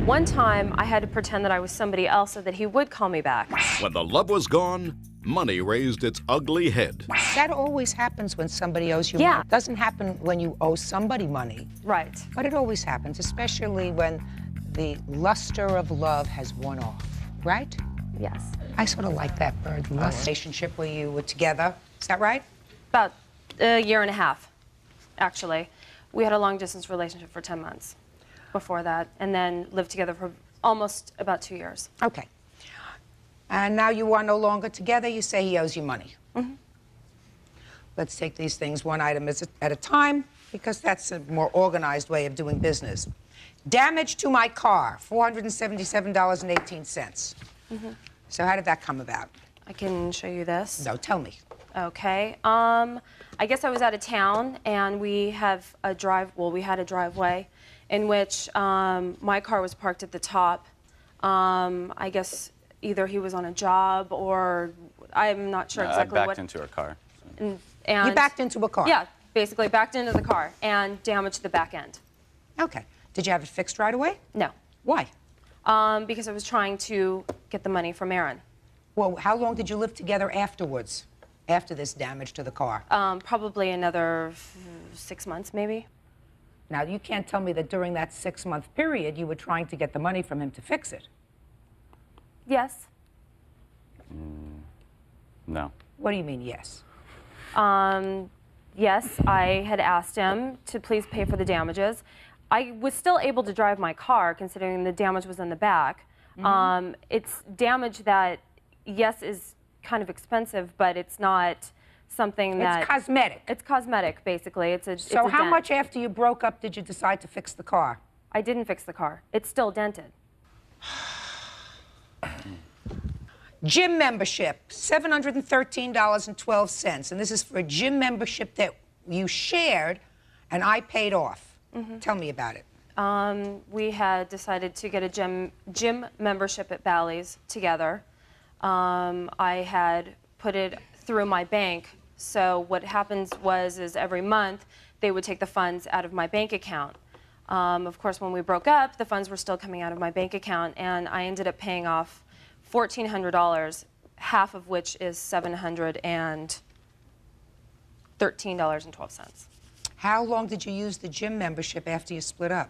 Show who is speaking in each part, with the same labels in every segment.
Speaker 1: One time, I had to pretend that I was somebody else so that he would call me back.
Speaker 2: When the love was gone, money raised its ugly head.
Speaker 3: That always happens when somebody owes you
Speaker 1: Yeah.
Speaker 3: money. It doesn't happen when you owe somebody money.
Speaker 1: Right.
Speaker 3: But it always happens, especially when the luster of love has worn off, right?
Speaker 1: Yes.
Speaker 3: I sort of like that bird relationship where you were together. Is that right?
Speaker 1: About a year and a half, actually. We had a long-distance relationship for 10 months before that, and then lived together for almost about 2 years.
Speaker 3: Okay. And now you are no longer together. You say he owes you money.
Speaker 1: Mm-hmm.
Speaker 3: Let's take these things one item at a time, because that's a more organized way of doing business. Damage to my car, $477.18.
Speaker 1: Mm-hmm.
Speaker 3: So how did that come about?
Speaker 1: I can show you this.
Speaker 3: No, tell me.
Speaker 1: Okay. I guess I was out of town, and we had a driveway in which my car was parked at the top. I guess either he was on a job or I'm not sure exactly
Speaker 4: I
Speaker 1: what.
Speaker 4: backed into her car.
Speaker 1: And
Speaker 3: You backed into a car?
Speaker 1: Yeah, basically backed into the car and damaged the back end.
Speaker 3: Okay. Did you have it fixed right away?
Speaker 1: No.
Speaker 3: Why?
Speaker 1: Because I was trying to get the money from Aaron.
Speaker 3: Well, how long did you live together afterwards, after this damage to the car?
Speaker 1: Probably another 6 months, maybe.
Speaker 3: Now, you can't tell me that during that 6-month period you were trying to get the money from him to fix it.
Speaker 1: Yes.
Speaker 4: No.
Speaker 3: What do you mean, yes?
Speaker 1: Yes, I had asked him to please pay for the damages. I was still able to drive my car, considering the damage was in the back.
Speaker 3: Mm-hmm.
Speaker 1: It's damage that, yes, is kind of expensive, but it's not something that...
Speaker 3: It's cosmetic.
Speaker 1: It's cosmetic, basically. It's a
Speaker 3: So how
Speaker 1: dent.
Speaker 3: much after you broke up did you decide to fix the car?
Speaker 1: I didn't fix the car. It's still dented.
Speaker 3: Gym membership, $713.12. And this is for a gym membership that you shared and I paid off.
Speaker 1: Mm-hmm.
Speaker 3: Tell me about it.
Speaker 1: We had decided to get a gym membership at Bally's together. I had put it through my bank. So what happens is every month they would take the funds out of my bank account. Of course, when we broke up, the funds were still coming out of my bank account, and I ended up paying off $1,400, half of which is $713.12.
Speaker 3: How long did you use the gym membership after you split up?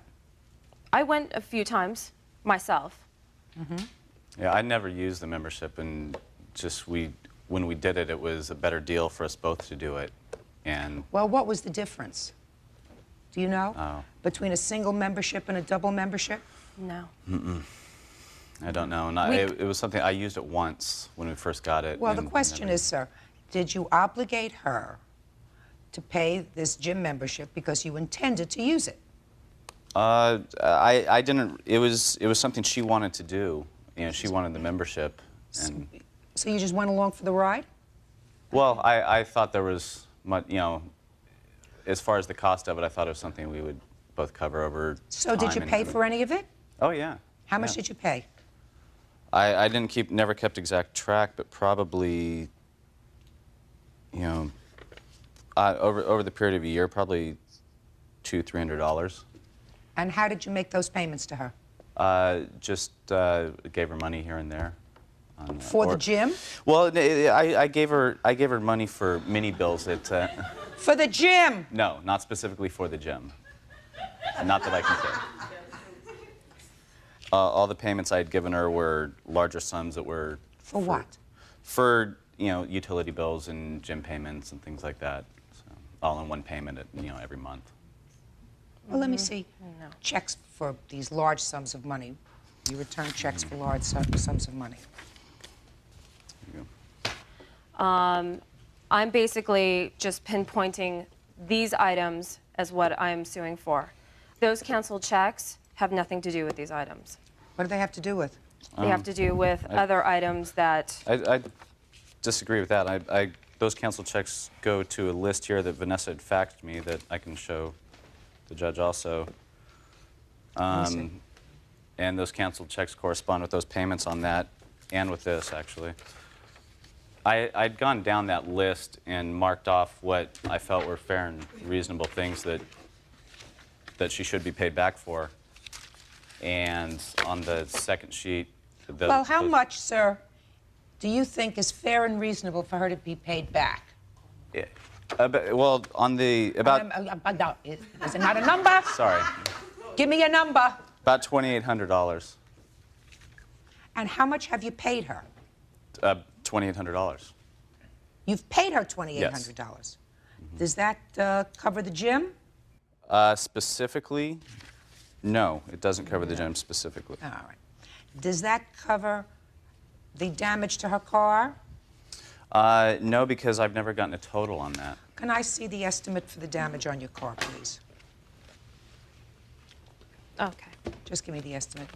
Speaker 1: I went a few times myself.
Speaker 3: Mm-hmm.
Speaker 4: Yeah, I never used the membership, and just when we did it, it was a better deal for us both to do it. And
Speaker 3: Well, what was the difference? Do you know?
Speaker 4: Oh.
Speaker 3: Between a single membership and a double membership?
Speaker 1: No.
Speaker 4: I don't know. And it was something I used it once when we first got it.
Speaker 3: Well, the
Speaker 4: and
Speaker 3: question
Speaker 4: never-
Speaker 3: is, sir, did you obligate her to pay this gym membership because you intended to use it?
Speaker 4: I didn't. It was something she wanted to do. You know, she wanted the membership. And
Speaker 3: So you just went along for the ride?
Speaker 4: well, I thought there was much, you know, as far as the cost of it, I thought it was something we would both cover over
Speaker 3: So did
Speaker 4: time
Speaker 3: you
Speaker 4: and-
Speaker 3: pay for any of it?
Speaker 4: Oh yeah.
Speaker 3: How much
Speaker 4: Yeah.
Speaker 3: did you pay?
Speaker 4: I never kept exact track, but probably, you know, over the period of a year, probably $200-300.
Speaker 3: And how did you make those payments to her?
Speaker 4: Just gave her money here and there.
Speaker 3: For the gym?
Speaker 4: Well, I gave her money for mini bills at.
Speaker 3: For the gym!
Speaker 4: No, not specifically for the gym. Not that I can say. All the payments I had given her were larger sums that were.
Speaker 3: For what?
Speaker 4: For, you know, utility bills and gym payments and things like that. So, all in one payment, every month.
Speaker 3: Well, let me see.
Speaker 1: No.
Speaker 3: Checks for these large sums of money. You return checks for large sums of money.
Speaker 4: There you
Speaker 1: I'm basically just pinpointing these items as what I'm suing for. Those canceled checks have nothing to do with these items.
Speaker 3: What do they have to do with?
Speaker 1: They have to do with other items that...
Speaker 4: I disagree with that. Those canceled checks go to a list here that Vanessa had faxed me that I can show the judge also.
Speaker 3: Let me see.
Speaker 4: And those canceled checks correspond with those payments on that and with this, actually. I'd gone down that list and marked off what I felt were fair and reasonable things that she should be paid back for. And on the second sheet,
Speaker 3: Well, how much, sir, do you think is fair and reasonable for her to be paid back?
Speaker 4: Well, on the about
Speaker 3: No, is it not a number?
Speaker 4: sorry,
Speaker 3: Give me a number.
Speaker 4: about $2,800.
Speaker 3: And how much have you paid her?
Speaker 4: $2,800.
Speaker 3: You've paid her $2,800. Does that cover the gym?
Speaker 4: Specifically, no, it doesn't cover the gym specifically.
Speaker 3: All right. Does that cover the damage to her car?
Speaker 4: No, because I've never gotten a total on that.
Speaker 3: Can I see the estimate for the damage on your car, please?
Speaker 1: Okay.
Speaker 3: Just give me the estimate,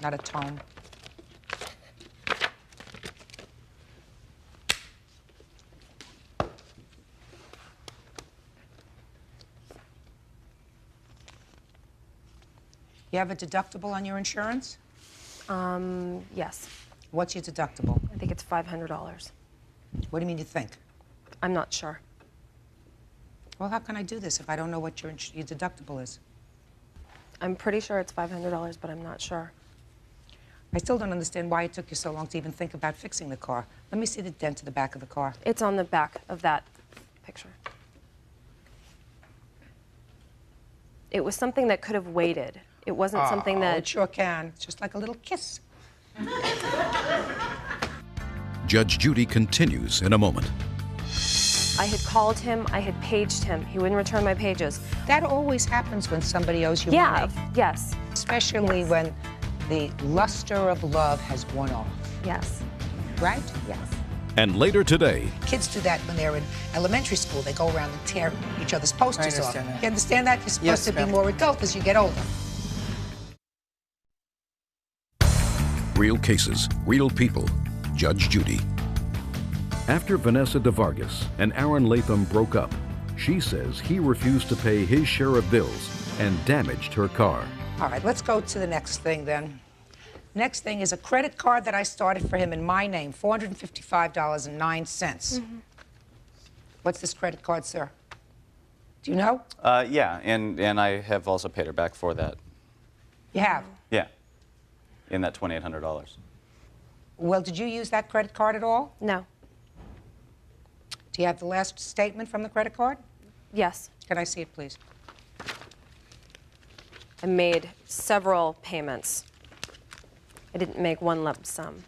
Speaker 3: not a tone. You have a deductible on your insurance?
Speaker 1: Yes.
Speaker 3: What's your deductible?
Speaker 1: I think it's $500.
Speaker 3: What do you mean you think?
Speaker 1: I'm not sure.
Speaker 3: Well, how can I do this if I don't know what your deductible is?
Speaker 1: I'm pretty sure it's $500, but I'm not sure.
Speaker 3: I still don't understand why it took you so long to even think about fixing the car. Let me see the dent to the back of the car.
Speaker 1: It's on the back of that picture. It was something that could have waited. It wasn't something
Speaker 3: Oh,
Speaker 1: that...
Speaker 3: it sure can. It's just like a little kiss.
Speaker 2: Judge Judy continues in a moment.
Speaker 1: I had called him, I had paged him. He wouldn't return my pages.
Speaker 3: That always happens when somebody owes you
Speaker 1: Yeah,
Speaker 3: money.
Speaker 1: yes,
Speaker 3: Especially when the luster of love has worn off,
Speaker 1: yes,
Speaker 3: right?
Speaker 1: yes.
Speaker 2: And later today,
Speaker 3: Kids do that when they're in elementary school. They go around and tear each other's posters off.
Speaker 5: understand that.
Speaker 3: You understand that? You're supposed
Speaker 5: Yes,
Speaker 3: to be
Speaker 5: ma'am.
Speaker 3: more adult as you get older.
Speaker 2: real cases, real people. Judge Judy. After Vanessa DeVargas and Aaron Latham broke up, she says he refused to pay his share of bills and damaged her car.
Speaker 3: All right, let's go to the next thing then. Next thing is a credit card that I started for him in my name, $455.09. What's this credit card, sir? Do you know?
Speaker 4: Yeah, and I have also paid her back for that.
Speaker 3: You have.
Speaker 4: Yeah, in that $2,800.
Speaker 3: Well, did you use that credit card at all?
Speaker 1: No,
Speaker 3: Do you have the last statement from the credit card?
Speaker 1: yes.
Speaker 3: Can I see it, please?
Speaker 1: I made several payments. I didn't make one lump sum.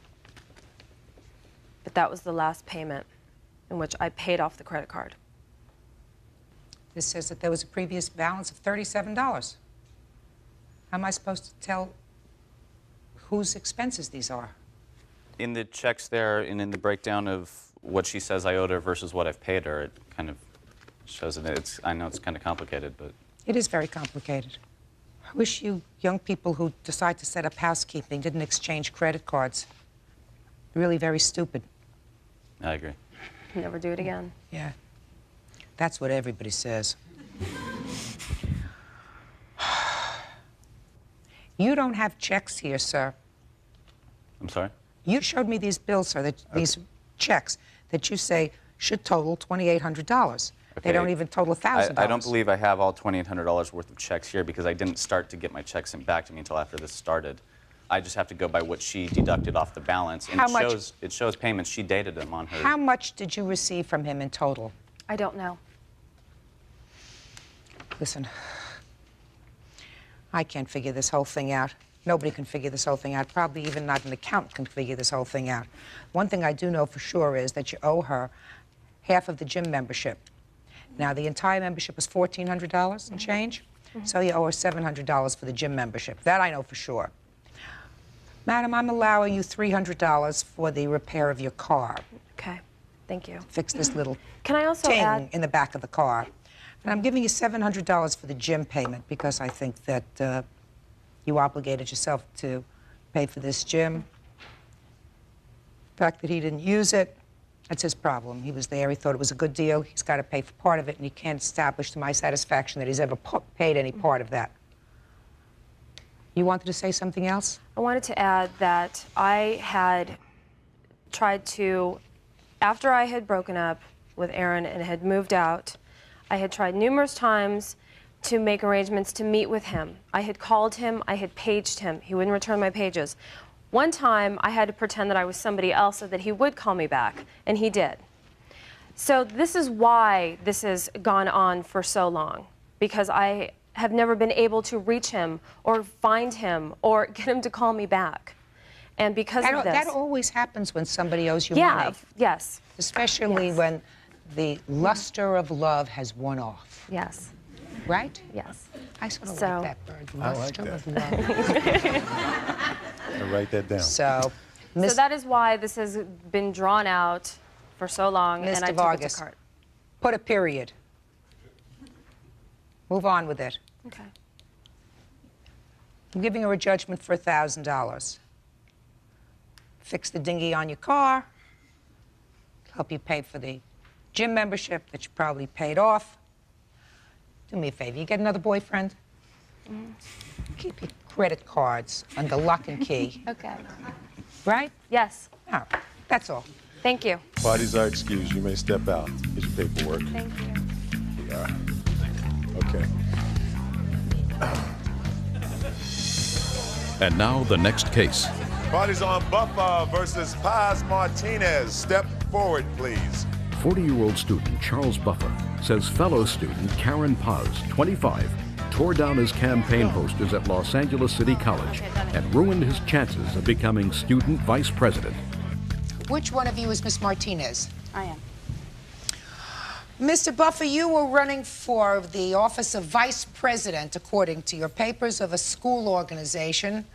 Speaker 1: But that was the last payment in which I paid off the credit card.
Speaker 3: This says that there was a previous balance of $37. How am I supposed to tell whose expenses these are?
Speaker 4: In the checks there and in the breakdown of what she says I owed her versus what I've paid her, it kind of shows that I know it's kind of complicated, but...
Speaker 3: It is very complicated. I wish you young people who decide to set up housekeeping didn't exchange credit cards. Really very stupid.
Speaker 4: I agree.
Speaker 1: Never do it again.
Speaker 3: Yeah. That's what everybody says. You don't have checks here, sir.
Speaker 4: I'm sorry?
Speaker 3: You showed me these bills, sir, these checks that you say should total $2,800. They
Speaker 4: Okay.
Speaker 3: don't even total $1,000.
Speaker 4: I don't believe I have all $2,800 worth of checks here because I didn't start to get my checks sent back to me until after this started. I just have to go by what she deducted off the balance, and
Speaker 3: How much-
Speaker 4: it shows payments. She dated them on her.
Speaker 3: How much did you receive from him in total?
Speaker 1: I don't know.
Speaker 3: Listen, I can't figure this whole thing out. Nobody can figure this whole thing out. Probably even not an accountant can figure this whole thing out. One thing I do know for sure is that you owe her half of the gym membership. Now, the entire membership was $1,400 and change, so you owe her $700 for the gym membership. That I know for sure. Madam, I'm allowing you $300 for the repair of your car.
Speaker 1: Okay, thank you.
Speaker 3: Fix this little
Speaker 1: Can I also
Speaker 3: ting
Speaker 1: add...
Speaker 3: in the back of the car. And I'm giving you $700 for the gym payment because I think that you obligated yourself to pay for this gym. The fact that he didn't use it, that's his problem. He was there, he thought it was a good deal, he's got to pay for part of it, and he can't establish to my satisfaction that he's ever paid any part of that. You wanted to say something else?
Speaker 1: I wanted to add that I had tried to, after I had broken up with Aaron and had moved out, I had tried numerous times to make arrangements to meet with him. I had called him, I had paged him. He wouldn't return my pages. One time, I had to pretend that I was somebody else so that he would call me back, and he did. So this is why this has gone on for so long, because I have never been able to reach him or find him or get him to call me back. And because of this...
Speaker 3: That always happens when somebody owes you
Speaker 1: yeah,
Speaker 3: money.
Speaker 1: yes.
Speaker 3: Especially
Speaker 1: Yes.
Speaker 3: when the luster of love has worn off.
Speaker 1: Yes.
Speaker 3: Right?
Speaker 1: Yes.
Speaker 3: I sort of
Speaker 1: So-
Speaker 3: like that word,
Speaker 5: I like
Speaker 3: luster
Speaker 5: that.
Speaker 3: of love.
Speaker 5: I'll write that down.
Speaker 3: So,
Speaker 1: So that is why this has been drawn out for so long, and
Speaker 3: Mr.
Speaker 1: I took it
Speaker 3: Vargas.
Speaker 1: to court.
Speaker 3: put a period. Move on with it.
Speaker 1: Okay.
Speaker 3: I'm giving her a judgment for $1,000. Fix the dinghy on your car. Help you pay for the gym membership that you probably paid off. Do me a favor, you get another boyfriend? Keep your credit cards under lock and key,
Speaker 1: Okay.
Speaker 3: right?
Speaker 1: Yes.
Speaker 3: Oh, that's all.
Speaker 1: Thank you.
Speaker 5: Parties are excused. You may step out. Get your paperwork.
Speaker 1: Thank you.
Speaker 5: Yeah. Okay.
Speaker 2: And now the next case.
Speaker 6: Parties on Buffa versus Paz Martinez. Step forward, please.
Speaker 2: 40-year-old student Charles Buffer says fellow student Karen Paz, 25, tore down his campaign posters at Los Angeles City College and ruined his chances of becoming student vice president.
Speaker 3: Which one of you is Miss Martinez?
Speaker 7: I am.
Speaker 3: Mr. Buffer, you were running for the office of vice president, according to your papers, of a school organization,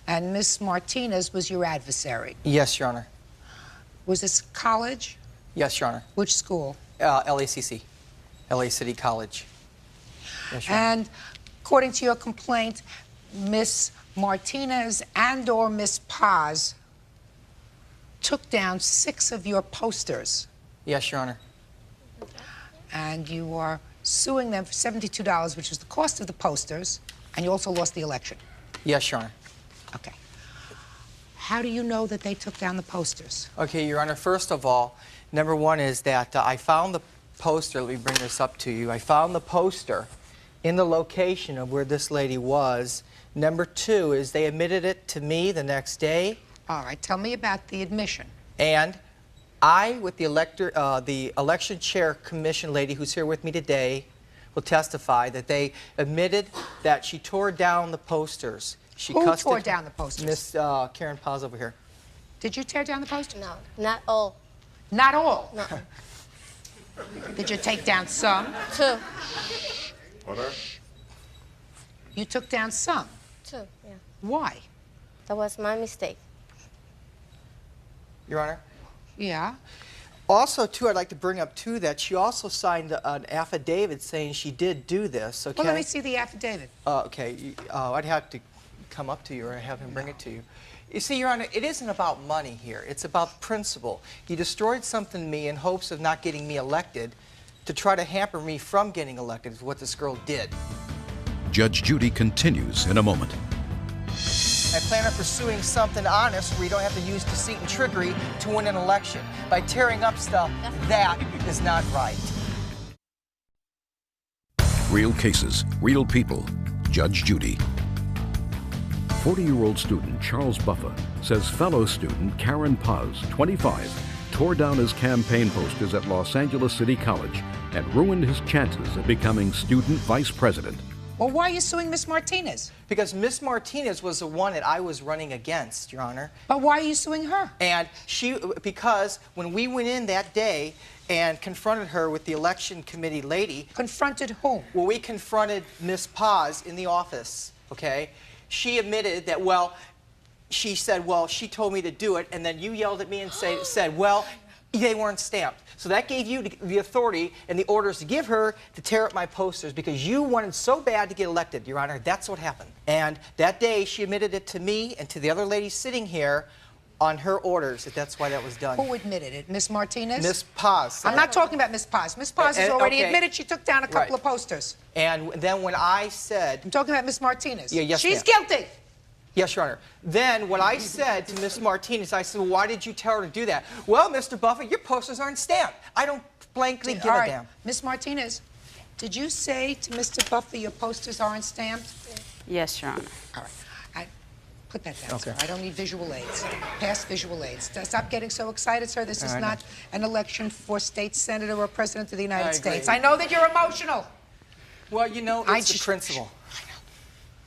Speaker 3: and Miss Martinez was your adversary.
Speaker 8: Yes, Your Honor.
Speaker 3: Was this college?
Speaker 8: Yes, Your Honor.
Speaker 3: Which school?
Speaker 8: LACC, LA City College. Yes, Your Honor.
Speaker 3: And according to your complaint, Miss Martinez and/or Miss Paz took down 6 of your posters,
Speaker 8: Yes, Your Honor.
Speaker 3: and you are suing them for $72, which is the cost of the posters, and you also lost the election.
Speaker 8: Yes, Your Honor.
Speaker 3: Okay. How do you know that they took down the posters?
Speaker 8: Okay, Your Honor, first of all, number one is that I found the poster. Let me bring this up to you. I found the poster in the location of where this lady was. Number two is they admitted it to me the next day.
Speaker 3: All right, tell me about the admission.
Speaker 8: And I, with the election chair commission lady who's here with me today, will testify that they admitted that she tore down the posters. She
Speaker 3: Who
Speaker 8: cussed
Speaker 3: tore
Speaker 8: it-
Speaker 3: down the posters?
Speaker 8: Miss Karen Paz over here.
Speaker 3: Did you tear down the posters?
Speaker 7: No, not all.
Speaker 3: Not all.
Speaker 7: No.
Speaker 3: Did you take down some?
Speaker 7: 2.
Speaker 3: You took down some.
Speaker 7: 2, yeah.
Speaker 3: Why?
Speaker 7: That was my mistake.
Speaker 8: Your Honor.
Speaker 3: Yeah.
Speaker 8: Also, too, I'd like to bring up, too, that she also signed an affidavit saying she did do this, okay?
Speaker 3: Well, let me see the affidavit.
Speaker 8: Okay, I'd have to come up to you or have him bring it to you. You see, Your Honor, it isn't about money here. It's about principle. He destroyed something to me in hopes of not getting me elected to try to hamper me from getting elected is what this girl did.
Speaker 2: Judge Judy continues in a moment.
Speaker 8: I plan on pursuing something honest where you don't have to use deceit and trickery to win an election. By tearing up stuff, that is not right.
Speaker 2: Real cases, real people. Judge Judy. 40-year-old student Charles Buffer says fellow student Karen Paz, 25, tore down his campaign posters at Los Angeles City College and ruined his chances of becoming student vice president.
Speaker 3: Well, why are you suing Miss Martinez?
Speaker 8: Because Miss Martinez was the one that I was running against, Your Honor.
Speaker 3: But why are you suing her?
Speaker 8: And because when we went in that day and confronted her with the election committee lady,
Speaker 3: Confronted whom?
Speaker 8: well, we confronted Miss Paz in the office, okay? She admitted that, well, she said, well, she told me to do it, and then you yelled at me and said, well, they weren't stamped. So that gave you the authority and the orders to give her to tear up my posters because you wanted so bad to get elected, Your Honor. That's what happened. And that day, she admitted it to me and to the other lady sitting here on her orders that that's why that was done.
Speaker 3: Who admitted it? Miss Martinez?
Speaker 8: Miss Paz.
Speaker 3: I'm not talking about Miss Paz. Miss Paz has already
Speaker 8: okay.
Speaker 3: admitted she took down a couple
Speaker 8: Right.
Speaker 3: of posters.
Speaker 8: And then when I said,
Speaker 3: I'm talking about Miss Martinez.
Speaker 8: Yeah, yes,
Speaker 3: She's
Speaker 8: ma'am.
Speaker 3: guilty.
Speaker 8: yes, Your Honor. Then when I said to Miss Martinez, I said, well, why did you tell her to do that? Well, Mr. Buffett, your posters aren't stamped. I don't blankly give
Speaker 3: All
Speaker 8: a
Speaker 3: right,
Speaker 8: damn.
Speaker 3: Miss Martinez, Did you say to Mr. Buffer your posters aren't stamped?
Speaker 9: Yes, Your Honor.
Speaker 3: All right. Put that down,
Speaker 8: Okay.
Speaker 3: sir. I don't need visual aids. Pass visual aids. Stop getting so excited, sir. This is
Speaker 8: I know.
Speaker 3: not an election for state senator or president of the United
Speaker 8: I agree.
Speaker 3: States. I know that you're emotional.
Speaker 8: Well, you know,
Speaker 3: I
Speaker 8: it's the
Speaker 3: just-
Speaker 8: principle.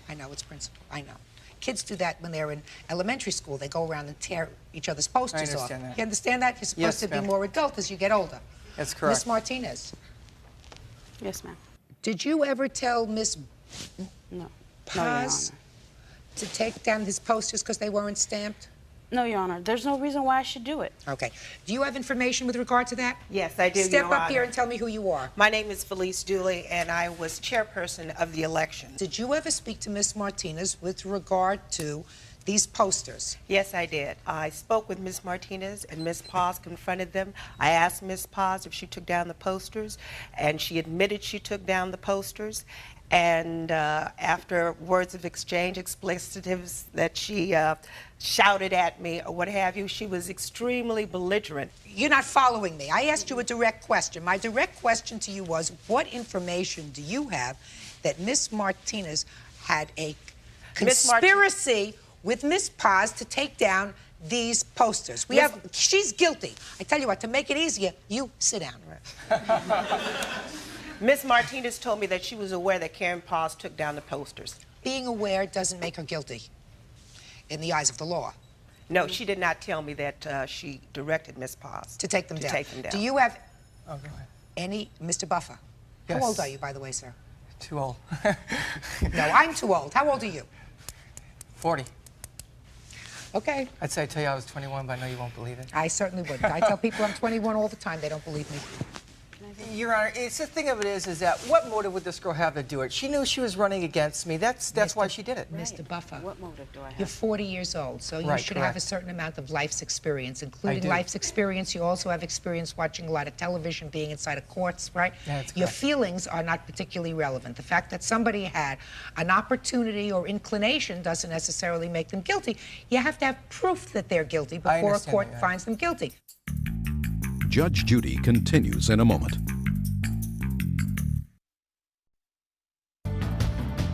Speaker 3: I know it's principle. I know. Kids do that when they're in elementary school. They go around and tear each other's posters off.
Speaker 8: understand that.
Speaker 3: You understand that? You're supposed
Speaker 8: Yes,
Speaker 3: to be
Speaker 8: ma'am.
Speaker 3: more adult as you get older.
Speaker 8: That's correct.
Speaker 3: Miss Martinez,
Speaker 9: Yes, ma'am.
Speaker 3: did you ever tell Miss
Speaker 9: No. No, Your
Speaker 3: Paz
Speaker 9: Honor.
Speaker 3: to take down his posters because they weren't stamped?
Speaker 9: No, Your Honor. There's no reason why I should do it.
Speaker 3: Okay. Do you have information with regard to that?
Speaker 10: Yes, I do,
Speaker 3: Step
Speaker 10: Your
Speaker 3: up here
Speaker 10: Honor.
Speaker 3: and tell me who you are.
Speaker 10: My name is Felice Dooley, and I was chairperson of the election.
Speaker 3: Did you ever speak to Miss Martinez with regard to these posters?
Speaker 10: Yes, I did. I spoke with Ms. Martinez, and Ms. Paz confronted them. I asked Ms. Paz if she took down the posters, and she admitted she took down the posters. And after words of exchange, explicitives that she shouted at me or what have you, she was extremely belligerent.
Speaker 3: You're not following me. I asked you a direct question. My direct question to you was, what information do you have that Miss Martinez had a
Speaker 10: Miss Marti-
Speaker 3: conspiracy with Miss Paz to take down these posters? She's guilty. I tell you what, to make it easier, you sit down.
Speaker 10: Ms. Martinez told me that she was aware that Karen Paz took down the posters.
Speaker 3: Being aware doesn't make her guilty in the eyes of the law.
Speaker 10: No, she did not tell me that she directed Ms. Paz
Speaker 3: To take them down.
Speaker 10: take them down.
Speaker 3: Do you have
Speaker 8: Oh, go ahead.
Speaker 3: any, Mr. Buffer?
Speaker 8: Yes.
Speaker 3: How old are you, by the way, sir?
Speaker 8: Too old.
Speaker 3: No, I'm too old. How old are you?
Speaker 8: 40.
Speaker 3: Okay.
Speaker 8: I'd say I tell you I was 21, but I know you won't believe it.
Speaker 3: I certainly wouldn't. I tell people I'm 21 all the time. They don't believe me.
Speaker 8: Your Honor, it's the thing of it is that what motive would this girl have to do it? She knew she was running against me. That's why she did it.
Speaker 3: Mr. Buffer,
Speaker 9: What motive do I have?
Speaker 3: you're 40 years old, so you
Speaker 8: Right,
Speaker 3: should have a
Speaker 8: correct.
Speaker 3: certain amount of life's experience, including
Speaker 8: do.
Speaker 3: life's experience. You also have experience watching a lot of television, being inside of courts, right?
Speaker 8: Yeah, that's
Speaker 3: Your
Speaker 8: correct.
Speaker 3: feelings are not particularly relevant. The fact that somebody had an opportunity or inclination doesn't necessarily make them guilty. You have to have proof that they're guilty before a
Speaker 8: understand
Speaker 3: court
Speaker 8: that, yeah.
Speaker 3: finds them guilty.
Speaker 2: Judge Judy continues in a moment.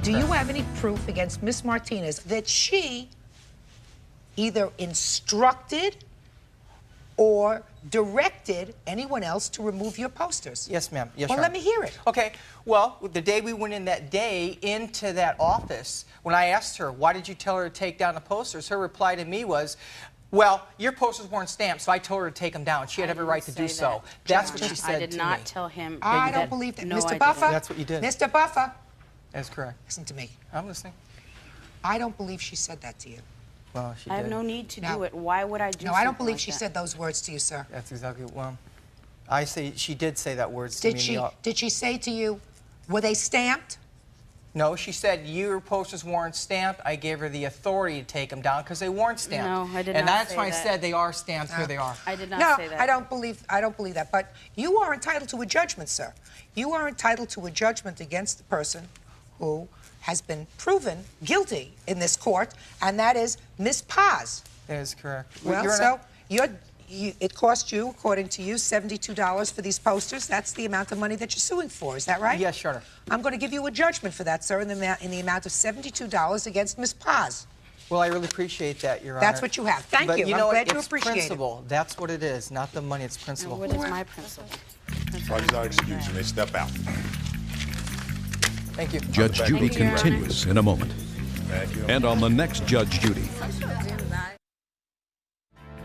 Speaker 3: Do you have any proof against Miss Martinez that she either instructed or directed anyone else to remove your posters?
Speaker 8: Yes, ma'am. Yes,
Speaker 3: Well,
Speaker 8: Your
Speaker 3: let
Speaker 8: Honor.
Speaker 3: me hear it.
Speaker 8: Okay. Well, the day we went in that day into that office, when I asked her, why did you tell her to take down the posters, her reply to me was, well, your posters weren't stamped, so I told her to take them down. She had every right to do so. That's what she said
Speaker 9: I did
Speaker 8: to
Speaker 9: not
Speaker 8: me.
Speaker 9: tell him.
Speaker 3: I don't believe that.
Speaker 9: No,
Speaker 3: Mr.
Speaker 9: I
Speaker 3: Buffer?
Speaker 9: didn't.
Speaker 8: That's what you did.
Speaker 3: Mr. Buffer,
Speaker 8: That's correct.
Speaker 3: listen to me.
Speaker 8: I'm listening.
Speaker 3: I don't believe she said that to you.
Speaker 8: Well, she
Speaker 9: I
Speaker 8: did.
Speaker 9: have no need to
Speaker 3: No.
Speaker 9: do it. Why would I do
Speaker 3: No, I don't
Speaker 9: something
Speaker 3: believe
Speaker 9: like
Speaker 3: she
Speaker 9: that?
Speaker 3: said those words to you, sir.
Speaker 8: That's exactly well. I say she did say that words to me.
Speaker 3: Did she say to you, were they stamped?
Speaker 8: No, she said your posters weren't stamped. I gave her the authority to take them down because they weren't stamped.
Speaker 9: No, I did
Speaker 8: and
Speaker 9: not
Speaker 8: that's
Speaker 9: say
Speaker 8: why I
Speaker 9: that.
Speaker 8: said they are stamped. Here they are.
Speaker 9: I did not
Speaker 3: No,
Speaker 9: say that.
Speaker 3: I don't believe that. But you are entitled to a judgment, sir. You are entitled to a judgment against the person who has been proven guilty in this court, and that is Miss Paz.
Speaker 8: That is correct.
Speaker 3: Well,
Speaker 8: You're
Speaker 3: it cost you, according to you, $72 for these posters. That's the amount of money that you're suing for. Is that right?
Speaker 8: Yes, Your Honor.
Speaker 3: I'm going to give you a judgment for that, sir, in the amount of $72 against Miss Paz.
Speaker 8: Well, I really appreciate that, Your Honor.
Speaker 3: That's what you have. Thank
Speaker 8: but
Speaker 3: you.
Speaker 8: You
Speaker 3: I'm
Speaker 8: know what?
Speaker 3: glad you
Speaker 8: It's
Speaker 3: appreciate it.
Speaker 8: principle. That's what it is, not the money. It's
Speaker 9: And
Speaker 8: principle.
Speaker 9: what is my principle?
Speaker 6: Parties are excused. You may step out.
Speaker 8: Thank you.
Speaker 2: Judge Judy continues in a moment.
Speaker 6: Thank you.
Speaker 2: And on the next Judge Judy.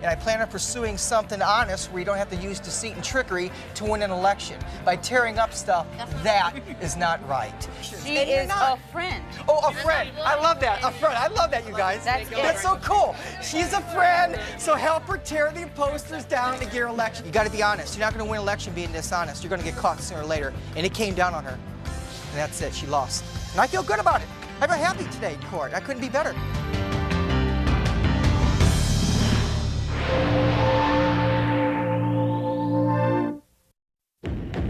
Speaker 8: And I plan on pursuing something honest where you don't have to use deceit and trickery to win an election. By tearing up stuff, that is not right.
Speaker 9: She is a friend.
Speaker 8: Oh, a friend. I love that. A friend. I love that, you guys. That's so cool. She's a friend, so help her tear the posters down to get her election. You got to be honest. You're not going to win an election being dishonest. You're going to get caught sooner or later. And it came down on her. And that's it. She lost. And I feel good about it. I'm very happy today in court. I couldn't be better.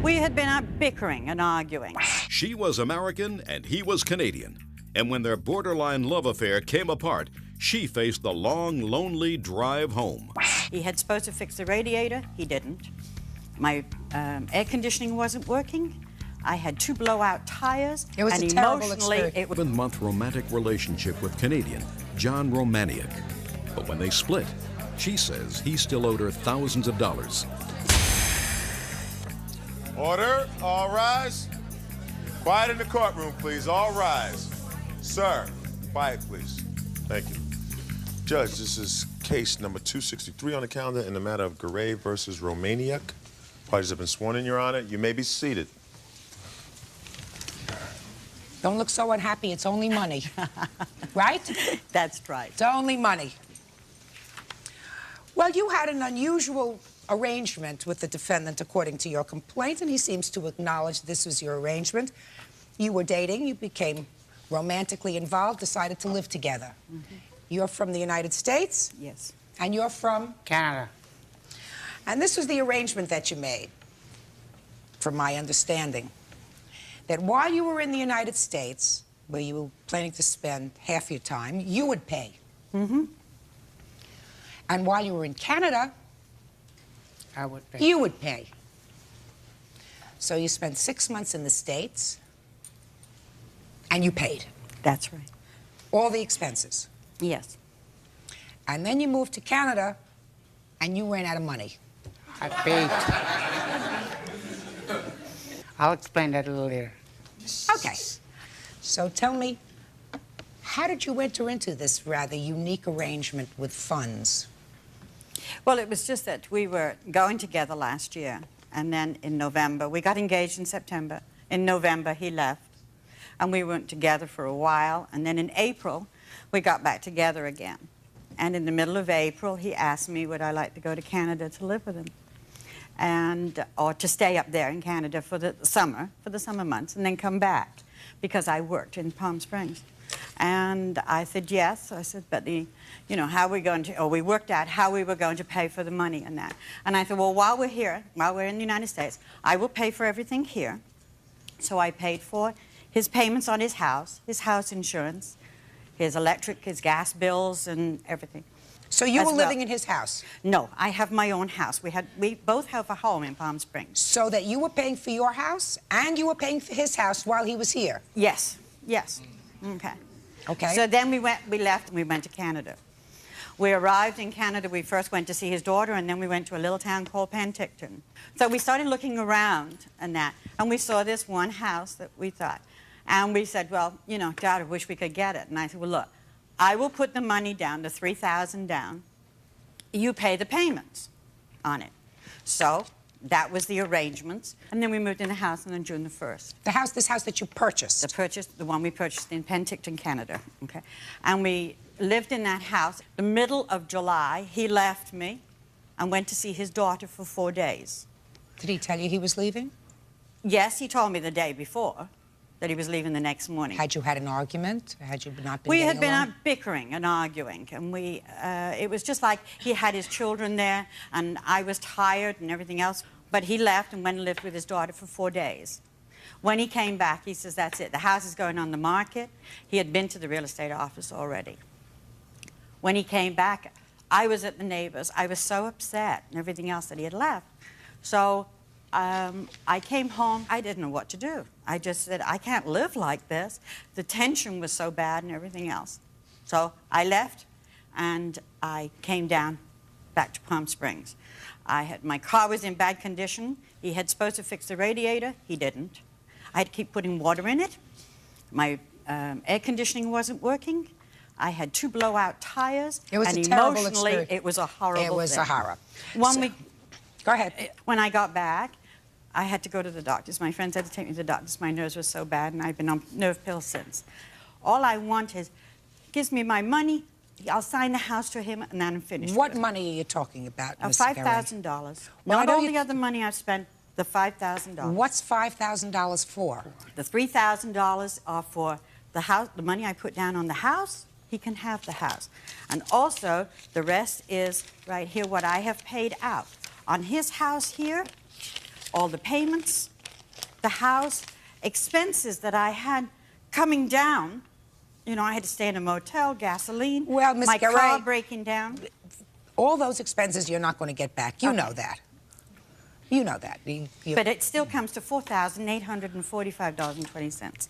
Speaker 11: We had been out bickering and arguing.
Speaker 2: She was American and he was Canadian. And when their borderline love affair came apart, she faced the long, lonely drive home.
Speaker 11: He had supposed to fix the radiator. He didn't. My air conditioning wasn't working. I had 2 blowout tires.
Speaker 3: It was
Speaker 11: and
Speaker 3: a terrible
Speaker 11: emotionally,
Speaker 3: experience.
Speaker 11: it was
Speaker 2: 7-month romantic relationship with Canadian John Romaniuk. But when they split, she says he still owed her thousands of dollars.
Speaker 6: Order, all rise. Quiet in the courtroom, please, all rise. Sir, quiet, please. Thank you. Judge, this is case number 263 on the calendar in the matter of Garay versus Romaniuk. Parties have been sworn in, Your Honor. You may be seated.
Speaker 3: Don't look so unhappy. It's only money. Right?
Speaker 11: That's right.
Speaker 3: It's only money. Well, you had an unusual arrangement with the defendant, according to your complaint, and he seems to acknowledge this was your arrangement. You were dating, you became romantically involved, decided to live together. You're from the United States?
Speaker 11: Yes.
Speaker 3: And you're from?
Speaker 12: Canada.
Speaker 3: And this was the arrangement that you made, from my understanding, that while you were in the United States, where you were planning to spend half your time, you would pay. And while you were in Canada,
Speaker 12: I would pay.
Speaker 3: you would pay. So you spent 6 months in the States, and you paid
Speaker 11: That's right.
Speaker 3: all the expenses.
Speaker 11: Yes.
Speaker 3: And then you moved to Canada, and you ran out of money.
Speaker 12: I paid. I'll explain that a little later.
Speaker 3: Okay. So tell me, how did you enter into this rather unique arrangement with funds?
Speaker 11: Well, it was just that we were going together last year, and then in November, we got engaged in September. In November, he left, and we weren't together for a while, and then in April, we got back together again. And in the middle of April, he asked me would I like to go to Canada to live with him, or to stay up there in Canada for the summer months, and then come back, because I worked in Palm Springs. And I said yes. I said, but how are we going to, or we worked out how we were going to pay for the money and that. And I said, well, while we're here, while we're in the United States, I will pay for everything here. So I paid for his payments on his house insurance, his electric, his gas bills, and everything.
Speaker 3: So you
Speaker 11: As
Speaker 3: were
Speaker 11: well.
Speaker 3: living in his house?
Speaker 11: No, I have my own house. We both have a home in Palm Springs.
Speaker 3: So that you were paying for your house, and you were paying for his house while he was here?
Speaker 11: Yes, yes. Okay.
Speaker 3: Okay.
Speaker 11: So then we left and we went to Canada. We arrived in Canada, we first went to see his daughter, and then we went to a little town called Penticton. So we started looking around and that, and we saw this one house that we thought. And we said, well, God, I wish we could get it. And I said, well, look, I will put the money down, the $3,000 down. You pay the payments on it. So that was the arrangements. And then we moved in the house on June the 1st.
Speaker 3: This house that you purchased?
Speaker 11: The one we purchased in Penticton, Canada. Okay. And we lived in that house. The middle of July, he left me and went to see his daughter for 4 days.
Speaker 3: Did he tell you he was leaving?
Speaker 11: Yes, he told me the day before that he was leaving the next morning.
Speaker 3: Had you had an argument? Had you not been
Speaker 11: We
Speaker 3: getting
Speaker 11: had been
Speaker 3: along?
Speaker 11: out bickering and arguing, and it was just like he had his children there, and I was tired and everything else. But he left and went and lived with his daughter for 4 days. When he came back, he says, that's it. The house is going on the market. He had been to the real estate office already. When he came back, I was at the neighbors. I was so upset and everything else that he had left. So I came home. I didn't know what to do. I just said, I can't live like this. The tension was so bad and everything else. So I left, and I came down back to Palm Springs. My car was in bad condition. He had supposed to fix the radiator. He didn't. I had to keep putting water in it. My air conditioning wasn't working. I had 2 blowout tires.
Speaker 3: It was
Speaker 11: and
Speaker 3: a terrible
Speaker 11: emotionally,
Speaker 3: experience.
Speaker 11: it was a horrible thing.
Speaker 3: It was a horror.
Speaker 11: Go ahead. When I got back, I had to go to the doctors. My friends had to take me to the doctors. My nerves were so bad, and I've been on nerve pills since. All I want is, gives me my money, I'll sign the house to him, and then I'm finished.
Speaker 3: What money are you talking about, Ms. Garay?
Speaker 11: $5,000. Not all the other money I've spent, the $5,000.
Speaker 3: What's $5,000 for?
Speaker 11: The $3,000 are for the house, the money I put down on the house. He can have the house. And also, the rest is right here, what I have paid out. On his house here, all the payments, the house, expenses that I had coming down. I had to stay in a motel, gasoline,
Speaker 3: well, Ms.
Speaker 11: my
Speaker 3: Garay,
Speaker 11: car breaking down.
Speaker 3: All those expenses you're not going to get back. You know that. You know that.
Speaker 11: But it still comes to $4,845.20.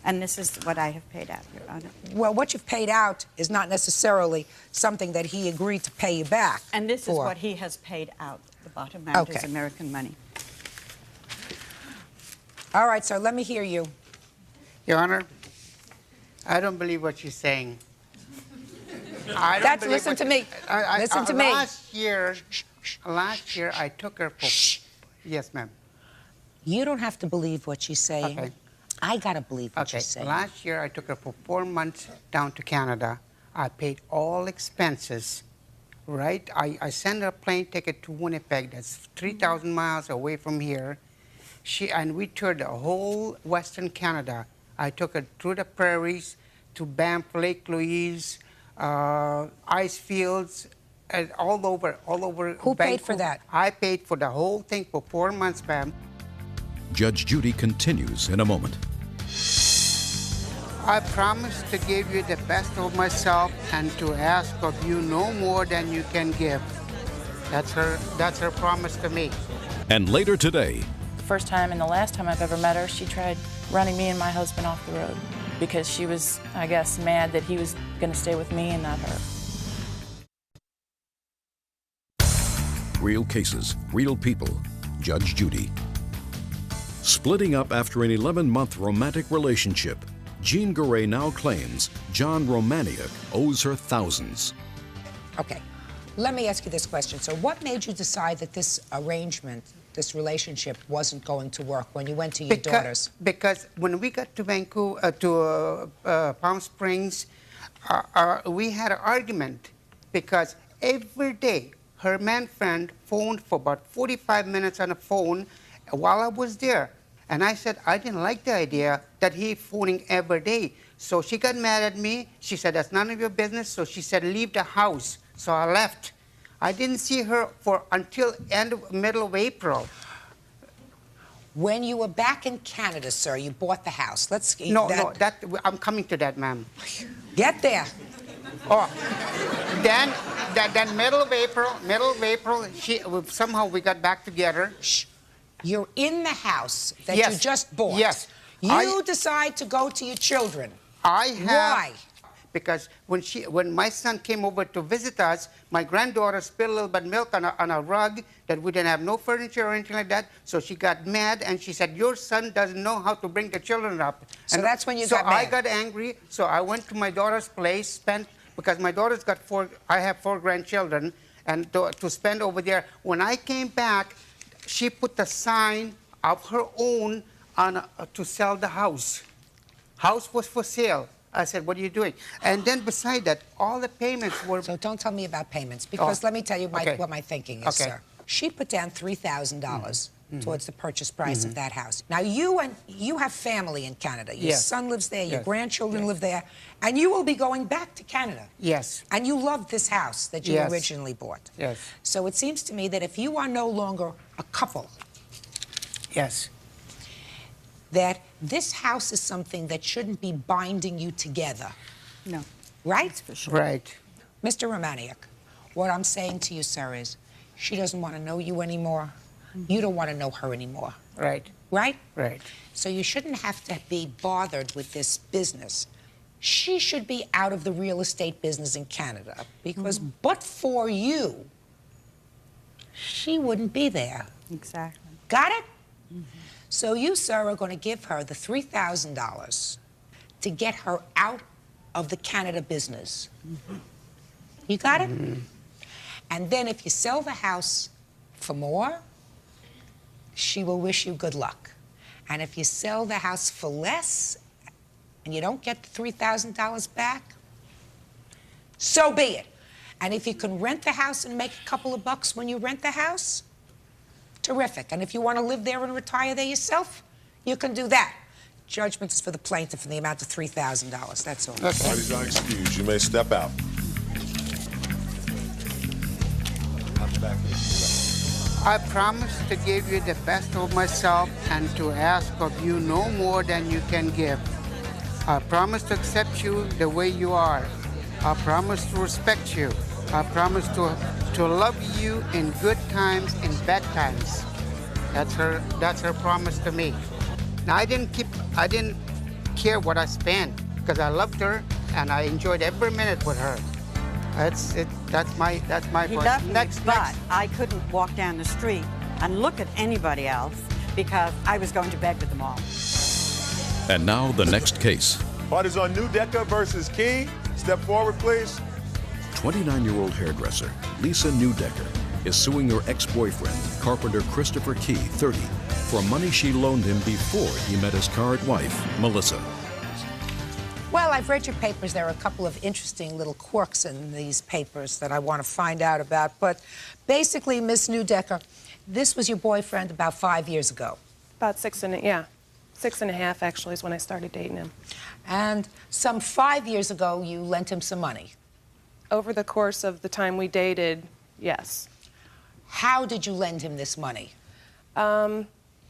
Speaker 11: And this is what I have paid out, Your Honor.
Speaker 3: Well, what you've paid out is not necessarily something that he agreed to pay you back.
Speaker 11: And this is
Speaker 3: for.
Speaker 11: what he has paid out. The bottom amount is
Speaker 3: Okay.
Speaker 11: American money.
Speaker 3: All right, sir, let me hear you.
Speaker 12: Your Honor, I don't believe what you're saying.
Speaker 3: Listen to me. Listen to me.
Speaker 12: Last year, I took her for... Yes, ma'am.
Speaker 3: You don't have to believe what she's saying.
Speaker 12: Okay.
Speaker 3: I gotta believe what
Speaker 12: Okay,
Speaker 3: she's saying.
Speaker 12: last year I took her for 4 months down to Canada. I paid all expenses, right? I sent her a plane ticket to Winnipeg, that's 3,000 miles away from here. And we toured the whole Western Canada. I took her through the prairies to Banff, Lake Louise, ice fields, and all over.
Speaker 3: Who paid for that?
Speaker 12: I paid for the whole thing for 4 months, ma'am.
Speaker 2: Judge Judy continues in a moment.
Speaker 12: I promise to give you the best of myself and to ask of you no more than you can give. That's her promise to me.
Speaker 2: And later today,
Speaker 13: The first time and the last time I've ever met her, she tried running me and my husband off the road because she was, I guess, mad that he was going to stay with me and not her.
Speaker 2: real cases, real people. Judge Judy. Splitting up after an 11-month romantic relationship, Jean Garay now claims John Romaniuk owes her thousands.
Speaker 3: Okay, let me ask you this question. So what made you decide that this arrangement, this relationship, wasn't going to work when you went to your daughters?
Speaker 12: Because when we got to Vancouver, Palm Springs, we had an argument because every day her man friend phoned for about 45 minutes on the phone while I was there. And I said I didn't like the idea that he phoning every day. So she got mad at me. She said, that's none of your business. So she said, leave the house. So I left. I didn't see her until middle of April.
Speaker 3: When you were back in Canada, sir, you bought the house.
Speaker 12: I'm coming to that, ma'am.
Speaker 3: Get there.
Speaker 12: Oh, then middle of April, somehow we got back together.
Speaker 3: Shh. You're in the house that
Speaker 12: Yes.
Speaker 3: you just bought.
Speaker 12: Yes.
Speaker 3: You decide to go to your children. Why?
Speaker 12: Because when my son came over to visit us, my granddaughter spilled a little bit of milk on a rug that we didn't have no furniture or anything like that. So she got mad and she said, your son doesn't know how to bring the children up.
Speaker 3: So that's when you
Speaker 12: got mad. So I got angry. So I went to my daughter's place, because my daughter's got I have 4 grandchildren, and to spend over there. When I came back, she put the sign of her own on to sell the house. House was for sale. I said, what are you doing? And then beside that, all the payments were...
Speaker 3: So don't tell me about payments, because let me tell you what my thinking is, sir. She put down $3,000 towards the purchase price of that house. Now, you have family in Canada. Your son lives there, your grandchildren live there, and you will be going back to Canada.
Speaker 12: Yes.
Speaker 3: And you love this house that you originally bought.
Speaker 12: Yes.
Speaker 3: So it seems to me that if you are no longer a couple...
Speaker 12: Yes.
Speaker 3: That this house is something that shouldn't be binding you together.
Speaker 11: No.
Speaker 3: Right?
Speaker 11: That's for sure.
Speaker 12: Right.
Speaker 3: Mr. Romaniuk, what I'm saying to you, sir, is she doesn't want to know you anymore. You don't want to know her anymore.
Speaker 12: Right.
Speaker 3: Right?
Speaker 12: Right.
Speaker 3: So you shouldn't have to be bothered with this business. She should be out of the real estate business in Canada, because but for you, she wouldn't be there.
Speaker 11: Exactly.
Speaker 3: Got it? So you, sir, are going to give her the $3,000 to get her out of the Canada business. You got it? And then if you sell the house for more, she will wish you good luck. And if you sell the house for less and you don't get the $3,000 back, so be it. And if you can rent the house and make a couple of bucks when you rent the house, terrific. And if you want to live there and retire there yourself, you can do that. Judgment is for the plaintiff in the amount of $3,000. That's all.
Speaker 6: Parties are excused. You may step out.
Speaker 12: I promise to give you the best of myself and to ask of you no more than you can give. I promise to accept you the way you are. I promise to respect you. I promise to love you in good times and bad times. That's her promise to me. Now I didn't care what I spent because I loved her and I enjoyed every minute with her. That's it. That's my
Speaker 11: He
Speaker 12: point.
Speaker 11: loved me,
Speaker 12: Next.
Speaker 11: but I couldn't walk down the street and look at anybody else because I was going to bed with them all.
Speaker 2: And now the next case.
Speaker 6: Parties on Newdecker versus Key. Step forward, please.
Speaker 2: 29-year-old hairdresser Lisa Newdecker is suing her ex-boyfriend, carpenter Christopher Key, 30, for money she loaned him before he met his current wife, Melissa.
Speaker 3: Well, I've read your papers. There are a couple of interesting little quirks in these papers that I want to find out about. But basically, Miss Newdecker, this was your boyfriend about 5 years ago.
Speaker 1: About 6.5 actually is when I started dating him.
Speaker 3: And some 5 years ago, you lent him some money.
Speaker 1: Over the course of the time we dated, yes.
Speaker 3: How did you lend him this money?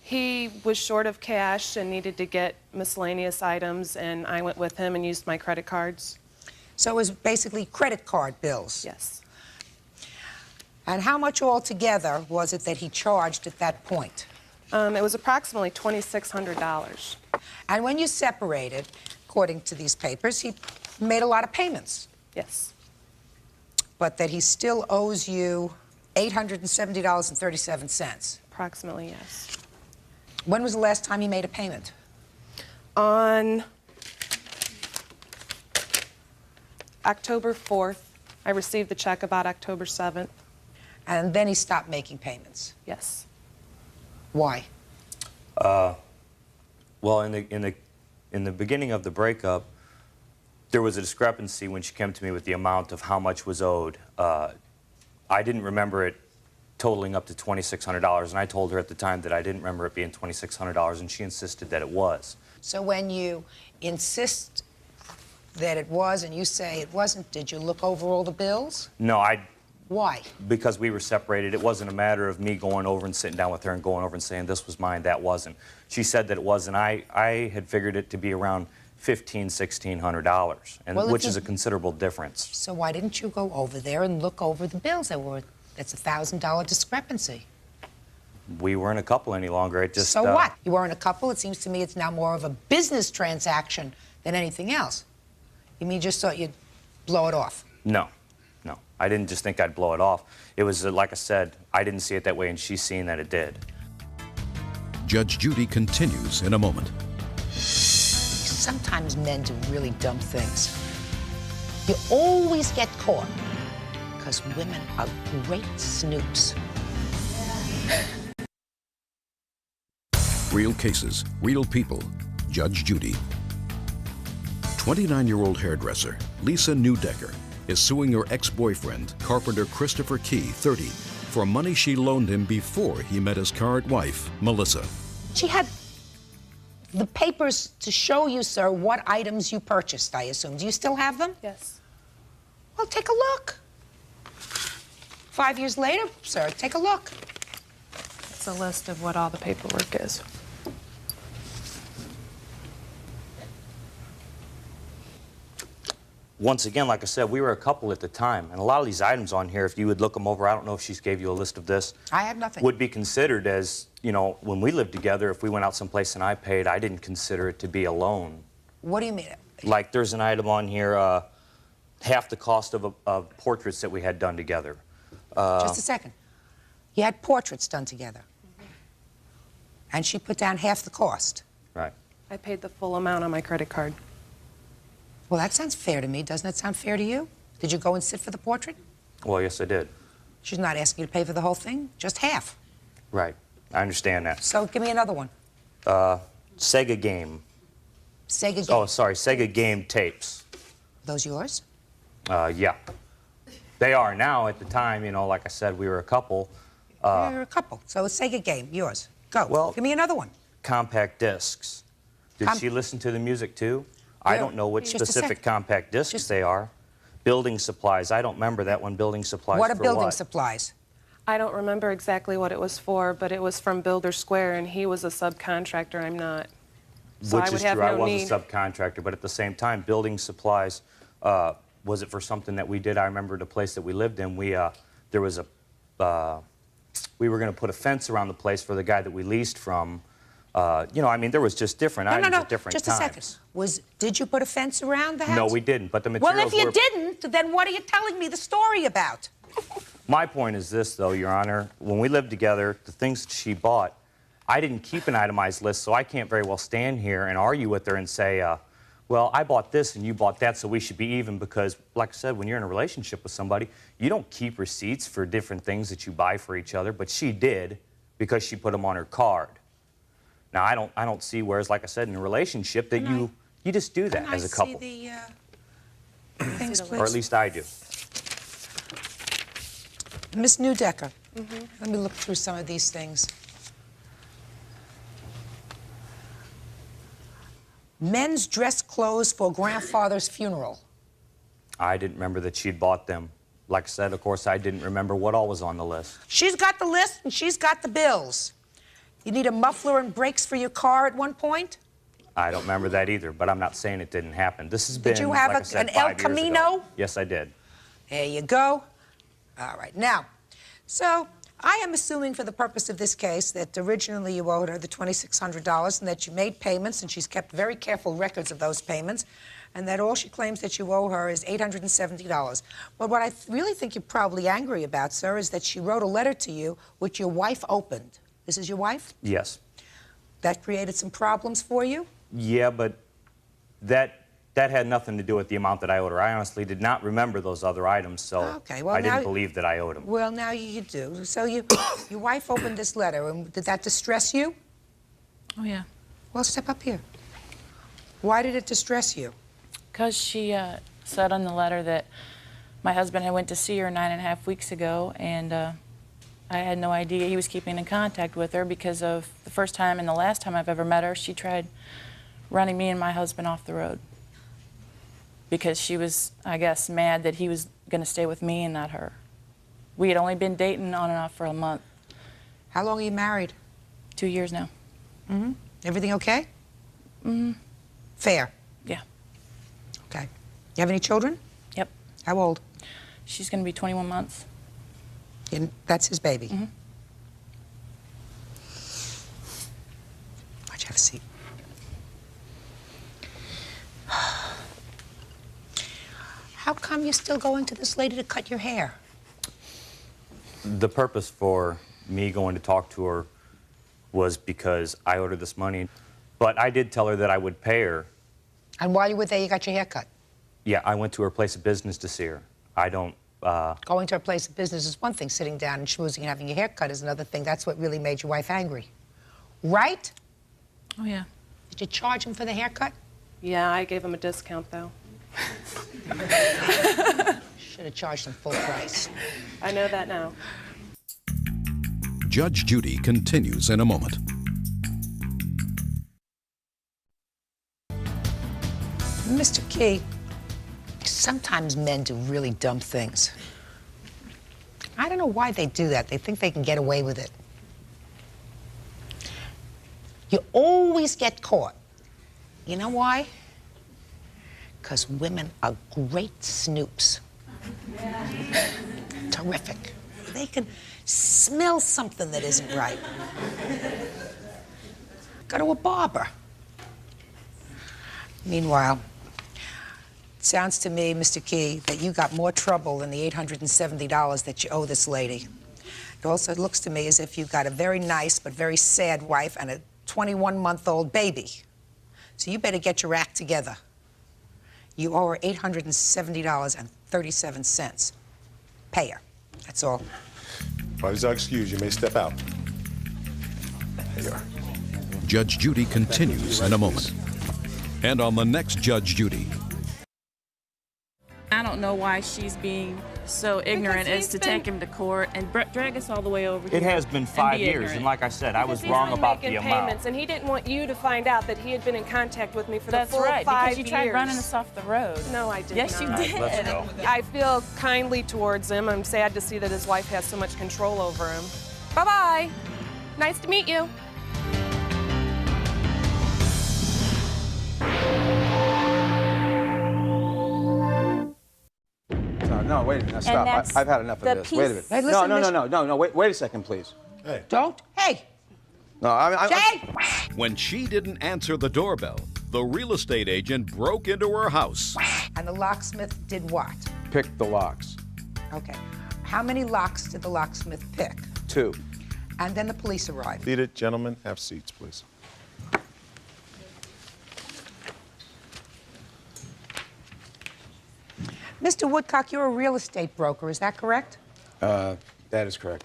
Speaker 1: He was short of cash and needed to get miscellaneous items, and I went with him and used my credit cards.
Speaker 3: So it was basically credit card bills?
Speaker 1: Yes.
Speaker 3: And how much altogether was it that he charged at that point?
Speaker 1: It was approximately $2,600.
Speaker 3: And when you separated, according to these papers, he made a lot of payments.
Speaker 1: Yes.
Speaker 3: But that he still owes you $870.37.
Speaker 1: Approximately, yes.
Speaker 3: When was the last time he made a payment?
Speaker 1: On October 4th. I received the check about October 7th.
Speaker 3: And then he stopped making payments?
Speaker 1: Yes.
Speaker 3: Why?
Speaker 14: Well, in the beginning of the breakup, there was a discrepancy when she came to me with the amount of how much was owed. I didn't remember it totaling up to $2,600, and I told her at the time that I didn't remember it being $2,600, and she insisted that it was.
Speaker 3: So when you insist that it was and you say it wasn't, did you look over all the bills?
Speaker 14: No,
Speaker 3: Why?
Speaker 14: because we were separated, it wasn't a matter of me going over and sitting down with her and going over and saying this was mine, that wasn't. She said that it was, and I had figured it to be around $1,600, and
Speaker 3: Well,
Speaker 14: which is a considerable difference.
Speaker 3: So why didn't you go over there and look over the bills? That's a $1,000 discrepancy.
Speaker 14: We weren't a couple any longer. It just
Speaker 3: So what? You weren't a couple. It seems to me it's now more of a business transaction than anything else. You mean you just thought you'd blow it off?
Speaker 14: No. I didn't just think I'd blow it off. It was, like I said, I didn't see it that way, and she's seen that it did.
Speaker 2: Judge Judy continues in a moment.
Speaker 3: Sometimes men do really dumb things. You always get caught because women are great snoops.
Speaker 2: Real cases, real people. Judge Judy. 29-year-old hairdresser Lisa Newdecker is suing her ex-boyfriend, carpenter Christopher Key, 30, for money she loaned him before he met his current wife, Melissa.
Speaker 3: She had the papers to show you, sir, what items you purchased, I assume. Do you still have them?
Speaker 1: Yes.
Speaker 3: Well, take a look. 5 years later, sir, take a look.
Speaker 1: It's a list of what all the paperwork is.
Speaker 14: Once again, like I said, we were a couple at the time, and a lot of these items on here, if you would look them over, I don't know if she's gave you a list of this.
Speaker 3: I have nothing.
Speaker 14: Would be considered as, you know, when we lived together, if we went out someplace and I paid, I didn't consider it to be a loan.
Speaker 3: What do you mean?
Speaker 14: Like there's an item on here, half the cost of portraits that we had done together.
Speaker 3: Just a second. You had portraits done together. And she put down half the cost.
Speaker 14: Right.
Speaker 1: I paid the full amount on my credit card.
Speaker 3: Well, that sounds fair to me. Doesn't that sound fair to you? Did you go and sit for the portrait?
Speaker 14: Well, yes, I did.
Speaker 3: She's not asking you to pay for the whole thing, just half.
Speaker 14: Right. I understand that.
Speaker 3: So give me another one.
Speaker 14: Sega game.
Speaker 3: Sega game.
Speaker 14: Oh, sorry, Sega game tapes.
Speaker 3: Those yours?
Speaker 14: Yeah. They are now. At the time, you know, like I said, we were a couple.
Speaker 3: You're a couple. So a Sega game, yours. Go.
Speaker 14: Well,
Speaker 3: give me another one.
Speaker 14: Compact discs. Did she listen to the music too? I don't know which
Speaker 3: Just a
Speaker 14: specific
Speaker 3: second.
Speaker 14: compact discs they are. Building supplies. I don't remember that one. Building supplies.
Speaker 3: What are
Speaker 14: for
Speaker 3: building
Speaker 14: what?
Speaker 3: supplies?
Speaker 1: I don't remember exactly what it was for, but it was from Builder Square, and he was a subcontractor. I'm not. So
Speaker 14: Which
Speaker 1: I would
Speaker 14: is
Speaker 1: have
Speaker 14: true. I
Speaker 1: no
Speaker 14: was
Speaker 1: need.
Speaker 14: a subcontractor, but at the same time, building supplies. Was it for something that we did? I remember the place that we lived in. There was a we were going to put a fence around the place for the guy that we leased from. You know, I mean, there was just different items at different
Speaker 3: just
Speaker 14: times.
Speaker 3: a second. Did you put a fence around the house?
Speaker 14: No, we didn't, but the materials
Speaker 3: Well, if you didn't, then what are you telling me the story about?
Speaker 14: My point is this, though, Your Honor. When we lived together, the things that she bought, I didn't keep an itemized list, so I can't very well stand here and argue with her and say, well, I bought this and you bought that, so we should be even, because, like I said, when you're in a relationship with somebody, you don't keep receipts for different things that you buy for each other, but she did because she put them on her card. Now, I don't see, whereas, like I said, in a relationship, that you just do that as a couple.
Speaker 3: Can I see the things, please?
Speaker 14: Or at least I do.
Speaker 3: Miss Newdecker, let me look through some of these things. Men's dress clothes for grandfather's funeral.
Speaker 14: I didn't remember that she'd bought them. Like I said, of course, I didn't remember what all was on the list.
Speaker 3: She's got the list and she's got the bills. You need a muffler and brakes for your car at one point?
Speaker 14: I don't remember that either, but I'm not saying it didn't happen. This has been,
Speaker 3: Did you have
Speaker 14: like I said,
Speaker 3: an El
Speaker 14: 5 years ago.
Speaker 3: Camino?
Speaker 14: Yes, I did.
Speaker 3: There you go. All right, now, so I am assuming for the purpose of this case that originally you owed her the $2,600 and that you made payments and she's kept very careful records of those payments and that all she claims that you owe her is $870. But what I really think you're probably angry about, sir, is that she wrote a letter to you which your wife opened. This is your wife?
Speaker 14: Yes.
Speaker 3: That created some problems for you?
Speaker 14: Yeah, but that had nothing to do with the amount that I owed her. I honestly did not remember those other items, so
Speaker 3: Okay, well,
Speaker 14: I didn't
Speaker 3: now-
Speaker 14: believe that I owed them.
Speaker 3: Well, now you do. So your wife opened this letter, and did that distress you?
Speaker 13: Oh, yeah.
Speaker 3: Well, step up here. Why did it distress you?
Speaker 13: Because she said on the letter that my husband had went to see her 9.5 weeks ago, and I had no idea he was keeping in contact with her because of the first time and the last time I've ever met her, she tried running me and my husband off the road because she was, I guess, mad that he was going to stay with me and not her. We had only been dating on and off for a month.
Speaker 3: How long are you married?
Speaker 13: 2 years now.
Speaker 3: Mm-hmm. Everything okay?
Speaker 13: Mm-hmm.
Speaker 3: Fair?
Speaker 13: Yeah.
Speaker 3: Okay. You have any children?
Speaker 13: Yep.
Speaker 3: How old?
Speaker 13: She's going to be 21 months.
Speaker 3: And that's his baby?
Speaker 13: Mm-hmm.
Speaker 3: Why'd you have a seat? How come you're still going to this lady to cut your hair?
Speaker 14: The purpose for me going to talk to her was because I owed her this money. But I did tell her that I would pay her.
Speaker 3: And while you were there, you got your hair cut?
Speaker 14: Yeah, I went to her place of business to see her. I don't...
Speaker 3: Going to her place of business is one thing. Sitting down and schmoozing and having your hair cut is another thing. That's what really made your wife angry. Right?
Speaker 13: Oh, yeah.
Speaker 3: Did you charge him for the haircut?
Speaker 1: Yeah, I gave him a discount, though.
Speaker 3: Should have charged him full price.
Speaker 1: I know that now.
Speaker 2: Judge Judy continues in a moment.
Speaker 3: Mr. Key, sometimes men do really dumb things. I don't know why they do that. They think they can get away with it. You always get caught. You know why? Because women are great snoops. Terrific. They can smell something that isn't right. Go to a barber. Meanwhile, it sounds to me, Mr. Key, that you got more trouble than the $870 that you owe this lady. It also looks to me as if you've got a very nice but very sad wife and a 21-month-old baby. So you better get your act together. You owe her $870.37. Pay her. That's all.
Speaker 5: Parties are excused. You may step out. There you are.
Speaker 2: Judge Judy continues in a moment. And on the next Judge Judy.
Speaker 13: I don't know why she's being so ignorant as to take him to court and drag us all the way over here.
Speaker 14: It has been 5 years, and like I said, I was wrong about the amount.
Speaker 1: Payments, and he didn't want you to find out that he had been in contact with me for
Speaker 13: That's
Speaker 1: the full
Speaker 13: right,
Speaker 1: 5
Speaker 13: because you tried running us off the road.
Speaker 1: No, I did
Speaker 13: yes,
Speaker 1: not.
Speaker 13: you did.
Speaker 14: Let's go.
Speaker 1: I feel kindly towards him. I'm sad to see that his wife has so much control over him. Bye-bye. Nice to meet you.
Speaker 15: No, wait a minute. Now, stop.
Speaker 1: that's
Speaker 15: I've had enough
Speaker 1: the
Speaker 15: of this. Wait a minute.
Speaker 1: piece-
Speaker 3: Hey,
Speaker 15: No,
Speaker 3: listen,
Speaker 15: no, no,
Speaker 3: Miss-
Speaker 15: no, no, no. Wait a second, please.
Speaker 6: Hey.
Speaker 3: Don't. Hey,
Speaker 15: No, I
Speaker 3: Jay!
Speaker 2: When she didn't answer the doorbell, the real estate agent broke into her house.
Speaker 3: And the locksmith did what?
Speaker 15: picked the locks.
Speaker 3: Okay. How many locks did the locksmith pick?
Speaker 15: 2.
Speaker 3: And then the police arrived.
Speaker 6: Seated gentlemen, have seats, please.
Speaker 3: Mr. Woodcock, you're a real estate broker, is that correct?
Speaker 15: That is correct.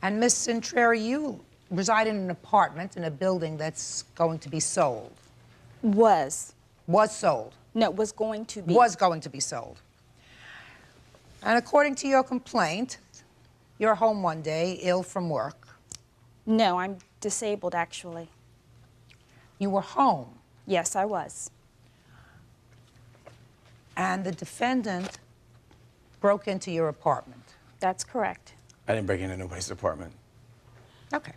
Speaker 3: And Miss Centreri, you reside in an apartment in a building that's going to be sold.
Speaker 9: Was.
Speaker 3: Was sold.
Speaker 9: No, was going to be.
Speaker 3: Was going to be sold. And according to your complaint, you're home one day, ill from work.
Speaker 9: No, I'm disabled, actually.
Speaker 3: You were home.
Speaker 9: Yes, I was.
Speaker 3: And the defendant broke into your apartment.
Speaker 9: That's correct.
Speaker 15: I didn't break into nobody's apartment.
Speaker 3: Okay.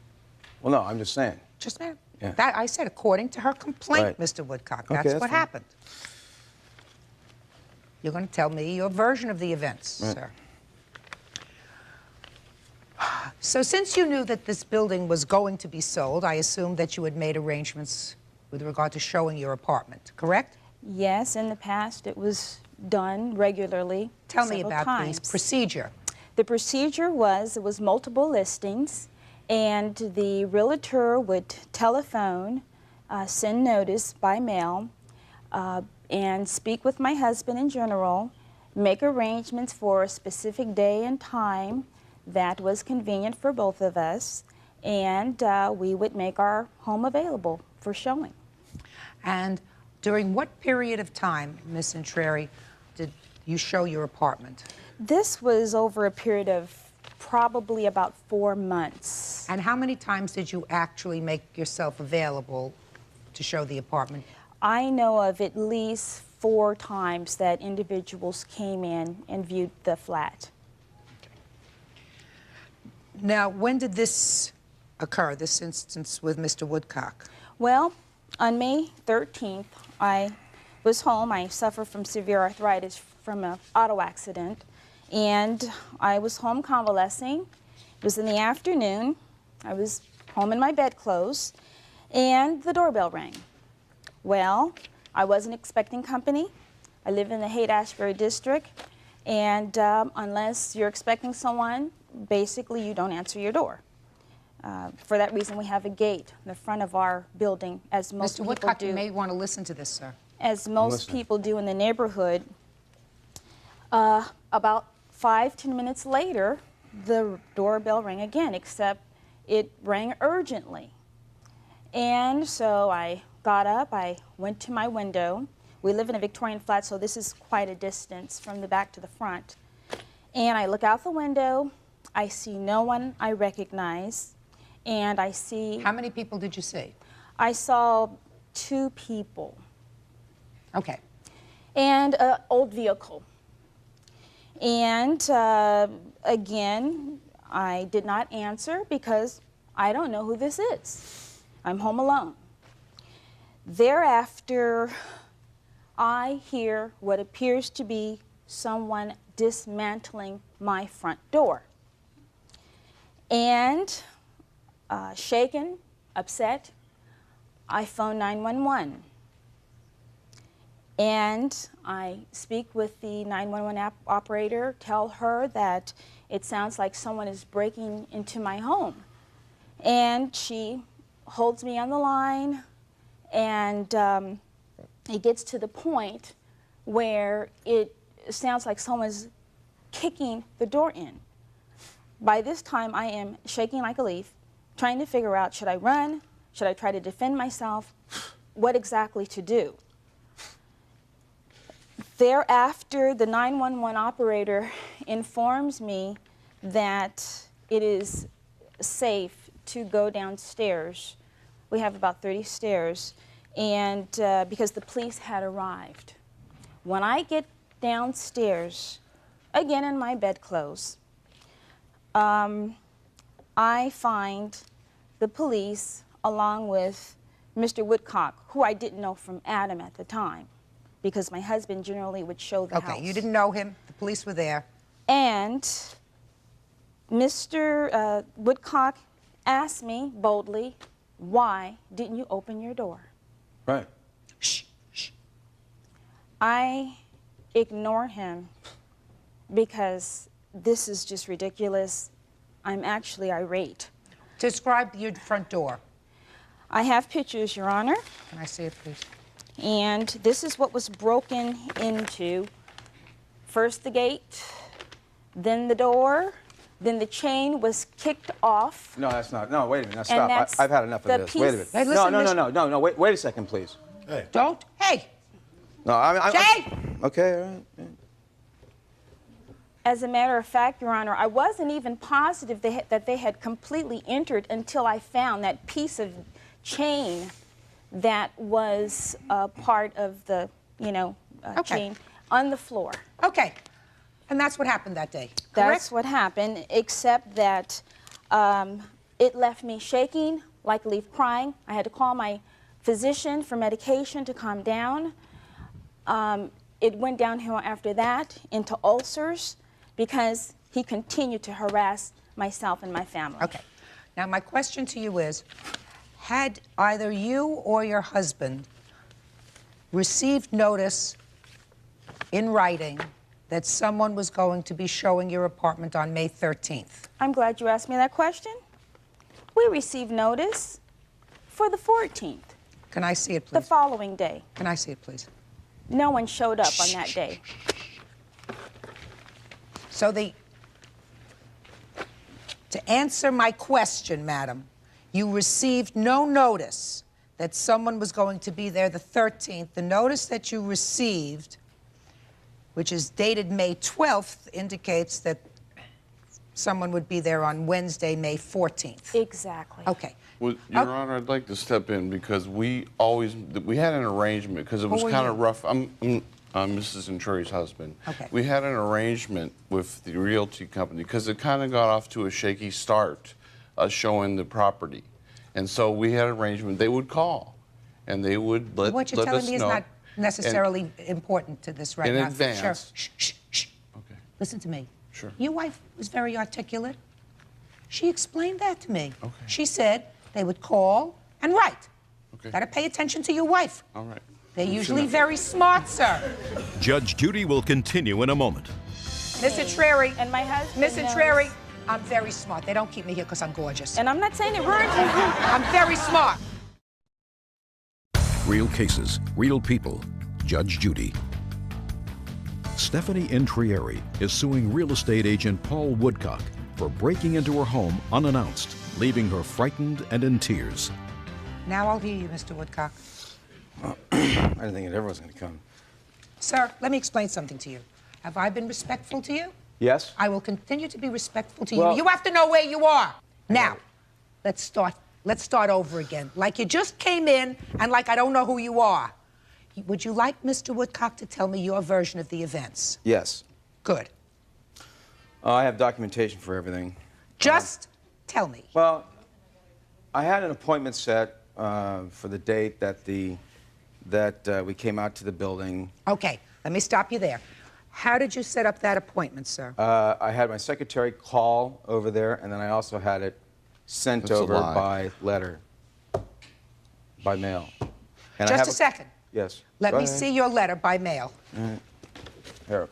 Speaker 15: Well, no, I'm just saying.
Speaker 3: Just ma'am.
Speaker 15: Yeah.
Speaker 3: That I said according to her complaint,
Speaker 15: Right.
Speaker 3: Mr. Woodcock.
Speaker 15: Okay,
Speaker 3: That's
Speaker 15: that's
Speaker 3: what
Speaker 15: fine.
Speaker 3: happened. You're going to tell me your version of the events,
Speaker 15: Right.
Speaker 3: sir. So since you knew that this building was going to be sold, I assume that you had made arrangements with regard to showing your apartment, correct?
Speaker 9: Yes, in the past it was done regularly.
Speaker 3: Tell me
Speaker 9: several
Speaker 3: about
Speaker 9: times.
Speaker 3: the procedure.
Speaker 9: The procedure was, it was multiple listings, and the realtor would telephone, send notice by mail, and speak with my husband in general, make arrangements for a specific day and time that was convenient for both of us, and we would make our home available for showing.
Speaker 3: And during what period of time, Miss Centreri, did you show your apartment?
Speaker 9: This was over a period of probably about 4 months.
Speaker 3: And how many times did you actually make yourself available to show the apartment?
Speaker 9: I know of at least 4 times that individuals came in and viewed the flat.
Speaker 3: Now, when did this occur, this instance with Mr. Woodcock?
Speaker 9: Well, on May 13th, I was home. I suffer from severe arthritis from an auto accident, and I was home convalescing. It was in the afternoon. I was home in my bedclothes, and the doorbell rang. Well, I wasn't expecting company. I live in the Haight-Ashbury district, and unless you're expecting someone, basically you don't answer your door. For that reason, we have a gate in the front of our building, as most
Speaker 3: Mr.
Speaker 9: people
Speaker 3: Woodcock,
Speaker 9: do.
Speaker 3: you may want to listen to this, sir.
Speaker 9: As most
Speaker 3: listening.
Speaker 9: people do in the neighborhood. About 5-10 minutes later, the doorbell rang again, except it rang urgently. And so I got up, I went to my window. We live in a Victorian flat, so this is quite a distance from the back to the front. And I look out the window, I see no one I recognize, and I see...
Speaker 3: How many people did you see?
Speaker 9: I saw 2 people.
Speaker 3: Okay.
Speaker 9: And an old vehicle. And again, I did not answer because I don't know who this is. I'm home alone. Thereafter, I hear what appears to be someone dismantling my front door. And shaken, upset, I phone 911. And I speak with the 911 operator, tell her that it sounds like someone is breaking into my home. And she holds me on the line, and it gets to the point where it sounds like someone's kicking the door in. By this time, I am shaking like a leaf, trying to figure out, should I run? Should I try to defend myself? What exactly to do? Thereafter, the 911 operator informs me that it is safe to go downstairs. We have about 30 stairs, and because the police had arrived. When I get downstairs, again in my bedclothes, I find the police along with Mr. Woodcock, who I didn't know from Adam at the time. because my husband generally would show the house.
Speaker 3: Okay, you didn't know him. The police were there.
Speaker 9: And Mr. Woodcock asked me boldly, why didn't you open your door?
Speaker 15: Right.
Speaker 3: Shh, shh.
Speaker 9: I ignore him because this is just ridiculous. I'm actually irate.
Speaker 3: Describe your front door.
Speaker 9: I have pictures, Your Honor.
Speaker 3: Can I see it, please?
Speaker 9: And this is what was broken into. First the gate, then the door, then the chain was kicked off.
Speaker 15: No, that's not. No, wait a minute. Now, stop.
Speaker 9: that's
Speaker 15: I've had enough
Speaker 9: the
Speaker 15: of this. Wait a minute.
Speaker 9: piece-
Speaker 3: Hey,
Speaker 15: No,
Speaker 3: listen,
Speaker 15: no. Wait a second, please.
Speaker 6: Hey.
Speaker 3: Don't. Hey,
Speaker 15: No,
Speaker 3: Jay!
Speaker 15: Okay, all right. Yeah.
Speaker 9: As a matter of fact, Your Honor, I wasn't even positive that they had completely entered until I found that piece of chain that was part of the, chain on the floor.
Speaker 3: Okay. And that's what happened that day, correct?
Speaker 9: That's what happened, except that it left me shaking, like a leaf, crying. I had to call my physician for medication to calm down. It went downhill after that into ulcers because he continued to harass myself and my family.
Speaker 3: Okay. Now, my question to you is, had either you or your husband received notice in writing that someone was going to be showing your apartment on May 13th?
Speaker 9: I'm glad you asked me that question. We received notice for the 14th.
Speaker 3: Can I see it, please?
Speaker 9: The following day.
Speaker 3: Can I see it, please?
Speaker 9: No one showed up on that day.
Speaker 3: So to answer my question, madam, you received no notice that someone was going to be there the 13th. The notice that you received, which is dated May 12th, indicates that someone would be there on Wednesday, May 14th.
Speaker 9: Exactly.
Speaker 3: Okay.
Speaker 16: Well, Your Honor, I'd like to step in because we had an arrangement because it was
Speaker 3: Who are
Speaker 16: kind
Speaker 3: you?
Speaker 16: of rough. I'm Mrs. Venturi's husband.
Speaker 3: Okay.
Speaker 16: We had an arrangement with the realty company because it kind of got off to a shaky start, showing the property, and so we had an arrangement. They would call, and they would let us know.
Speaker 3: What you're telling me is not necessarily important to this right
Speaker 16: in
Speaker 3: now.
Speaker 16: advance.
Speaker 3: Sure. Shh, shh, shh.
Speaker 16: Okay.
Speaker 3: Listen to me.
Speaker 16: Sure.
Speaker 3: Your wife was very articulate. She explained that to me.
Speaker 16: Okay.
Speaker 3: She said they would call and write.
Speaker 16: Okay.
Speaker 3: Got to pay attention to your wife.
Speaker 16: All right.
Speaker 3: They're usually very smart, sir.
Speaker 2: Judge Judy will continue in a moment.
Speaker 3: Mr. Trary.
Speaker 9: And my husband
Speaker 3: Mr.
Speaker 9: knows.
Speaker 3: Trary, I'm very smart. They don't keep me here because I'm gorgeous.
Speaker 9: And I'm not saying it ruined you.
Speaker 3: I'm very smart.
Speaker 2: Real cases, real people. Judge Judy. Stephanie Intrieri is suing real estate agent Paul Woodcock for breaking into her home unannounced, leaving her frightened and in tears.
Speaker 3: Now I'll hear you, Mr. Woodcock.
Speaker 15: I didn't think it ever was going to come.
Speaker 3: Sir, let me explain something to you. Have I been respectful to you?
Speaker 15: Yes?
Speaker 3: I will continue to be respectful to
Speaker 15: Well-
Speaker 3: you. You have to know where you are. Now, let's start over again. Like you just came in and like I don't know who you are. Would you like Mr. Woodcock to tell me your version of the events?
Speaker 15: Yes.
Speaker 3: Good.
Speaker 15: I have documentation for everything.
Speaker 3: Just tell me.
Speaker 15: Well, I had an appointment set for the date that we came out to the building.
Speaker 3: Okay, let me stop you there. How did you set up that appointment, sir?
Speaker 15: I had my secretary call over there, and then I also had it sent
Speaker 16: That's a
Speaker 15: over
Speaker 16: lie.
Speaker 15: by letter, by mail. And I
Speaker 3: Just
Speaker 15: have
Speaker 3: a second.
Speaker 15: Yes.
Speaker 3: Let
Speaker 15: Go
Speaker 3: me
Speaker 15: ahead.
Speaker 3: see your letter by mail.
Speaker 15: All right. Here.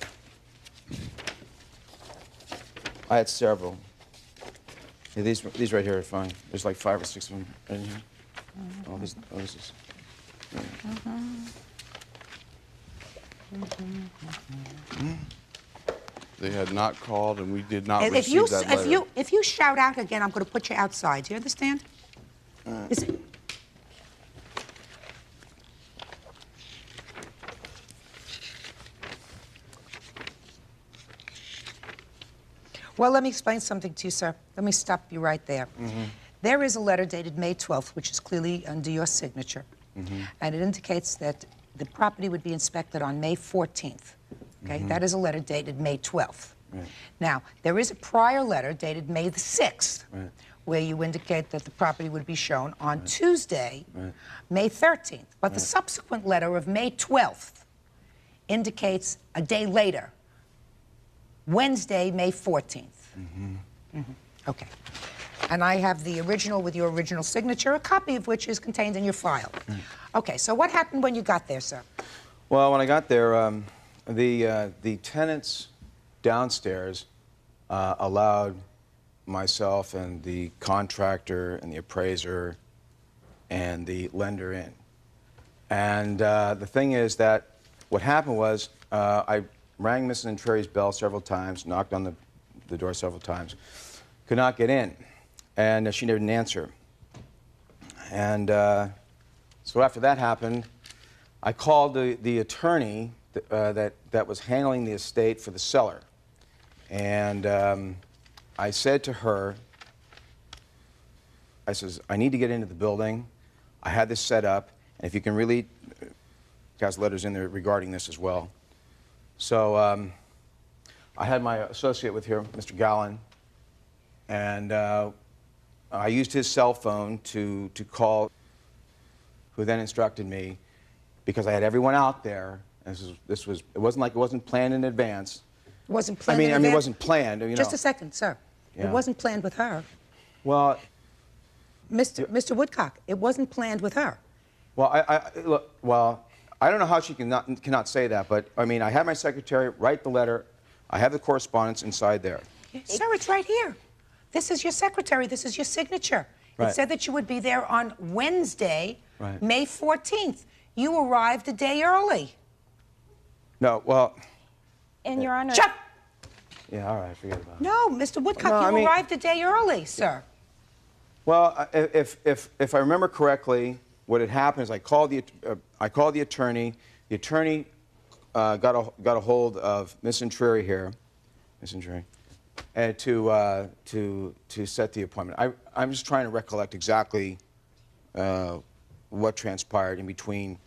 Speaker 15: I had several. Yeah, these right here are fine. There's like 5 or 6 of them right in here. Oh, this is.
Speaker 16: They had not called, and we did not receive that letter.
Speaker 3: If you shout out again, I'm going to put you outside. Do you understand? Is it? Well, let me explain something to you, sir. Let me stop you right there. There is a letter dated May 12th, which is clearly under your signature. And it indicates that the property would be inspected on May 14th. Okay, that is a letter dated May 12th.
Speaker 15: Right.
Speaker 3: Now, there is a prior letter dated May the 6th,
Speaker 15: Right.
Speaker 3: where you indicate that the property would be shown on Tuesday, May 13th. But the subsequent letter of May 12th indicates a day later, Wednesday, May 14th. Okay. And I have the original with your original signature, a copy of which is contained in your file. Okay, so what happened when you got there, sir?
Speaker 15: Well, when I got there, the tenants downstairs allowed myself and the contractor and the appraiser and the lender in. And the thing is that what happened was I rang Mrs. Entreri's bell several times, knocked on the door several times, could not get in, and she didn't answer. And so after that happened, I called the attorney that was handling the estate for the seller. And I said to her, I says, I need to get into the building. I had this set up, and if you can really, has letters in there regarding this as well. So I had my associate with here, Mr. Gallen, and I used his cell phone to call, who then instructed me, because I had everyone out there. And it wasn't like it wasn't planned in advance.
Speaker 3: It wasn't planned in advance?
Speaker 15: I mean, it wasn't planned, you know.
Speaker 3: Just a second, sir.
Speaker 15: Yeah.
Speaker 3: It wasn't planned with her.
Speaker 15: Well,
Speaker 3: Mr. Woodcock, it wasn't planned with her.
Speaker 15: Well, look, well, I don't know how she cannot say that, but I mean, I had my secretary write the letter. I have the correspondence inside there.
Speaker 3: Sir, it's right here. This is your secretary. This is your signature.
Speaker 15: Right.
Speaker 3: It said that you would be there on Wednesday,
Speaker 15: Right.
Speaker 3: May 14th. You arrived a day early.
Speaker 15: No, well,
Speaker 9: And Your Honor.
Speaker 3: Shut!
Speaker 15: yeah, all right, forget about it.
Speaker 3: No, Mr. Woodcock,
Speaker 15: No, I
Speaker 3: you
Speaker 15: mean-
Speaker 3: arrived a day early, sir.
Speaker 15: Well, if I remember correctly, what had happened is I called the attorney. The attorney got a hold of Miss Entreri here, Miss Entreri, and to set the appointment. I'm just trying to recollect exactly what transpired in between.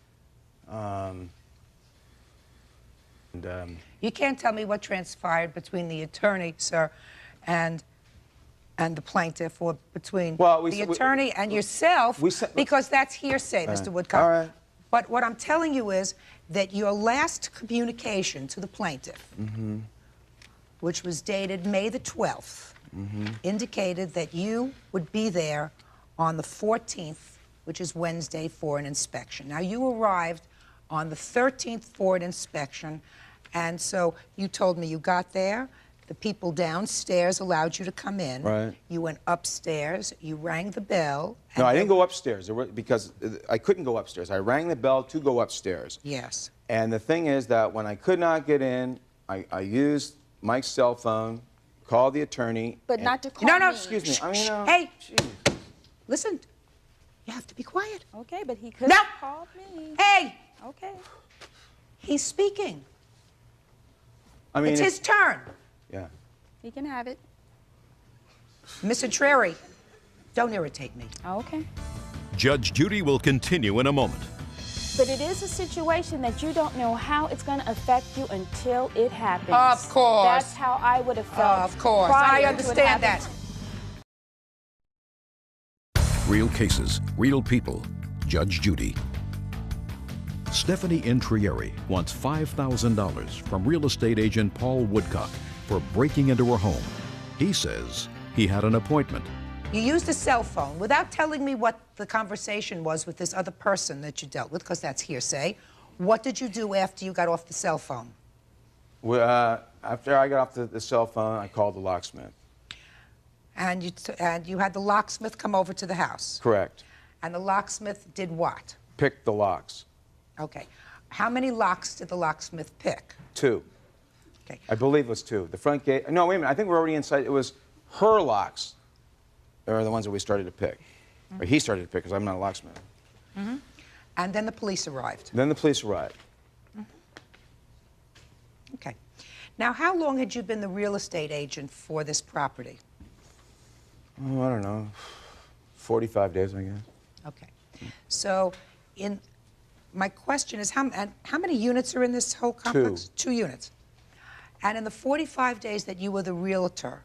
Speaker 3: You can't tell me what transpired between the attorney, sir, and the plaintiff, or between the attorney and yourself, because that's hearsay, Mr. Woodcock.
Speaker 15: All right.
Speaker 3: But what I'm telling you is that your last communication to the plaintiff, which was dated May the 12th, indicated that you would be there on the 14th, which is Wednesday, for an inspection. Now, you arrived on the 13th for an inspection, and so you told me you got there. The people downstairs allowed you to come in.
Speaker 15: Right.
Speaker 3: You went upstairs. You rang the bell.
Speaker 15: No, I didn't go upstairs because I couldn't go upstairs. I rang the bell to go upstairs.
Speaker 3: Yes.
Speaker 15: And the thing is that when I could not get in, I used Mike's cell phone, called the attorney.
Speaker 9: But not to call
Speaker 3: No, no,
Speaker 9: me.
Speaker 15: Excuse me. I mean,
Speaker 3: Hey, listen. You have to be quiet.
Speaker 9: Okay, but he could
Speaker 3: No.
Speaker 9: have called me.
Speaker 3: Hey,
Speaker 9: Okay.
Speaker 3: he's speaking.
Speaker 15: I mean,
Speaker 3: It's his turn.
Speaker 15: Yeah.
Speaker 9: He can have it.
Speaker 3: Miss Entreri, don't irritate me.
Speaker 9: Okay.
Speaker 2: Judge Judy will continue in a moment.
Speaker 9: But it is a situation that you don't know how it's going to affect you until it happens.
Speaker 3: Of course.
Speaker 9: That's how I would have felt.
Speaker 3: Of course.
Speaker 9: prior
Speaker 3: I
Speaker 9: to it
Speaker 3: understand that.
Speaker 9: happening.
Speaker 2: Real cases, real people. Judge Judy. Stephanie Intrieri wants $5,000 from real estate agent Paul Woodcock for breaking into her home. He says he had an appointment.
Speaker 3: You used a cell phone without telling me what the conversation was with this other person that you dealt with, because that's hearsay. What did you do after you got off the cell phone?
Speaker 15: After I got off the cell phone, I called the locksmith.
Speaker 3: And you had the locksmith come over to the house?
Speaker 15: Correct.
Speaker 3: And the locksmith did what?
Speaker 15: Picked the locks.
Speaker 3: Okay. How many locks did the locksmith pick?
Speaker 15: 2.
Speaker 3: Okay.
Speaker 15: I believe it was 2. The front gate. No, wait a minute. I think we're already inside. It was her locks. Are the ones that we started to pick. Or he started to pick, because I'm not a locksmith.
Speaker 3: And then the police arrived.
Speaker 15: Then the police arrived.
Speaker 3: Okay. Now, how long had you been the real estate agent for this property?
Speaker 15: Oh, I don't know. 45 days, I guess.
Speaker 3: Okay. So, my question is, how many units are in this whole complex? 2 units. And in the 45 days that you were the realtor,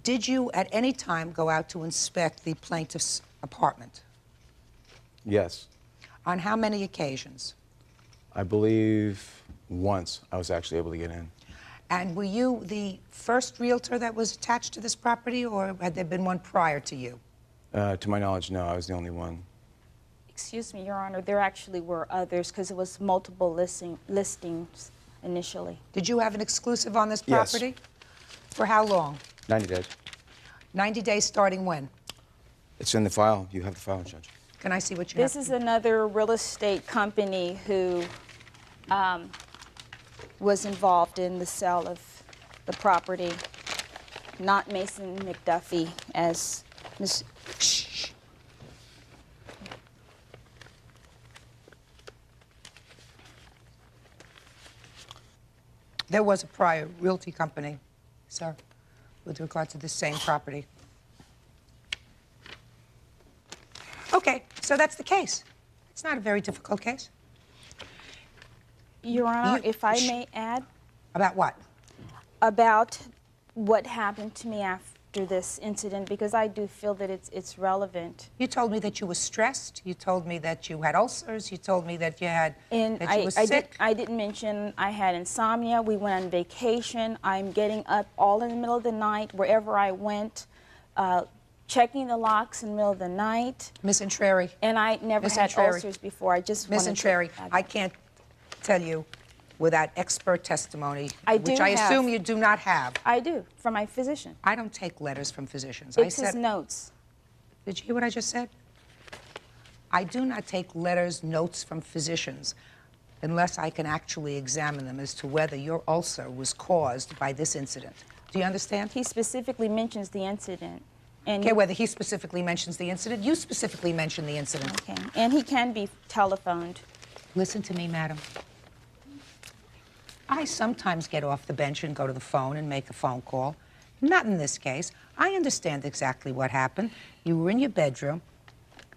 Speaker 3: did you at any time go out to inspect the plaintiff's apartment?
Speaker 15: Yes.
Speaker 3: On how many occasions?
Speaker 15: I believe once I was actually able to get in.
Speaker 3: And were you the first realtor that was attached to this property, or had there been one prior to you?
Speaker 15: To my knowledge, no, I was the only one.
Speaker 9: Excuse me, Your Honor, there actually were others because it was multiple listings initially.
Speaker 3: Did you have an exclusive on this
Speaker 15: Yes.
Speaker 3: property? For how long?
Speaker 15: 90 days.
Speaker 3: 90 days starting when?
Speaker 15: It's in the file. You have the file, Judge.
Speaker 3: Can I see what you
Speaker 9: This
Speaker 3: have?
Speaker 9: is another real estate company who was involved in the sale of the property, not Mason McDuffie, as Ms.
Speaker 3: Shh. There was a prior realty company, sir, with regard to this same property. Okay, so that's the case. It's not a very difficult case.
Speaker 9: Your Honor, if I may add.
Speaker 3: About what?
Speaker 9: About what happened to me after this incident, because I do feel that it's relevant.
Speaker 3: You told me that you were stressed. You told me that you had ulcers. You told me that you had
Speaker 9: And
Speaker 3: that you were sick.
Speaker 9: I didn't mention I had insomnia. We went on vacation. I'm getting up all in the middle of the night wherever I went, checking the locks in the middle of the night.
Speaker 3: Miss Intreri.
Speaker 9: And I never
Speaker 3: Miss
Speaker 9: had
Speaker 3: Intreri.
Speaker 9: ulcers before. I just
Speaker 3: Miss
Speaker 9: wanted to
Speaker 3: Intreri,
Speaker 9: add
Speaker 3: I
Speaker 9: that.
Speaker 3: can't tell you without expert testimony,
Speaker 9: I
Speaker 3: which
Speaker 9: do
Speaker 3: I
Speaker 9: have.
Speaker 3: assume you do not have.
Speaker 9: I do, from my physician.
Speaker 3: I don't take letters from physicians.
Speaker 9: It's his notes.
Speaker 3: Did you hear what I just said? I do not take letters, notes from physicians unless I can actually examine them as to whether your ulcer was caused by this incident. Do you understand?
Speaker 9: He specifically mentions the incident. And
Speaker 3: Okay, whether he specifically mentions the incident, you specifically mentioned the incident.
Speaker 9: Okay, and he can be telephoned.
Speaker 3: Listen to me, madam. I sometimes get off the bench and go to the phone and make a phone call. Not in this case. I understand exactly what happened. You were in your bedroom.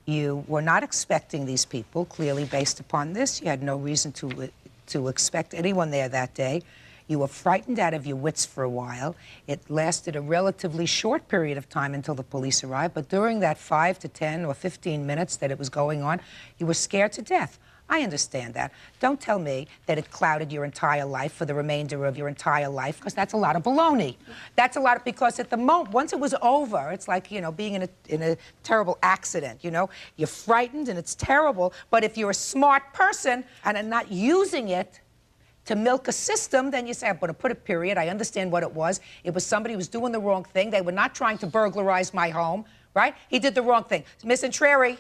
Speaker 3: You were not expecting these people, clearly based upon this. You had no reason to expect anyone there that day. You were frightened out of your wits for a while. It lasted a relatively short period of time until the police arrived, but during that 5 to 10 or 15 minutes that it was going on, you were scared to death. I understand that. Don't tell me that it clouded your entire life for the remainder of your entire life, because that's a lot of baloney. That's a lot of, because at the moment, once it was over, it's like, you know, being in a terrible accident, you know? You're frightened and it's terrible, but if you're a smart person and are not using it to milk a system, then you say, I'm going to put a period. I understand what it was. It was somebody who was doing the wrong thing. They were not trying to burglarize my home, right? He did the wrong thing. Miss Intreri.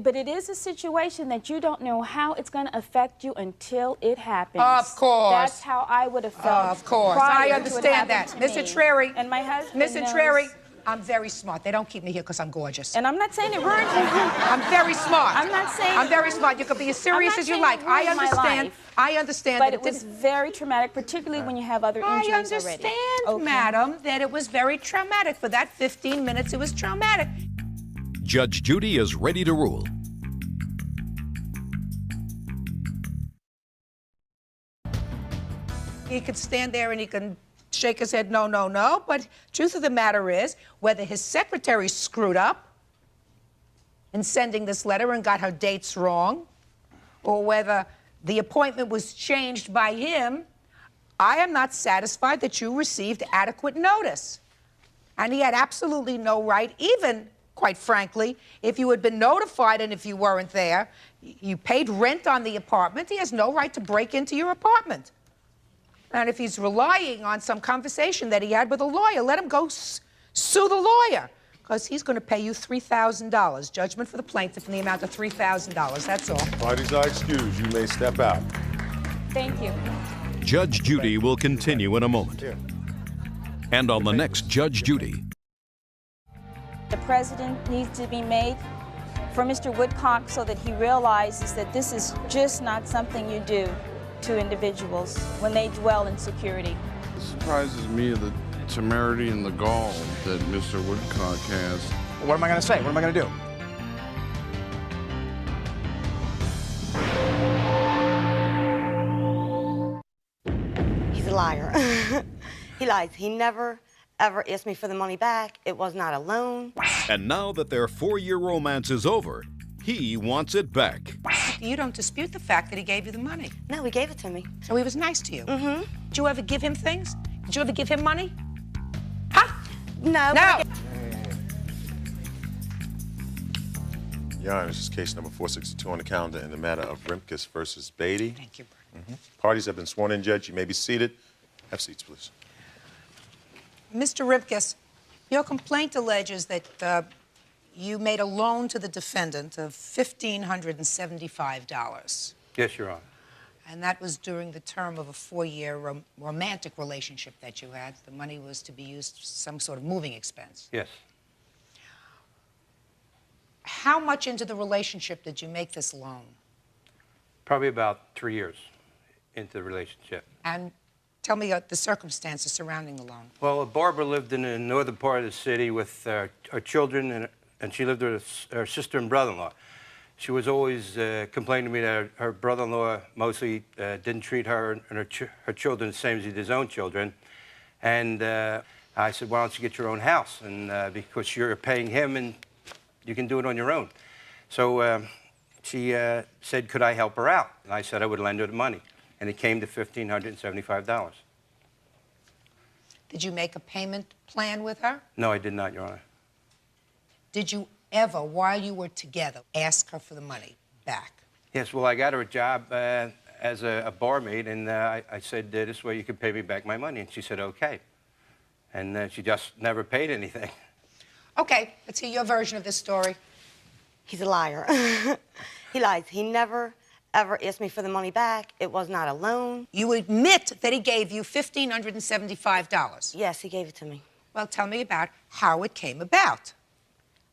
Speaker 9: But it is a situation that you don't know how it's going to affect you until it happens.
Speaker 3: Of course.
Speaker 9: That's how I would have felt.
Speaker 3: Of course.
Speaker 9: prior
Speaker 3: I
Speaker 9: to it
Speaker 3: understand that.
Speaker 9: happening
Speaker 3: Miss
Speaker 9: to me.
Speaker 3: Intreri.
Speaker 9: And my husband
Speaker 3: Miss
Speaker 9: knows.
Speaker 3: Intreri, I'm very smart. They don't keep me here because I'm gorgeous.
Speaker 9: And I'm not saying it ruined you.
Speaker 3: I'm very smart.
Speaker 9: I'm not saying
Speaker 3: I'm very smart. You can be as serious as you like. I understand. I understand
Speaker 9: But
Speaker 3: that
Speaker 9: it was very traumatic, particularly when you have other injuries
Speaker 3: I understand,
Speaker 9: already.
Speaker 3: madam, that it was very traumatic. For that 15 minutes, it was traumatic.
Speaker 2: Judge Judy is ready to rule.
Speaker 3: He could stand there and he can shake his head, no, no, no. But truth of the matter is, whether his secretary screwed up in sending this letter and got her dates wrong, or whether the appointment was changed by him, I am not satisfied that you received adequate notice. And he had absolutely no right, even, quite frankly, if you had been notified and if you weren't there, you paid rent on the apartment, he has no right to break into your apartment. And if he's relying on some conversation that he had with a lawyer, let him go sue the lawyer, because he's going to pay you $3,000. Judgment for the plaintiff in the amount of $3,000. That's all.
Speaker 6: Parties are excused. You may step out.
Speaker 9: Thank you.
Speaker 2: Judge Judy will continue in a moment. And on the next Judge Judy.
Speaker 9: The president needs to be made for Mr. Woodcock so that he realizes that this is just not something you do to individuals when they dwell in security.
Speaker 16: It surprises me the temerity and the gall that Mr. Woodcock has.
Speaker 17: What am I going to say? What am I going to do?
Speaker 18: He's a liar. He lies. He never, ever asked me for the money back. It was not a loan.
Speaker 2: And now that their 4-year romance is over, he wants it back.
Speaker 3: You don't dispute the fact that he gave you the money.
Speaker 18: No, he gave it to me.
Speaker 3: So he was nice to you?
Speaker 18: Mm-hmm.
Speaker 3: Did you ever give him things? Did you ever give him money?
Speaker 18: No.
Speaker 3: No.
Speaker 6: Your Honor, this is case number 462 on the calendar in the matter of Rimkus versus Beatty.
Speaker 3: Thank you.
Speaker 6: Parties have been sworn in, Judge. You may be seated. Have seats, please.
Speaker 3: Mr. Ripkus, your complaint alleges that you made a loan to the defendant of $1,575.
Speaker 19: Yes, Your Honor.
Speaker 3: And that was during the term of a 4-year romantic relationship that you had. The money was to be used for some sort of moving expense.
Speaker 19: Yes.
Speaker 3: How much into the relationship did you make this loan?
Speaker 19: Probably about 3 years into the relationship.
Speaker 3: And tell me the circumstances surrounding the loan.
Speaker 19: Well, Barbara lived in the northern part of the city with her children, and she lived with her sister and brother-in-law. She was always complaining to me that her brother-in-law mostly didn't treat her and her children the same as he did his own children. And I said, why don't you get your own house? And because you're paying him and you can do it on your own. So she said, could I help her out? And I said I would lend her the money. And it came to $1,575.
Speaker 3: Did you make a payment plan with her?
Speaker 19: No, I did not, Your Honor.
Speaker 3: Did you ever, while you were together, ask her for the money back?
Speaker 19: Yes, well, I got her a job as a barmaid, and I said, this way you can pay me back my money. And she said, okay. And she just never paid anything.
Speaker 3: Okay, let's hear your version of this story.
Speaker 18: He's a liar. He lies. He never, ever asked me for the money back. It was not a loan.
Speaker 3: You admit that he gave you $1,575?
Speaker 18: Yes, he gave it to me.
Speaker 3: Well, tell me about how it came about.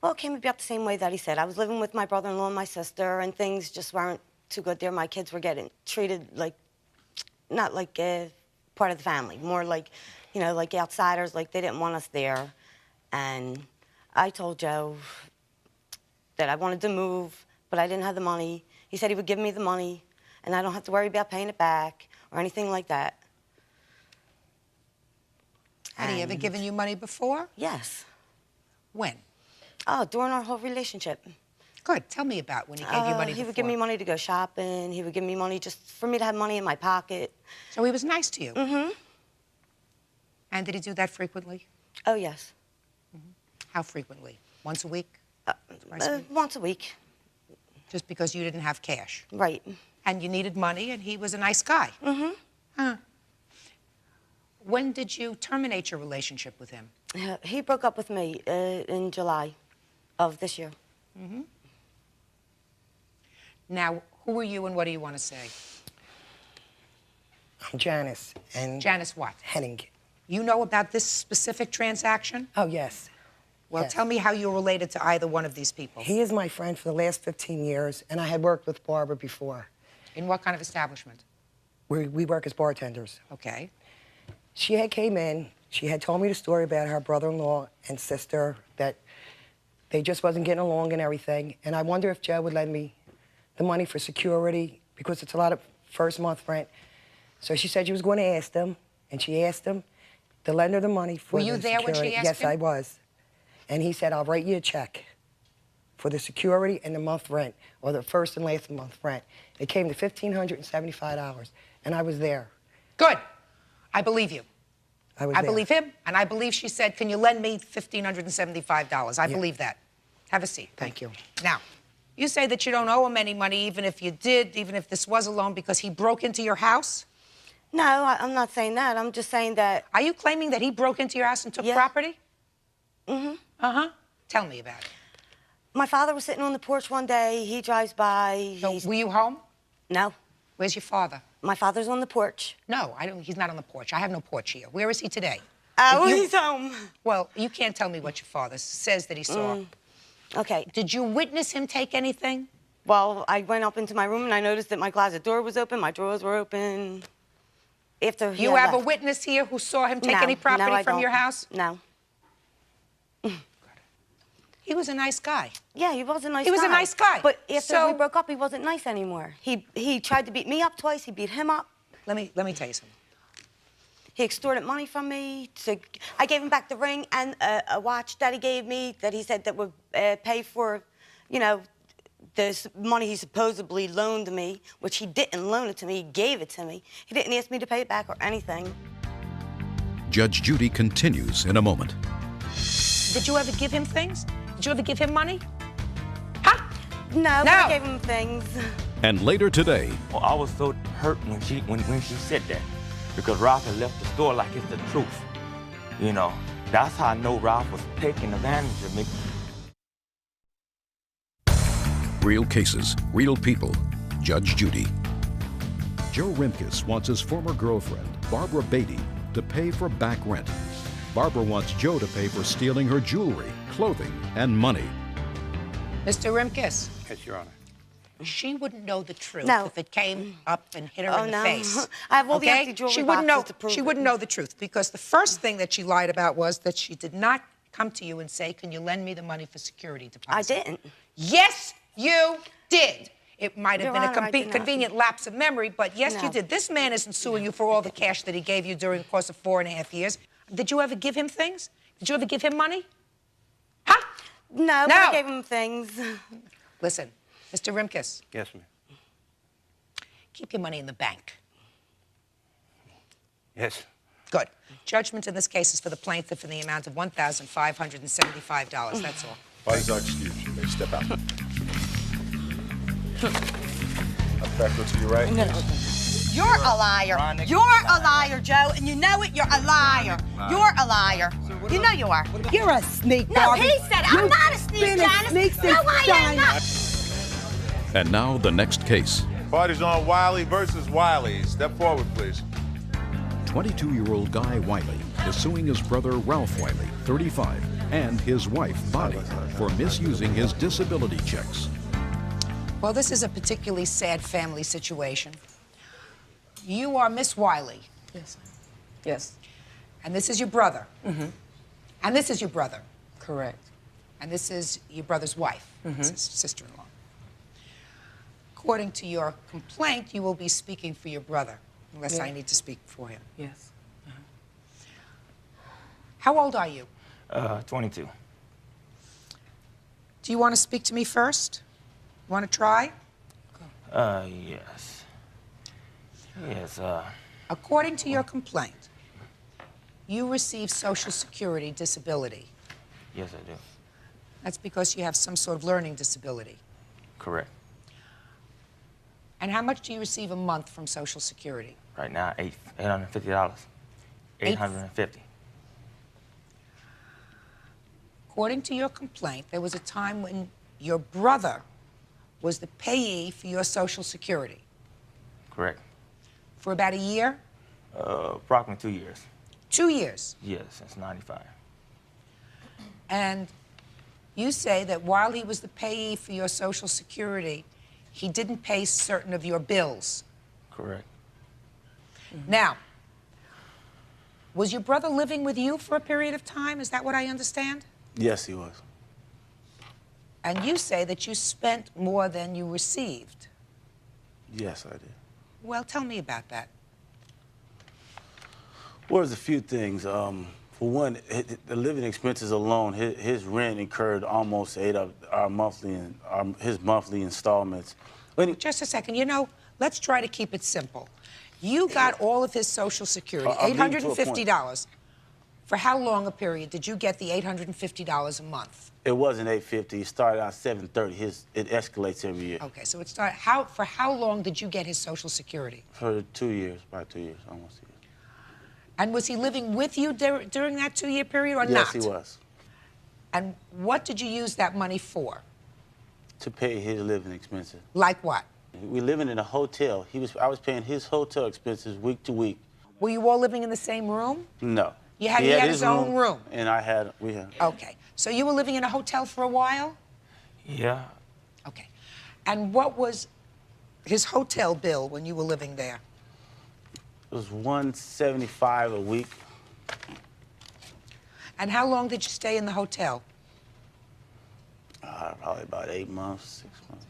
Speaker 18: Well, it came about the same way that he said. I was living with my brother-in-law and my sister, and things just weren't too good there. My kids were getting treated like, not like part of the family, more like, you know, like outsiders, like they didn't want us there. And I told Joe that I wanted to move, but I didn't have the money. He said he would give me the money, and I don't have to worry about paying it back or anything like that.
Speaker 3: Had he ever given you money before?
Speaker 18: Yes.
Speaker 3: When?
Speaker 18: Oh, during our whole relationship.
Speaker 3: Good. Tell me about when he gave you money
Speaker 18: He
Speaker 3: before.
Speaker 18: would give me money to go shopping. He would give me money just for me to have money in my pocket.
Speaker 3: So he was nice to you?
Speaker 18: Mm-hmm.
Speaker 3: And did he do that frequently?
Speaker 18: Oh, yes.
Speaker 3: How frequently? Once a week?
Speaker 18: Once a week.
Speaker 3: Just because you didn't have cash?
Speaker 18: Right.
Speaker 3: And you needed money, and he was a nice guy?
Speaker 18: Mm-hmm.
Speaker 3: Huh. When did you terminate your relationship with him?
Speaker 18: He broke up with me in July of this year.
Speaker 3: Mm-hmm. Now, who are you and what do you want to say?
Speaker 20: I'm Janice. And
Speaker 3: Janice what?
Speaker 20: Henning.
Speaker 3: You know about this specific transaction?
Speaker 20: Oh, yes.
Speaker 3: Well,
Speaker 20: Yes.
Speaker 3: tell me how you're related to either one of these people.
Speaker 20: He is my friend for the last 15 years, and I had worked with Barbara before.
Speaker 3: In what kind of establishment?
Speaker 20: We work as bartenders.
Speaker 3: Okay.
Speaker 20: She had came in, she had told me the story about her brother-in-law and sister, that they just wasn't getting along and everything, and I wonder if Joe would lend me the money for security, because it's a lot of first month rent. So she said she was going to ask them, and she asked him to lend her the money for
Speaker 3: Were you
Speaker 20: the
Speaker 3: there when she
Speaker 20: security.
Speaker 3: asked
Speaker 20: Yes,
Speaker 3: him?
Speaker 20: I was. And he said, I'll write you a check for the security and the month rent, or the first and last month rent. It came to $1,575, and I was there.
Speaker 3: Good. I believe you.
Speaker 20: I was
Speaker 3: I
Speaker 20: there.
Speaker 3: believe him, and I believe she said, can you lend me $1,575? I believe that. Have a seat.
Speaker 20: Thank you.
Speaker 3: Now, you say that you don't owe him any money, even if you did, even if this was a loan, because he broke into your house?
Speaker 18: No, I'm not saying that. I'm just saying that...
Speaker 3: Are you claiming that he broke into your house and took property?
Speaker 18: Mm-hmm.
Speaker 3: Uh-huh. Tell me about it.
Speaker 18: My father was sitting on the porch one day. He drives by.
Speaker 3: So were you home?
Speaker 18: No.
Speaker 3: Where's your father?
Speaker 18: My father's on the porch.
Speaker 3: No, I don't. He's not on the porch. I have no porch here. Where is he today?
Speaker 18: Oh,
Speaker 3: If you-
Speaker 18: he's home.
Speaker 3: Well, you can't tell me what your father says that he saw.
Speaker 18: Okay.
Speaker 3: Did you witness him take anything?
Speaker 18: Well, I went up into my room and I noticed that my closet door was open, my drawers were open. After he
Speaker 3: You
Speaker 18: had
Speaker 3: have a
Speaker 18: left.
Speaker 3: witness here who saw him take
Speaker 18: No,
Speaker 3: any property
Speaker 18: no, I
Speaker 3: from your
Speaker 18: don't.
Speaker 3: house?
Speaker 18: No.
Speaker 3: He was a nice guy.
Speaker 18: Yeah, he was a nice guy.
Speaker 3: He was a nice guy.
Speaker 18: But after
Speaker 3: So-
Speaker 18: we broke up, he wasn't nice anymore. He tried to beat me up twice. He beat him up.
Speaker 3: Let me tell you something.
Speaker 18: He extorted money from me. I gave him back the ring and a watch that he gave me that he said that would pay for, you know, the money he supposedly loaned me, which he didn't loan it to me, he gave it to me. He didn't ask me to pay it back or anything.
Speaker 2: Judge Judy continues in a moment.
Speaker 3: Did you ever give him things? Did you ever give him money?
Speaker 18: No,
Speaker 3: No.
Speaker 18: I gave him things.
Speaker 2: And later today,
Speaker 21: Well, I was so hurt when she said that, because Ralph had left the store like it's the truth. You know, that's how I know Ralph was taking advantage of me.
Speaker 2: real cases, real people. Judge Judy. Joe Rimkus wants his former girlfriend, Barbara Beatty, to pay for back rent. Barbara wants Joe to pay for stealing her jewelry, clothing, and money.
Speaker 3: Mr. Rimkus.
Speaker 19: Yes, Your Honor.
Speaker 3: She wouldn't know the truth
Speaker 18: No.
Speaker 3: if it came up and hit her
Speaker 18: Oh,
Speaker 3: in the
Speaker 18: no.
Speaker 3: face.
Speaker 18: I have all the
Speaker 3: okay?
Speaker 18: empty jewelry
Speaker 3: She wouldn't know.
Speaker 18: boxes to prove
Speaker 3: She
Speaker 18: it.
Speaker 3: wouldn't know the truth because the first thing that she lied about was that she did not come to you and say, "Can you lend me the money for security deposit?"
Speaker 18: I didn't.
Speaker 3: Yes, you did. It might have
Speaker 18: Your
Speaker 3: been a
Speaker 18: Honor, I did not.
Speaker 3: convenient lapse of memory, but yes,
Speaker 18: No.
Speaker 3: you did. This man isn't suing you for all the cash that he gave you during the course of 4.5 years. Did you ever give him things? Did you ever give him money?
Speaker 18: No, but I gave him things.
Speaker 3: Listen, Mr. Rimkus,
Speaker 19: Yes, ma'am.
Speaker 3: keep your money in the bank.
Speaker 19: Yes.
Speaker 3: Good. Judgment in this case is for the plaintiff in the amount of $1,575. That's all.
Speaker 6: Parties are excused. You may step out. Back to your right.
Speaker 22: You're a liar. You're a liar, Joe, and you know it. You're a liar. You're a liar. You know you are.
Speaker 20: You're a sneak,
Speaker 22: No,
Speaker 20: Barbie.
Speaker 22: he said I'm not a sneak,
Speaker 20: been a
Speaker 22: Janice.
Speaker 20: sneak
Speaker 22: No,
Speaker 20: since
Speaker 22: I am not.
Speaker 2: And now the next case.
Speaker 6: Parties on Wiley versus Wiley. Step forward, please.
Speaker 2: 22-year-old Guy Wiley is suing his brother Ralph Wiley, 35, and his wife Bonnie for misusing his disability checks.
Speaker 3: Well, this is a particularly sad family situation. You are Miss Wiley.
Speaker 23: Yes. Yes.
Speaker 3: And this is your brother.
Speaker 23: Mm-hmm.
Speaker 3: And this is your brother.
Speaker 23: Correct.
Speaker 3: And this is your brother's wife,
Speaker 23: Mhm.
Speaker 3: sister-in-law. According to your complaint, you will be speaking for your brother, unless I
Speaker 23: Yeah.
Speaker 3: need to speak for him.
Speaker 23: Yes.
Speaker 3: How old are you?
Speaker 21: 22.
Speaker 3: Do you want to speak to me first? Want to try?
Speaker 21: Yes. Yes,
Speaker 3: According to your complaint, you receive Social Security disability.
Speaker 21: yes, I do.
Speaker 3: That's because you have some sort of learning disability.
Speaker 21: Correct.
Speaker 3: And how much do you receive a month from Social Security?
Speaker 21: Right now, $850. $850.
Speaker 3: According to your complaint, there was a time when your brother was the payee for your Social Security.
Speaker 21: Correct.
Speaker 3: For about a year?
Speaker 21: Approximately 2 years.
Speaker 3: 2 years.
Speaker 21: Yes, since 95.
Speaker 3: And you say that while he was the payee for your Social Security, he didn't pay certain of your bills.
Speaker 21: Correct.
Speaker 3: Now, was your brother living with you for a period of time? Is that what I understand?
Speaker 24: Yes, he was.
Speaker 3: And you say that you spent more than you received.
Speaker 24: Yes, I did.
Speaker 3: Well, tell me about that.
Speaker 24: Well, there's a few things. For one, the living expenses alone, his rent incurred almost 8 of our his monthly installments.
Speaker 3: Just a second. You know, let's try to keep it simple. You got all of his Social Security,
Speaker 24: I'm leading to a
Speaker 3: $850. For how long a period did you get the $850 a month?
Speaker 24: It wasn't $850. It started out $730. It escalates every year.
Speaker 3: Okay, so it started. For how long did you get his Social Security?
Speaker 24: For 2 years, about 2 years, almost a year.
Speaker 3: And was he living with you during that 2-year period or not?
Speaker 24: Yes, he was.
Speaker 3: And what did you use that money for?
Speaker 24: To pay his living expenses.
Speaker 3: Like what?
Speaker 24: We living in a hotel. I was paying his hotel expenses week to week.
Speaker 3: Were you all living in the same room?
Speaker 24: No.
Speaker 3: He had his own room.
Speaker 24: And we had.
Speaker 3: Okay. So you were living in a hotel for a while?
Speaker 21: Yeah.
Speaker 3: Okay. And what was his hotel bill when you were living there?
Speaker 24: It was $175 a week.
Speaker 3: And how long did you stay in the hotel?
Speaker 24: Probably about 8 months, 6 months.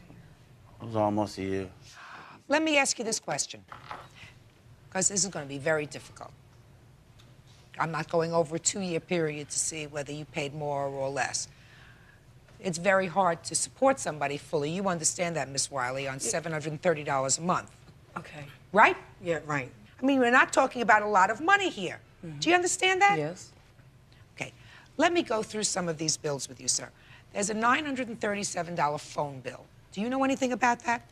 Speaker 24: It was almost a year.
Speaker 3: Let me ask you this question, because this is going to be very difficult. I'm not going over a 2-year period to see whether you paid more or less. it's very hard to support somebody fully. You understand that, Miss Wiley, on $730 a month.
Speaker 20: Okay.
Speaker 3: Right?
Speaker 20: Yeah, right.
Speaker 3: I mean, we're not talking about a lot of money here. Do you understand that?
Speaker 20: Yes.
Speaker 3: Okay. Let me go through some of these bills with you, sir. There's a $937 phone bill. Do you know anything about that?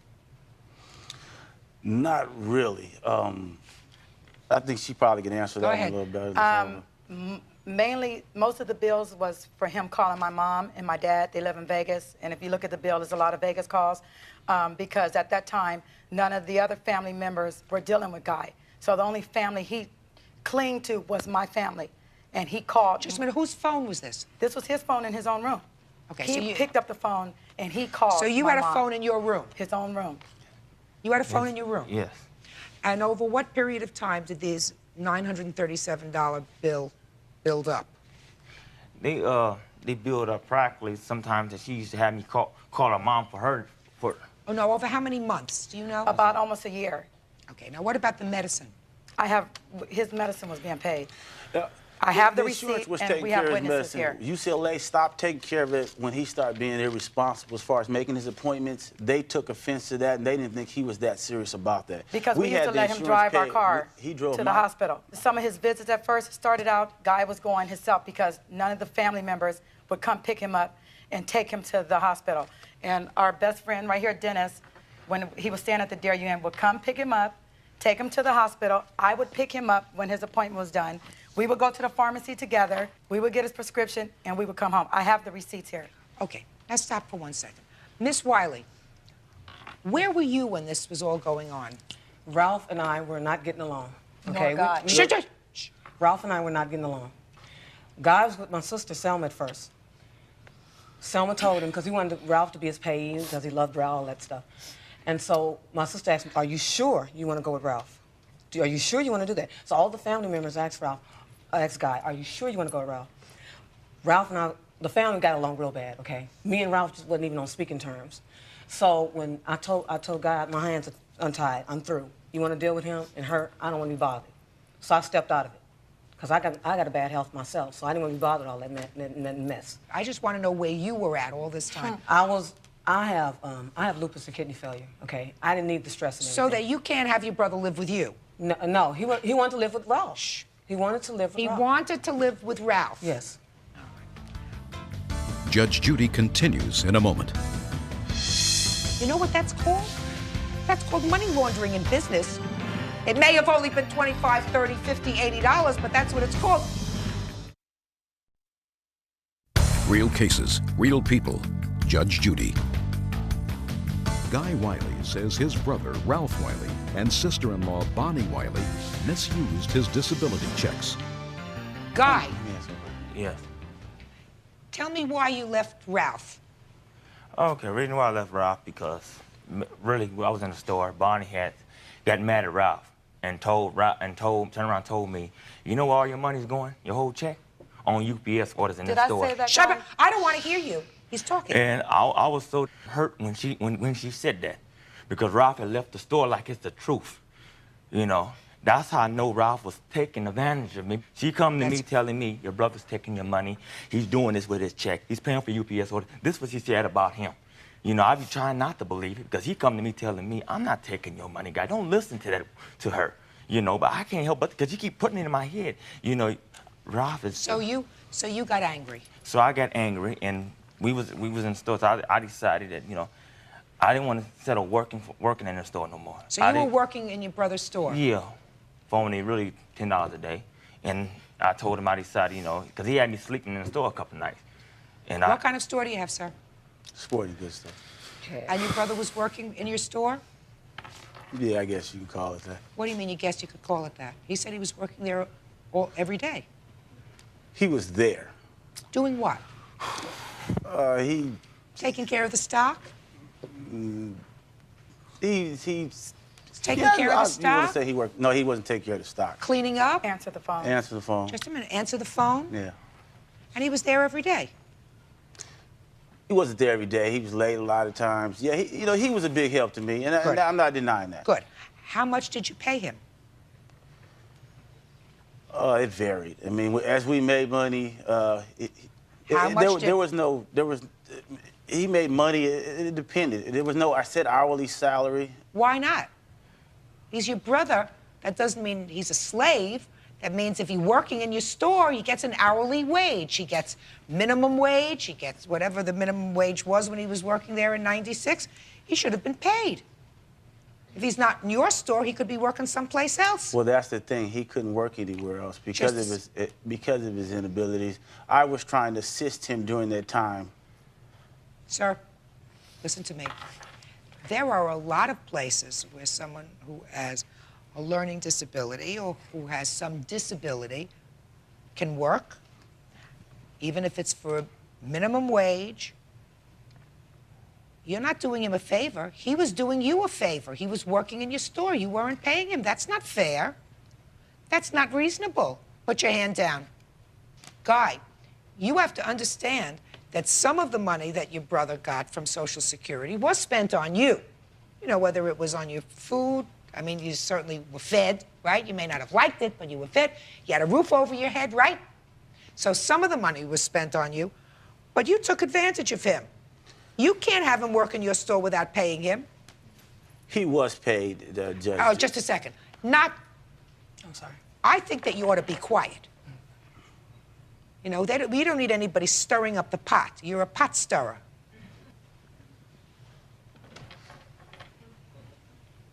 Speaker 24: Not really. I think she probably can answer that one a little better.
Speaker 4: Mainly, most of the bills was for him calling my mom and my dad. They live in Vegas, and if you look at the bill, there's a lot of Vegas calls because at that time, none of the other family members were dealing with Guy. So the only family he clinged to was my family, and he called.
Speaker 3: Just a minute, whose phone was this?
Speaker 4: This was his phone in his own room.
Speaker 3: Okay,
Speaker 4: he
Speaker 3: so you
Speaker 4: picked up the phone and he called.
Speaker 3: So you
Speaker 4: my
Speaker 3: had a
Speaker 4: mom.
Speaker 3: phone in your room?
Speaker 4: His own room.
Speaker 3: You had a phone in your room?
Speaker 21: Yes.
Speaker 3: And over what period of time did these $937 bill build up?
Speaker 21: They build up practically. Sometimes that she used to have me call her mom for.
Speaker 3: Oh, no, over how many months? Do you know?
Speaker 4: About almost a year.
Speaker 3: Okay, now what about the medicine?
Speaker 4: His medicine was being paid. I have the receipt,
Speaker 24: was
Speaker 4: and
Speaker 24: taking
Speaker 4: we
Speaker 24: care
Speaker 4: have
Speaker 24: of his
Speaker 4: witnesses
Speaker 24: medicine.
Speaker 4: here.
Speaker 24: UCLA stopped taking care of it when he started being irresponsible as far as making his appointments. They took offense to that, and they didn't think he was that serious about that.
Speaker 4: Because we used
Speaker 24: had
Speaker 4: to
Speaker 24: the
Speaker 4: let him
Speaker 24: insurance
Speaker 4: drive our
Speaker 24: paid.
Speaker 4: car
Speaker 24: He drove
Speaker 4: to the hospital. Some of his visits at first started out, Guy was going himself because none of the family members would come pick him up and take him to the hospital. And our best friend right here, Dennis, when he was staying at the Dare UN, would come pick him up, take him to the hospital. I would pick him up when his appointment was done. We would go to the pharmacy together. We would get his prescription, and we would come home. I have the receipts here.
Speaker 3: Okay, now stop for 1 second. Miss Wiley, where were you when this was all going on?
Speaker 20: Ralph and I were not getting along.
Speaker 3: Nor
Speaker 20: Okay.
Speaker 3: Guy. Shh.
Speaker 20: Ralph and I were not getting along. Guy was with my sister Selma at first. Selma told him because he wanted Ralph to be his payee because he loved Ralph, all that stuff. And so my sister asked me, "Are you sure you want to go with Ralph? Are you sure you want to do that?" So all the family members asked Guy, "Are you sure you want to go with Ralph?" Ralph and I, the family got along real bad, okay? Me and Ralph just wasn't even on speaking terms. So when I told Guy, my hands are untied, I'm through. You want to deal with him and her? I don't want to be bothered. So I stepped out of it. Because I got a bad health myself, so I didn't want to be bothered with all that mess.
Speaker 3: I just want to know where you were at all this time.
Speaker 20: I have lupus and kidney failure, okay? I didn't need the stress and everything.
Speaker 3: So that you can't have your brother live with you?
Speaker 20: No, he wanted to live with Ralph. Shh. He wanted to live with Ralph.
Speaker 3: He wanted to live with Ralph?
Speaker 20: Yes.
Speaker 2: Judge Judy continues in a moment.
Speaker 3: You know what that's called? That's called money laundering in business. It may have only been $25, $30, $50, $80, but that's what it's called.
Speaker 2: Real cases, real people. Judge Judy. Guy Wiley says his brother, Ralph Wiley, and sister-in-law, Bonnie Wiley, misused his disability checks.
Speaker 3: Guy.
Speaker 21: Yes.
Speaker 3: Tell me why you left Ralph.
Speaker 21: Okay, reason why I left Ralph because really I was in the store. Bonnie got mad at Ralph and turned around and told me, "You know where all your money's going? Your whole check on UPS orders in this store."
Speaker 3: Did I say that? Shut up! I don't want to hear you. He's talking.
Speaker 21: And I was so hurt when she said that because Ralph had left the store like it's the truth. You know, that's how I know Ralph was taking advantage of me. She come to me telling me, "Your brother's taking your money. He's doing this with his check. He's paying for UPS orders." This is what she said about him. You know, I be trying not to believe it because he come to me telling me, "I'm not taking your money, guy. Don't listen to her." You know, but I can't help but because you keep putting it in my head. You know, Ralph is.
Speaker 3: So you got angry.
Speaker 21: So I got angry, and we was in the store. So I decided that I didn't want to settle working in the store no more.
Speaker 3: So you were working in your brother's store.
Speaker 21: Yeah, for only really $10 a day, and I told him I decided, because he had me sleeping in the store a couple nights. And
Speaker 3: what kind of store do you have, sir?
Speaker 24: Sporting goods stuff.
Speaker 3: Okay. And your brother was working in your store?
Speaker 24: Yeah, I guess you can call it that.
Speaker 3: What do you mean you guess you could call it that? He said he was working there every day.
Speaker 24: He was there.
Speaker 3: Doing what?
Speaker 24: He...
Speaker 3: Taking care of the stock?
Speaker 24: He's
Speaker 3: taking care of the stock?
Speaker 24: You want to say he worked? No, he wasn't taking care of the stock.
Speaker 3: Cleaning up?
Speaker 4: Answer the phone.
Speaker 24: Answer the phone.
Speaker 3: Just a minute. Answer the phone?
Speaker 24: Yeah.
Speaker 3: And he was there every day?
Speaker 24: He wasn't there every day. He was late a lot of times. Yeah, he was a big help to me, and I'm not denying that.
Speaker 3: Good. How much did you pay him?
Speaker 24: It varied. I mean, as we made money,
Speaker 3: How much
Speaker 24: he made money, it depended. There was no, I said hourly salary.
Speaker 3: Why not? He's your brother. That doesn't mean he's a slave. That means if he's working in your store, he gets an hourly wage. He gets minimum wage. He gets whatever the minimum wage was when he was working there in '96. He should have been paid. If he's not in your store, he could be working someplace else.
Speaker 24: Well, that's the thing. He couldn't work anywhere else because of his inabilities. I was trying to assist him during that time.
Speaker 3: Sir, listen to me. There are a lot of places where someone who has a learning disability or who has some disability can work, even if it's for a minimum wage. You're not doing him a favor. He was doing you a favor. He was working in your store. You weren't paying him. That's not fair. That's not reasonable. Put your hand down. Guy, you have to understand that some of the money that your brother got from Social Security was spent on you. You know, whether it was on your food. I mean, you certainly were fed, right? You may not have liked it, but you were fed. You had a roof over your head, right? So some of the money was spent on you, but you took advantage of him. You can't have him work in your store without paying him.
Speaker 24: He was paid, Judge.
Speaker 3: Oh, just a second. I'm sorry. I think that you ought to be quiet. You know, we don't need anybody stirring up the pot. You're a pot stirrer.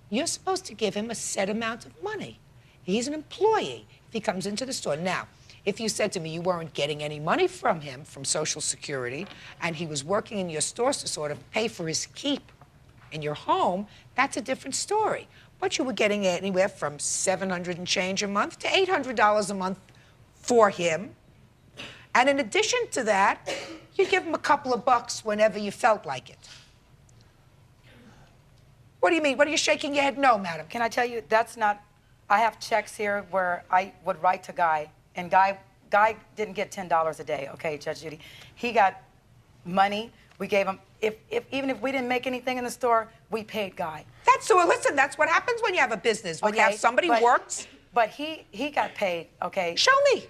Speaker 3: You're supposed to give him a set amount of money. He's an employee if he comes into the store. Now, if you said to me you weren't getting any money from him, from Social Security, and he was working in your store to sort of pay for his keep in your home, that's a different story. But you were getting anywhere from $700 and change a month to $800 a month for him. And in addition to that, you give him a couple of bucks whenever you felt like it. What do you mean? What are you shaking your head? No, madam.
Speaker 4: Can I tell you, that's not, I have checks here where I would write to Guy, and Guy didn't get $10 a day, okay, Judge Judy. He got money. We gave him, even if we didn't make anything in the store, we paid Guy.
Speaker 3: Listen, that's what happens when you have a business, when you have somebody who works.
Speaker 4: But he got paid, okay?
Speaker 3: Show me.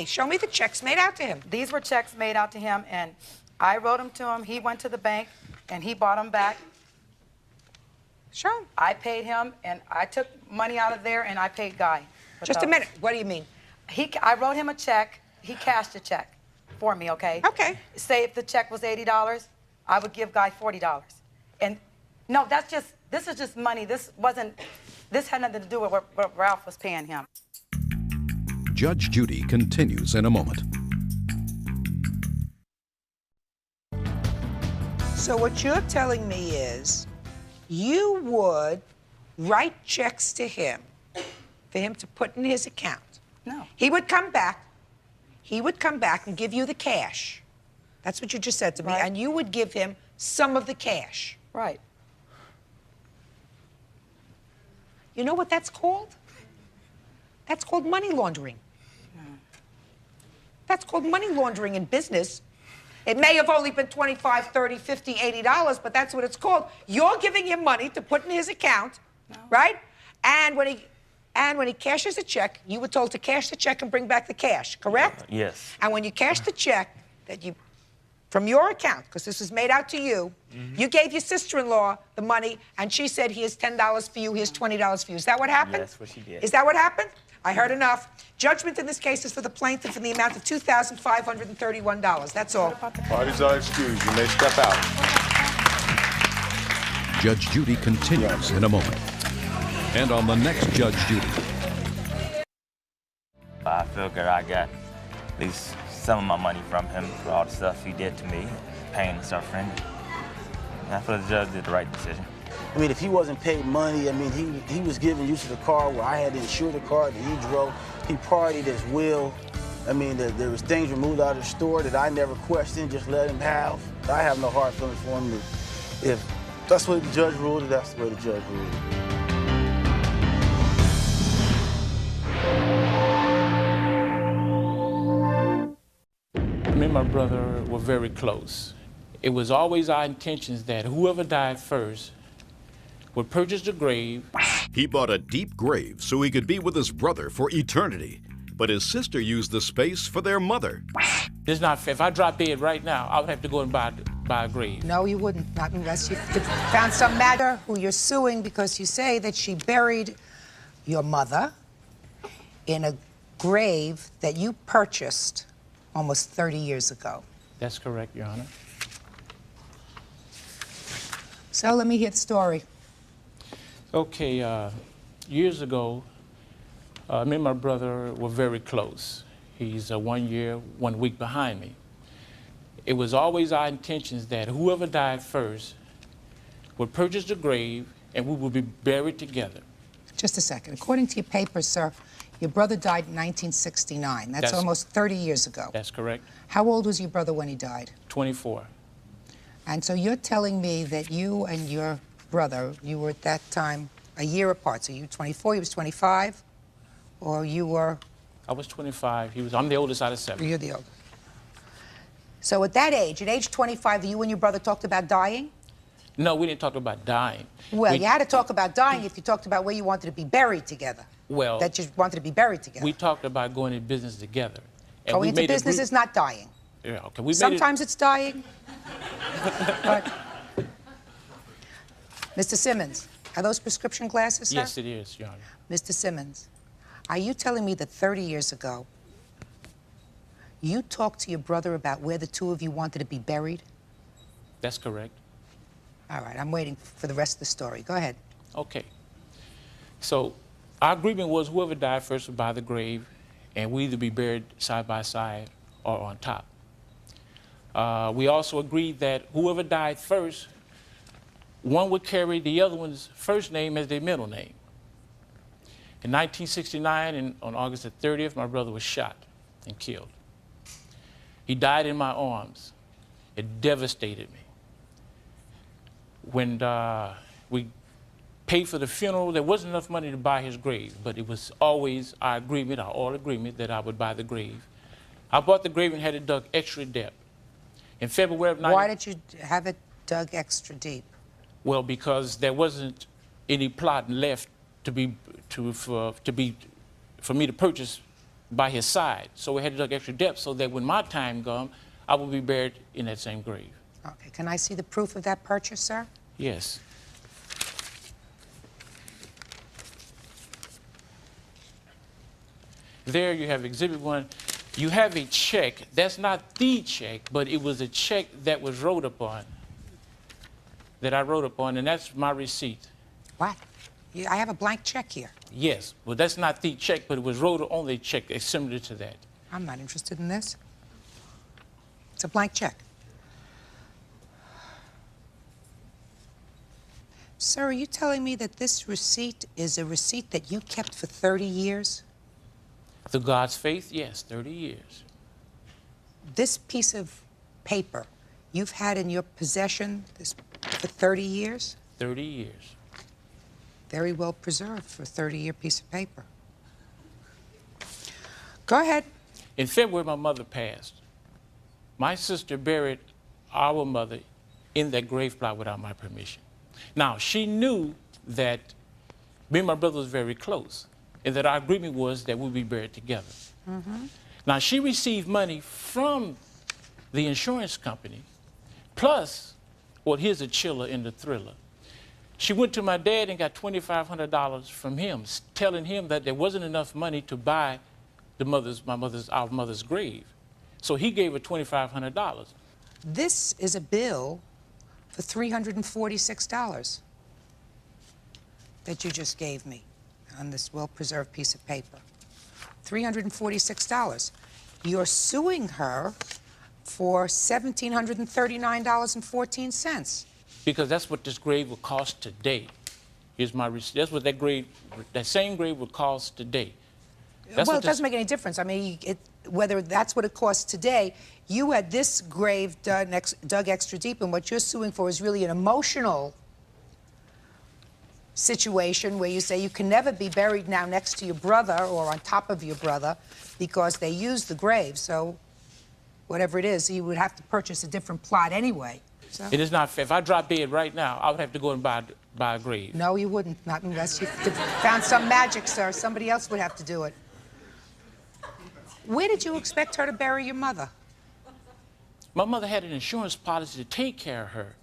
Speaker 3: Show me the checks made out to him.
Speaker 4: These were checks made out to him, and I wrote them to him. He went to the bank, and he bought them back.
Speaker 3: Show him.
Speaker 4: I paid him, and I took money out of there, and I paid Guy.
Speaker 3: Just a minute. What do you mean?
Speaker 4: I wrote him a check. He cashed a check for me, okay?
Speaker 3: Okay.
Speaker 4: Say if the check was $80, I would give Guy $40. And no, this is just money. This had nothing to do with what Ralph was paying him.
Speaker 2: Judge Judy continues in a moment.
Speaker 3: So what you're telling me is you would write checks to him for him to put in his account.
Speaker 4: No.
Speaker 3: He would come back and give you the cash. That's what you just said to me.
Speaker 4: Right.
Speaker 3: And you would give him some of the cash.
Speaker 4: Right.
Speaker 3: You know what that's called? That's called money laundering. That's called money laundering in business. It may have only been $25, $30, $50, $80, but that's what it's called. You're giving him money to put in his account, right? And when he cashes a check, you were told to cash the check and bring back the cash, correct?
Speaker 21: Yes.
Speaker 3: And when you cashed the check from your account, because this was made out to you, you gave your sister-in-law the money, and she said, here's $10 for you, here's $20 for you. Is that what happened?
Speaker 21: Yes, what she did.
Speaker 3: Is that what happened? I heard enough. Judgment in this case is for the plaintiff in the amount of $2,531. That's all.
Speaker 6: Parties are excused. You may step out.
Speaker 2: Judge Judy continues in a moment. And on the next Judge Judy.
Speaker 21: I feel good. I got at least some of my money from him for all the stuff he did to me, pain and suffering. And I feel the judge did the right decision.
Speaker 24: I mean, if he wasn't paid money, I mean, he was giving use of the car where I had to insure the car that he drove. He partied as will. I mean, there was things removed out of the store that I never questioned, just let him have. I have no hard feelings for him. If that's what the judge ruled, that's the way the judge ruled.
Speaker 7: Me and my brother were very close. It was always our intentions that whoever died first would purchase the grave.
Speaker 2: He bought a deep grave so he could be with his brother for eternity. but his sister used the space for their mother.
Speaker 7: It's not fair. If I drop dead right now, I would have to go and buy a grave.
Speaker 3: No, you wouldn't, not unless you found some matter who you're suing because you say that she buried your mother in a grave that you purchased almost 30 years ago.
Speaker 7: That's correct, Your Honor.
Speaker 3: So let me hear the story.
Speaker 7: Okay, years ago, me and my brother were very close. He's 1 year, 1 week behind me. It was always our intentions that whoever died first would purchase the grave and we would be buried together.
Speaker 3: Just a second. According to your papers, sir, your brother died in 1969. That's almost 30 years ago.
Speaker 7: That's correct.
Speaker 3: How old was your brother when he died?
Speaker 7: 24.
Speaker 3: And so you're telling me that you and your brother, you were at that time a year apart. So you were 24, he was 25, or you were?
Speaker 7: I was 25. I'm the oldest out of 7.
Speaker 3: You're the oldest. So at that age, at age 25, you and your brother talked about dying?
Speaker 7: No, we didn't talk about dying.
Speaker 3: Well, you had to talk about dying if you talked about where you wanted to be buried together.
Speaker 7: Well,
Speaker 3: that you wanted to be buried together.
Speaker 7: We talked about going into business together. And
Speaker 3: going into business is not dying.
Speaker 7: Yeah, okay.
Speaker 3: Sometimes it's dying. But, Mr. Simmons, are those prescription glasses, sir?
Speaker 7: Yes, it is, Your Honor.
Speaker 3: Mr. Simmons, are you telling me that 30 years ago, you talked to your brother about where the two of you wanted to be buried?
Speaker 7: That's correct.
Speaker 3: All right, I'm waiting for the rest of the story. Go ahead.
Speaker 7: Okay. So our agreement was whoever died first would buy the grave, and we either be buried side by side or on top. We also agreed that whoever died first, one would carry the other one's first name as their middle name. In 1969, on August the 30th, my brother was shot and killed. He died in my arms. It devastated me. When we paid for the funeral, there wasn't enough money to buy his grave, but it was always our agreement, our oral agreement, that I would buy the grave. I bought the grave and had it dug extra deep. In February of
Speaker 3: Why did you have it dug extra deep?
Speaker 7: Well, because there wasn't any plot left for me to purchase by his side. So we had to dug extra depth so that when my time comes, I will be buried in that same grave.
Speaker 3: Okay, can I see the proof of that purchase, sir?
Speaker 7: Yes. There you have Exhibit 1. You have a check. That's not the check, but it was a check that was wrote upon, that I wrote upon, and that's my receipt.
Speaker 3: What? I have a blank check here.
Speaker 7: Yes, well, that's not the check, but it was wrote on the check. It's similar to that.
Speaker 3: I'm not interested in this. It's a blank check. Sir, are you telling me that this receipt is a receipt that you kept for 30 years?
Speaker 7: Through God's faith, yes, 30 years.
Speaker 3: This piece of paper you've had in your possession for 30 years?
Speaker 7: 30 years.
Speaker 3: Very well preserved for a 30-year piece of paper. Go ahead.
Speaker 7: In February, my mother passed. My sister buried our mother in that grave plot without my permission. Now, she knew that me and my brother was very close, and that our agreement was that we'd be buried together.
Speaker 3: Mm-hmm.
Speaker 7: Now, she received money from the insurance company, plus, well, here's a chiller in the thriller. She went to my dad and got $2,500 from him, telling him that there wasn't enough money to buy our mother's grave. So he gave her $2,500.
Speaker 3: This is a bill for $346 that you just gave me on this well-preserved piece of paper. $346. You're suing her for $1,739.14.
Speaker 7: Because that's what this grave would cost today. Here's my receipt. That's what that same grave would cost today.
Speaker 3: Well, it doesn't make any difference. I mean, whether that's what it costs today, you had this grave dug extra deep, and what you're suing for is really an emotional situation where you say you can never be buried now next to your brother or on top of your brother because they used the grave. So whatever it is, you would have to purchase a different plot anyway. So.
Speaker 7: It is not fair. If I drop dead right now, I would have to go and buy a grave.
Speaker 3: No, you wouldn't. Not unless you found some magic, sir. Somebody else would have to do it. Where did you expect her to bury your mother?
Speaker 7: My mother had an insurance policy to take care of her.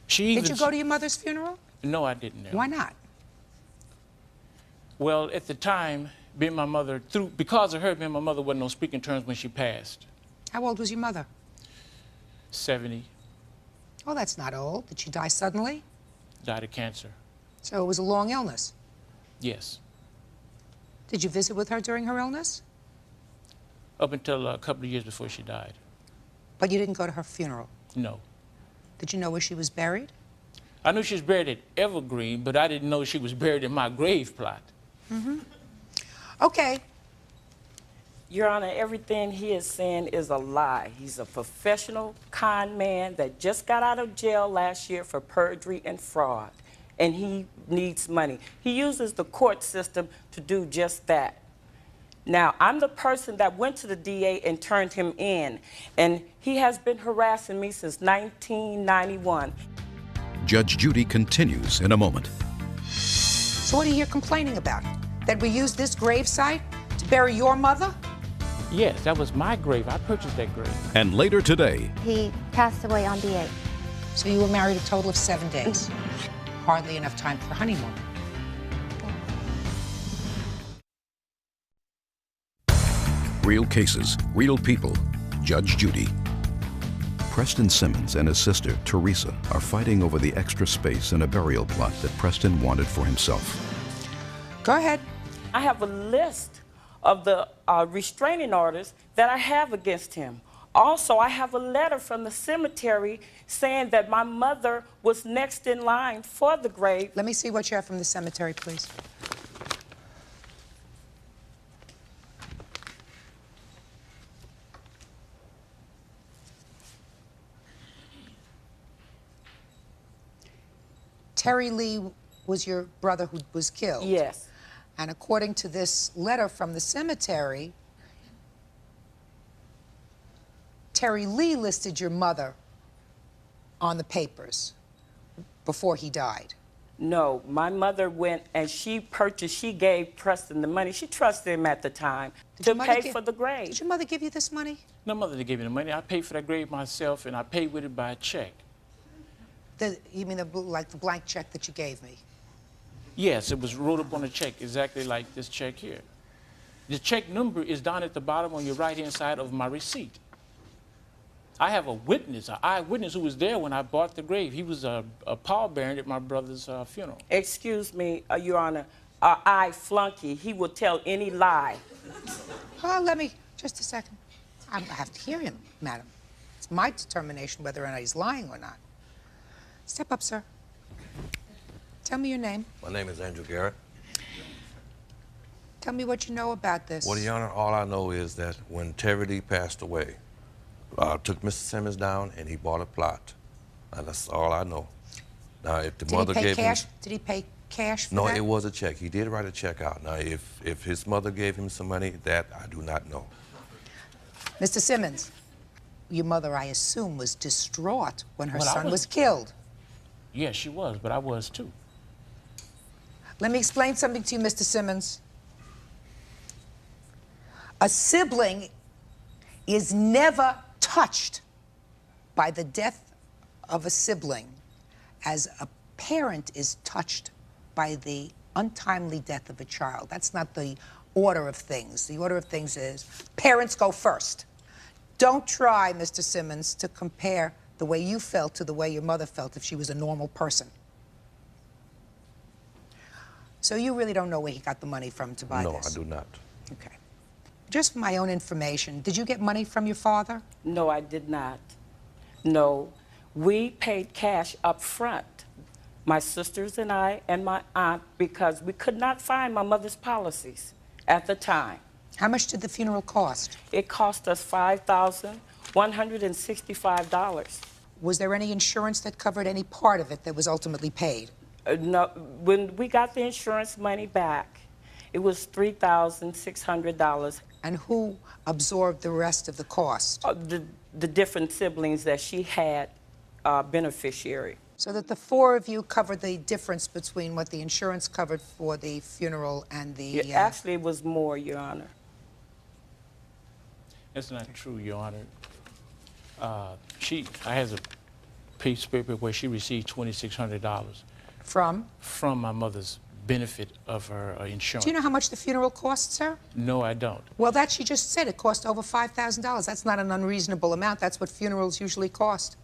Speaker 7: Did
Speaker 3: you go to your mother's funeral?
Speaker 7: No, I didn't. No.
Speaker 3: Why not?
Speaker 7: Well, at the time, because of her, me and my mother wasn't on speaking terms when she passed.
Speaker 3: How old was your mother?
Speaker 7: 70.
Speaker 3: Oh, that's not old. Did she die suddenly?
Speaker 7: Died of cancer.
Speaker 3: So it was a long illness.
Speaker 7: Yes.
Speaker 3: Did you visit with her during her illness?
Speaker 7: Up until a couple of years before she died.
Speaker 3: But you didn't go to her funeral?
Speaker 7: No.
Speaker 3: Did you know where she was buried?
Speaker 7: I knew she was buried at Evergreen, but I didn't know she was buried in my grave plot.
Speaker 3: Mm-hmm. Okay.
Speaker 8: Your Honor, everything he is saying is a lie. He's a professional con man that just got out of jail last year for perjury and fraud, and he needs money. He uses the court system to do just that. Now, I'm the person that went to the DA and turned him in, and he has been harassing me since 1991.
Speaker 2: Judge Judy continues in a moment.
Speaker 3: So what are you complaining about? That we used this grave site to bury your mother?
Speaker 7: Yes, that was my grave. I purchased that grave.
Speaker 2: And later today,
Speaker 10: He passed away on the 8th.
Speaker 3: So you were married a total of 7 days. Hardly enough time for honeymoon.
Speaker 2: real cases, real people. Judge Judy. Preston Simmons and his sister, Teresa, are fighting over the extra space in a burial plot that Preston wanted for himself.
Speaker 3: Go ahead.
Speaker 8: I have a list of the restraining orders that I have against him. Also, I have a letter from the cemetery saying that my mother was next in line for the grave.
Speaker 3: Let me see what you have from the cemetery, please. Terry Lee was your brother who was killed?
Speaker 8: Yes.
Speaker 3: And according to this letter from the cemetery, Terry Lee listed your mother on the papers before he died.
Speaker 8: No, my mother went and she gave Preston the money. She trusted him at the time to pay for the grave.
Speaker 3: Did your mother give you this money?
Speaker 7: No, mother didn't give me the money. I paid for that grave myself, and I paid with it by a check.
Speaker 3: You mean like the blank check that you gave me?
Speaker 7: Yes, it was wrote up on a check, exactly like this check here. The check number is down at the bottom on your right-hand side of my receipt. I have a witness, an eyewitness who was there when I bought the grave. He was a pallbearer at my brother's funeral.
Speaker 8: Excuse me, Your Honor, I flunky. He will tell any lie.
Speaker 3: Oh, just a second. I have to hear him, madam. It's my determination whether or not he's lying or not. Step up, sir. Tell me your name.
Speaker 11: My name is Andrew Garrett.
Speaker 3: Tell me what you know about this.
Speaker 11: Well, Your Honor, all I know is that when Terry Lee passed away, took Mr. Simmons down and he bought a plot. And that's all I know. Now, if the mother gave him...
Speaker 3: Did he pay cash for
Speaker 11: that? No,
Speaker 3: it
Speaker 11: was a check. He did write a check out. Now, if his mother gave him some money, that I do not know.
Speaker 3: Mr. Simmons, your mother, I assume, was distraught when her son was killed.
Speaker 7: Yes, she was, but I was too.
Speaker 3: Let me explain something to you, Mr. Simmons. A sibling is never touched by the death of a sibling as a parent is touched by the untimely death of a child. That's not the order of things. The order of things is parents go first. Don't try, Mr. Simmons, to compare the way you felt to the way your mother felt if she was a normal person. So you really don't know where he got the money from to buy this?
Speaker 11: No, I do not.
Speaker 3: Okay. Just for my own information, did you get money from your father?
Speaker 8: No, I did not. No. We paid cash up front, my sisters and I and my aunt, because we could not find my mother's policies at the time.
Speaker 3: How much did the funeral cost?
Speaker 8: It cost us $5,165.
Speaker 3: Was there any insurance that covered any part of it that was ultimately paid?
Speaker 8: No, when we got the insurance money back, it was $3,600.
Speaker 3: And who absorbed the rest of the cost?
Speaker 8: The different siblings that she had beneficiary.
Speaker 3: So that the four of you covered the difference between what the insurance covered for the funeral and the...
Speaker 8: Actually, it was more, Your Honor.
Speaker 7: That's not true, Your Honor. I has a piece of paper where she received $2,600
Speaker 3: From?
Speaker 7: from my mother's benefit of her insurance.
Speaker 3: Do you know how much the funeral cost, sir?
Speaker 7: No, I don't.
Speaker 3: Well, that she just said. It cost over $5,000. That's not an unreasonable amount. That's what funerals usually cost.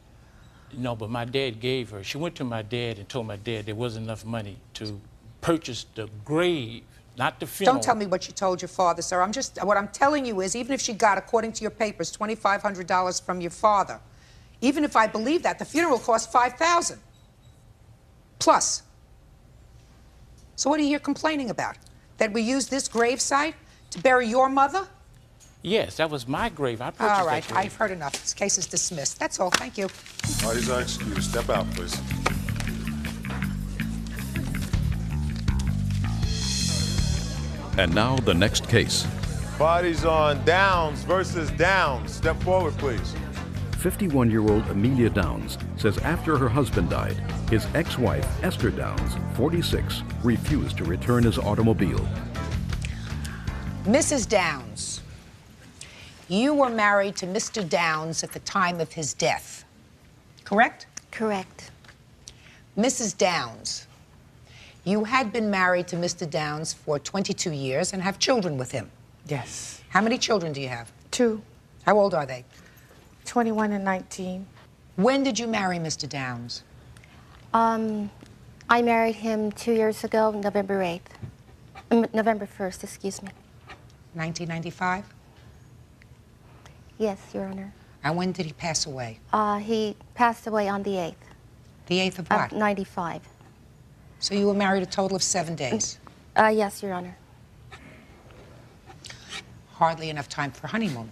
Speaker 7: No, but my dad gave her. She went to my dad and told my dad there wasn't enough money to purchase the grave, not the funeral.
Speaker 3: Don't tell me what you told your father, sir. What I'm telling you is, even if she got, according to your papers, $2,500 from your father, even if I believe that, the funeral cost $5,000 plus. So what are you here complaining about? That we used this grave site to bury your mother?
Speaker 7: Yes, that was my grave. I purchased
Speaker 3: All right,
Speaker 7: that grave.
Speaker 3: I've heard enough. This case is dismissed. That's all. Thank you.
Speaker 6: Parties are excused. Step out, please.
Speaker 2: And now the next case.
Speaker 6: Parties on Downs versus Downs. Step forward, please.
Speaker 2: 51-year-old Amelia Downs says after her husband died, his ex-wife, Esther Downs, 46, refused to return his automobile.
Speaker 3: Mrs. Downs, you were married to Mr. Downs at the time of his death, correct?
Speaker 10: Correct.
Speaker 3: Mrs. Downs, you had been married to Mr. Downs for 22 years and have children with him.
Speaker 5: Yes.
Speaker 3: How many children do you have?
Speaker 5: 2.
Speaker 3: How old are they?
Speaker 5: 21 and 19.
Speaker 3: When did you marry Mr. Downs?
Speaker 10: I married him 2 years ago, November 8th. November 1st, excuse me.
Speaker 3: 1995?
Speaker 10: Yes, Your Honor.
Speaker 3: And when did he pass away?
Speaker 10: He passed away on the 8th.
Speaker 3: The 8th of what?
Speaker 10: 95.
Speaker 3: So you were married a total of 7 days?
Speaker 10: Yes, Your Honor.
Speaker 3: Hardly enough time for honeymoon.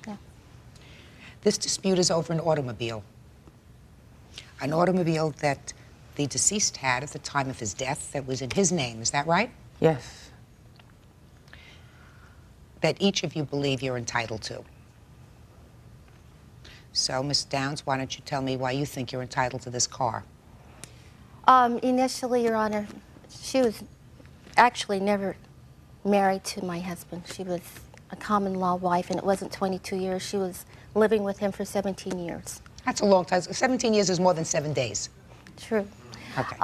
Speaker 10: Yeah.
Speaker 3: This dispute is over an automobile. An automobile that the deceased had at the time of his death that was in his name, is that right?
Speaker 5: Yes.
Speaker 3: That each of you believe you're entitled to. So, Miss Downs, why don't you tell me why you think you're entitled to this car?
Speaker 10: Initially, Your Honor, she was actually never married to my husband. She was a common law wife, and it wasn't 22 years. She was living with him for 17 years.
Speaker 3: That's a long time. 17 years is more than 7 days.
Speaker 10: True.
Speaker 3: Okay.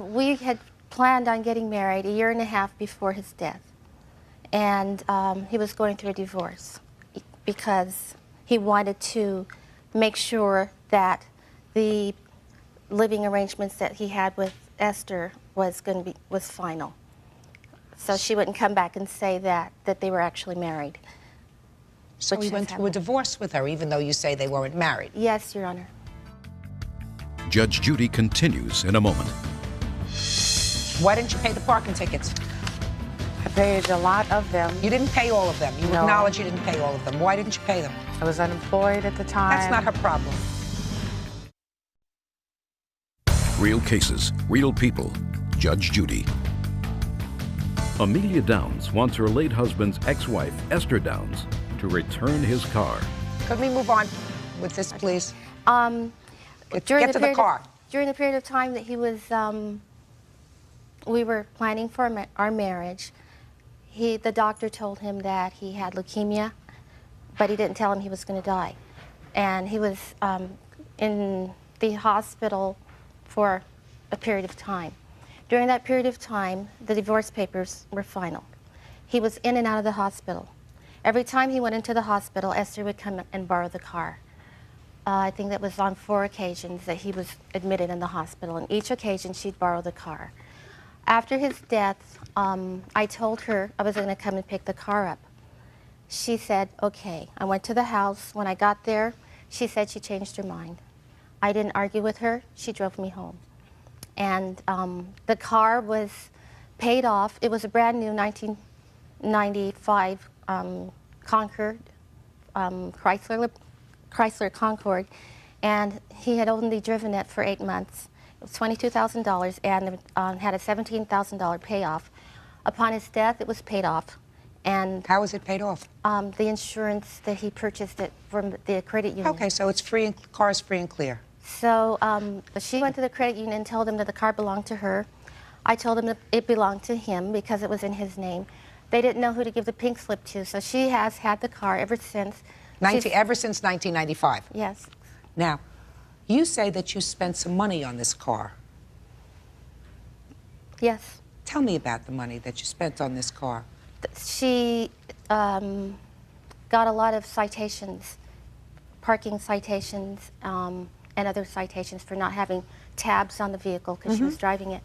Speaker 10: We had planned on getting married a year and a half before his death. And he was going through a divorce because he wanted to make sure that the living arrangements that he had with Esther was final. So she wouldn't come back and say that they were actually married.
Speaker 3: So he went through a divorce with her, even though you say they weren't married?
Speaker 10: Yes, Your Honor.
Speaker 2: Judge Judy continues in a moment.
Speaker 3: Why didn't you pay the parking tickets?
Speaker 5: I paid a lot of them.
Speaker 3: You didn't pay all of them. You
Speaker 5: No.
Speaker 3: acknowledge you didn't pay all of them. Why didn't you pay them?
Speaker 5: I was unemployed at the time.
Speaker 3: That's not her problem.
Speaker 2: Real cases, real people. Judge Judy. Amelia Downs wants her late husband's ex-wife, Esther Downs, to return his car.
Speaker 3: Could we move on with this, please?
Speaker 10: Get
Speaker 3: to the car.
Speaker 10: During the period of time that he was, we were planning for our marriage, the doctor told him that he had leukemia, but he didn't tell him he was going to die. And he was in the hospital for a period of time. During that period of time, the divorce papers were final. He was in and out of the hospital. Every time he went into the hospital, Esther would come and borrow the car. I think that was on 4 occasions that he was admitted in the hospital, and each occasion she'd borrow the car. After his death, I told her I was going to come and pick the car up. She said, okay. I went to the house. When I got there, she said she changed her mind. I didn't argue with her. She drove me home. And the car was paid off. It was a brand new 1995 Concord, Chrysler Concord, and he had only driven it for 8 months. It was $22,000 and had a $17,000 payoff. Upon his death, it was paid off. And
Speaker 3: how was it paid off?
Speaker 10: The insurance that he purchased it from the credit union.
Speaker 3: Okay, so it's free, car is free and clear.
Speaker 10: So she went to the credit union and told them that the car belonged to her. I told him that it belonged to him because it was in his name. They didn't know who to give the pink slip to, so she has had the car ever since.
Speaker 3: Ever since 1995?
Speaker 10: Yes.
Speaker 3: Now, you say that you spent some money on this car.
Speaker 10: Yes.
Speaker 3: Tell me about the money that you spent on this car.
Speaker 10: She got a lot of citations, parking citations, and other citations for not having tabs on the vehicle because she was driving it.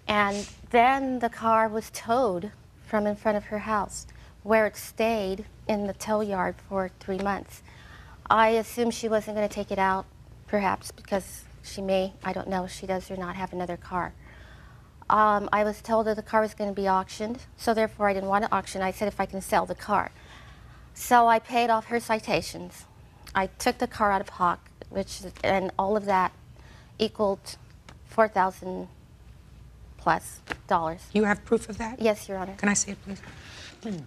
Speaker 10: And then the car was towed from in front of her house, where it stayed in the tow yard for 3 months. I assume she wasn't going to take it out, perhaps because she may, I don't know if she does or not, have another car. I was told that the car was going to be auctioned, so therefore I didn't want to auction. I said if I can sell the car. So I paid off her citations. I took the car out of hock, and all of that equaled $4,000 plus dollars.
Speaker 3: You have proof of that?
Speaker 10: Yes, Your Honor.
Speaker 3: Can I see it, please?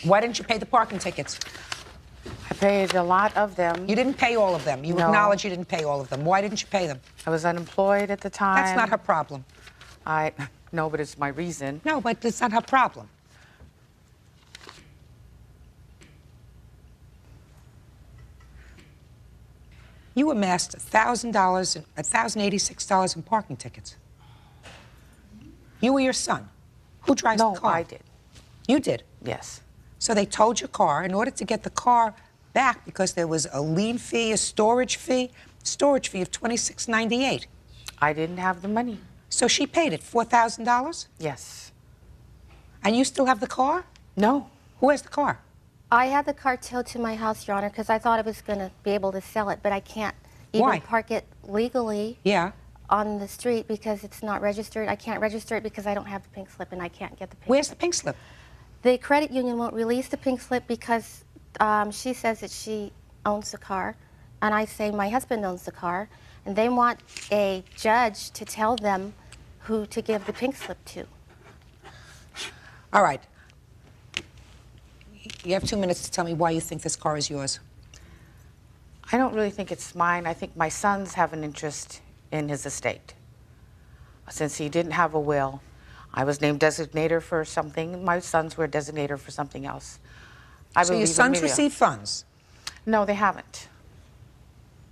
Speaker 3: Why didn't you pay the parking tickets?
Speaker 5: I paid a lot of them.
Speaker 3: You didn't pay all of them. You
Speaker 5: No.
Speaker 3: acknowledge you didn't pay all of them. Why didn't you pay them?
Speaker 5: I was unemployed at the time.
Speaker 3: That's not her problem.
Speaker 5: No, but it's my reason.
Speaker 3: No, but it's not her problem. You amassed $1,086 in parking tickets. You or your son? Who drives the car?
Speaker 5: No, I did.
Speaker 3: You did?
Speaker 5: Yes.
Speaker 3: So they towed your car in order to get the car back because there was a lien fee, a storage fee of $26.98.
Speaker 5: I didn't have the money.
Speaker 3: So she paid it, $4,000?
Speaker 5: Yes.
Speaker 3: And you still have the car?
Speaker 5: No.
Speaker 3: Who has the car?
Speaker 10: I had the car towed to my house, Your Honor, because I thought I was going to be able to sell it, but I can't even park it legally on the street because it's not registered. I can't register it because I don't have the pink slip and I can't get the pink slip.
Speaker 3: Where's the pink slip?
Speaker 10: The credit union won't release the pink slip because she says that she owns the car, and I say my husband owns the car, and they want a judge to tell them who to give the pink slip to.
Speaker 3: All right. You have 2 minutes to tell me why you think this car is yours.
Speaker 5: I don't really think it's mine. I think my sons have an interest in his estate. Since he didn't have a will, I was named designator for something. My sons were designator for something else.
Speaker 3: So your sons receive funds?
Speaker 5: No, they haven't.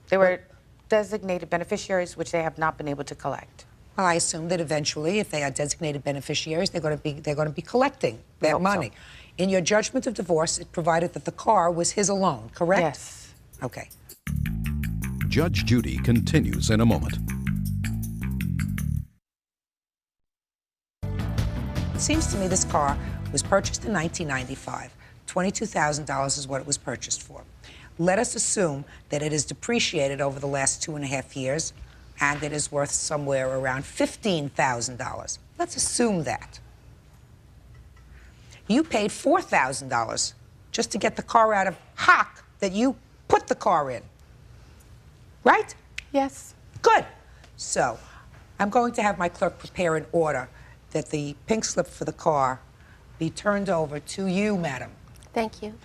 Speaker 5: They were designated beneficiaries, which they have not been able to collect.
Speaker 3: Well, I assume that eventually, if they are designated beneficiaries, they're going to be collecting that money.
Speaker 5: So.
Speaker 3: In your judgment of divorce, it provided that the car was his alone, correct?
Speaker 5: Yes.
Speaker 3: Okay.
Speaker 2: Judge Judy continues in a moment.
Speaker 3: It seems to me this car was purchased in 1995. $22,000 is what it was purchased for. Let us assume that it is depreciated over the last 2.5 years, and it is worth somewhere around $15,000. Let's assume that. You paid $4,000 just to get the car out of hock that you put the car in. Right?
Speaker 5: Yes.
Speaker 3: Good. So, I'm going to have my clerk prepare an order that the pink slip for the car be turned over to you, madam.
Speaker 10: Thank you.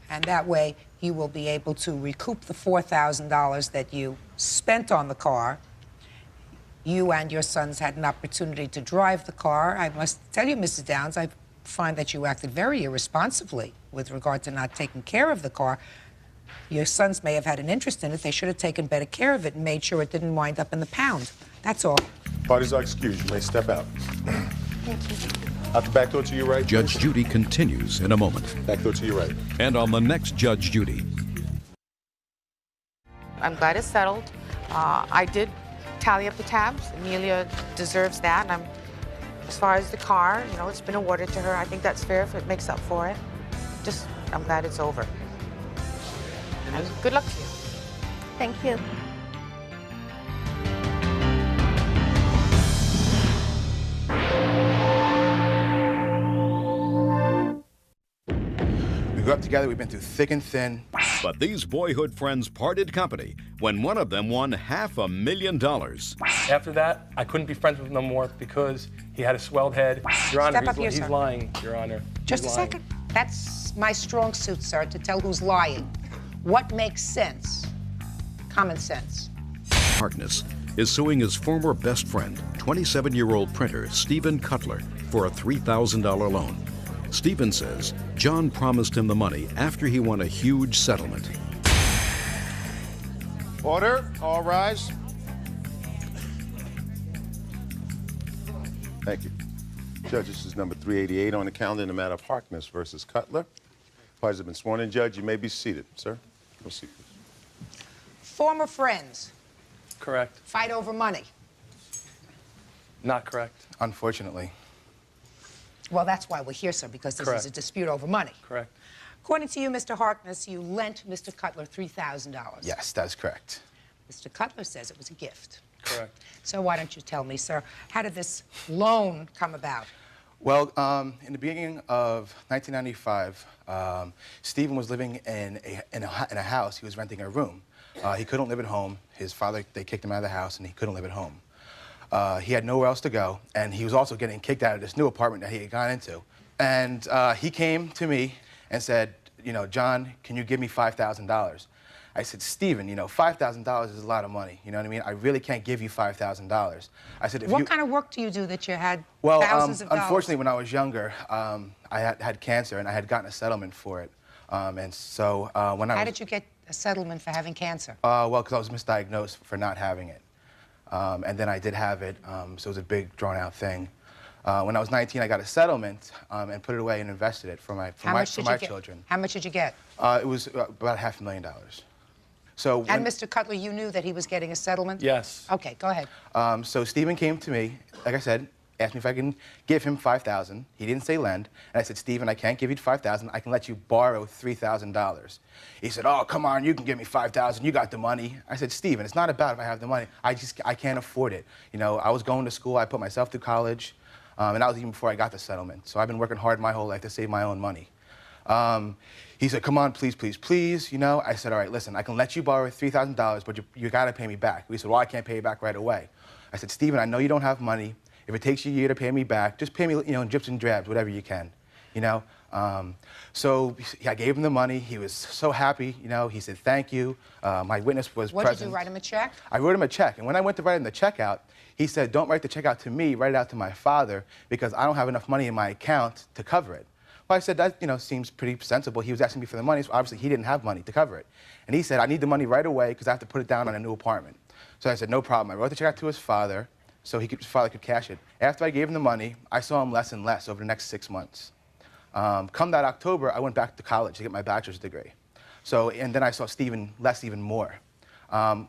Speaker 3: And that way, you will be able to recoup the $4,000 that you spent on the car. You and your sons had an opportunity to drive the car. I must tell you, Mrs. Downs, I find that you acted very irresponsibly with regard to not taking care of the car. Your sons may have had an interest in it. They should have taken better care of it and made sure it didn't wind up in the pound. That's all.
Speaker 6: Parties are excused. You may step out.
Speaker 10: Thank you.
Speaker 6: Out the back door to your right.
Speaker 2: Judge Judy continues in a moment.
Speaker 6: Back door to your right.
Speaker 2: And on the next Judge Judy.
Speaker 5: I'm glad it's settled. I did tally up the tabs. Amelia deserves that. And as far as the car, you know, it's been awarded to her. I think that's fair if it makes up for it. I'm glad it's over. And good luck to you.
Speaker 10: Thank you.
Speaker 17: We grew up together. We've been through thick and thin.
Speaker 2: But these boyhood friends parted company when one of them won $500,000.
Speaker 1: After that, I couldn't be friends with him no more because he had a swelled head. Your Honor,
Speaker 3: Step up here,
Speaker 1: he's
Speaker 3: sir.
Speaker 1: lying, Your Honor.
Speaker 3: Just a second. That's my strong suit, sir, to tell who's lying. What makes sense? Common sense.
Speaker 2: Harkness is suing his former best friend, 27-year-old printer Stephen Cutler, for a $3,000 loan. Stephen says John promised him the money after he won a huge settlement.
Speaker 6: Order, all rise. Thank you. Judge, this is number 388 on the calendar in the matter of Harkness versus Cutler. Parties have been sworn in. Judge, you may be seated. Sir, proceed, please.
Speaker 3: Former friends
Speaker 1: Correct.
Speaker 3: fight over money.
Speaker 1: Not correct.
Speaker 17: Unfortunately.
Speaker 3: Well, that's why we're here, sir, because this is
Speaker 1: Correct.
Speaker 3: a dispute over money.
Speaker 1: Correct.
Speaker 3: According to you, Mr. Harkness, you lent Mr. Cutler $3,000.
Speaker 17: Yes, that's correct.
Speaker 3: Mr. Cutler says it was a gift.
Speaker 1: Correct.
Speaker 3: So why don't you tell me, sir, how did this loan come about?
Speaker 17: Well, in the beginning of 1995, Stephen was living in a house. He was renting a room. He couldn't live at home. His father, they kicked him out of the house, and he couldn't live at home. He had nowhere else to go, and he was also getting kicked out of this new apartment that he had gone into. And he came to me and said, you know, John, can you give me $5,000? I said, Stephen, you know, $5,000 is a lot of money. You know what I mean? I really can't give you $5,000. I said, if
Speaker 3: What kind of work do you do that you had
Speaker 17: well,
Speaker 3: thousands of dollars?
Speaker 17: unfortunately, when I was younger, I had cancer, and I had gotten a settlement for it. And so when
Speaker 3: How did you get a settlement for having cancer?
Speaker 17: well, because I was misdiagnosed for not having it. And then I did have it, so it was a big, drawn-out thing. When I was 19, I got a settlement and put it away and invested it for my children.
Speaker 3: How much did you get?
Speaker 17: It was about $500,000. So when,
Speaker 3: And Mr. Cutler, you knew that he was getting a settlement?
Speaker 1: Yes.
Speaker 3: Okay, go ahead.
Speaker 17: So Stephen came to me, like I said, asked me if I can give him $5,000. He didn't say lend. And I said, Stephen, I can't give you $5,000. I can let you borrow $3,000. He said, oh, come on, you can give me $5,000. You got the money. I said, Stephen, it's not about if I have the money. I can't afford it. You know, I was going to school. I put myself through college. And that was even before I got the settlement. So I've been working hard my whole life to save my own money. He said, come on, please, please, please, you know. I said, all right, listen, I can let you borrow $3,000, but you got to pay me back. He said, well, I can't pay you back right away. I said, Stephen, I know you don't have money. If it takes you a year to pay me back, just pay me, you know, in drips and drabs, whatever you can, you know. So I gave him the money. He was so happy, you know. He said, thank you. My witness was present.
Speaker 3: What did you write him a check?
Speaker 17: I wrote him a check. And when I went to write him the check out, he said, don't write the check out to me, write it out to my father, because I don't have enough money in my account to cover it. Well, I said, that, you know, seems pretty sensible. He was asking me for the money, so obviously he didn't have money to cover it. And he said, I need the money right away because I have to put it down on a new apartment. So I said, no problem. I wrote the check out to his father so his father could cash it. After I gave him the money, I saw him less and less over the next 6 months. Come that October, I went back to college to get my bachelor's degree. So, and then I saw Stephen less even more.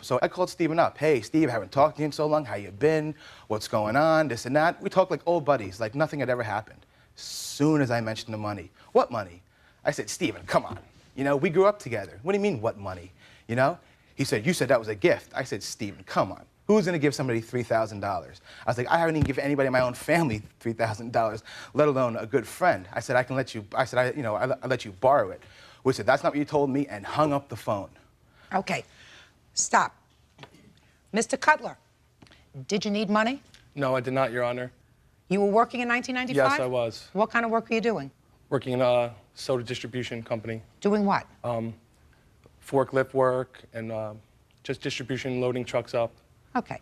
Speaker 17: So I called Stephen up. Hey, Steve, I haven't talked to you in so long. How you been? What's going on? This and that. We talked like old buddies, like nothing had ever happened. Soon as I mentioned the money. What money? I said, Stephen, come on. You know, we grew up together. What do you mean, what money? You know? He said, you said that was a gift. I said, Stephen, come on. Who's going to give somebody $3,000? I was like, I haven't even given anybody in my own family $3,000, let alone a good friend. I said, I can let you, I said, I let you borrow it. We said, that's not what you told me, and hung up the phone.
Speaker 3: Okay, stop. Mr. Cutler, did you need money?
Speaker 1: No, I did not, Your Honor.
Speaker 3: You were working in 1995?
Speaker 1: Yes, I was.
Speaker 3: What kind of work were you doing?
Speaker 1: Working in a soda distribution company.
Speaker 3: Doing what?
Speaker 1: Forklift work and just distribution, loading trucks up.
Speaker 3: Okay.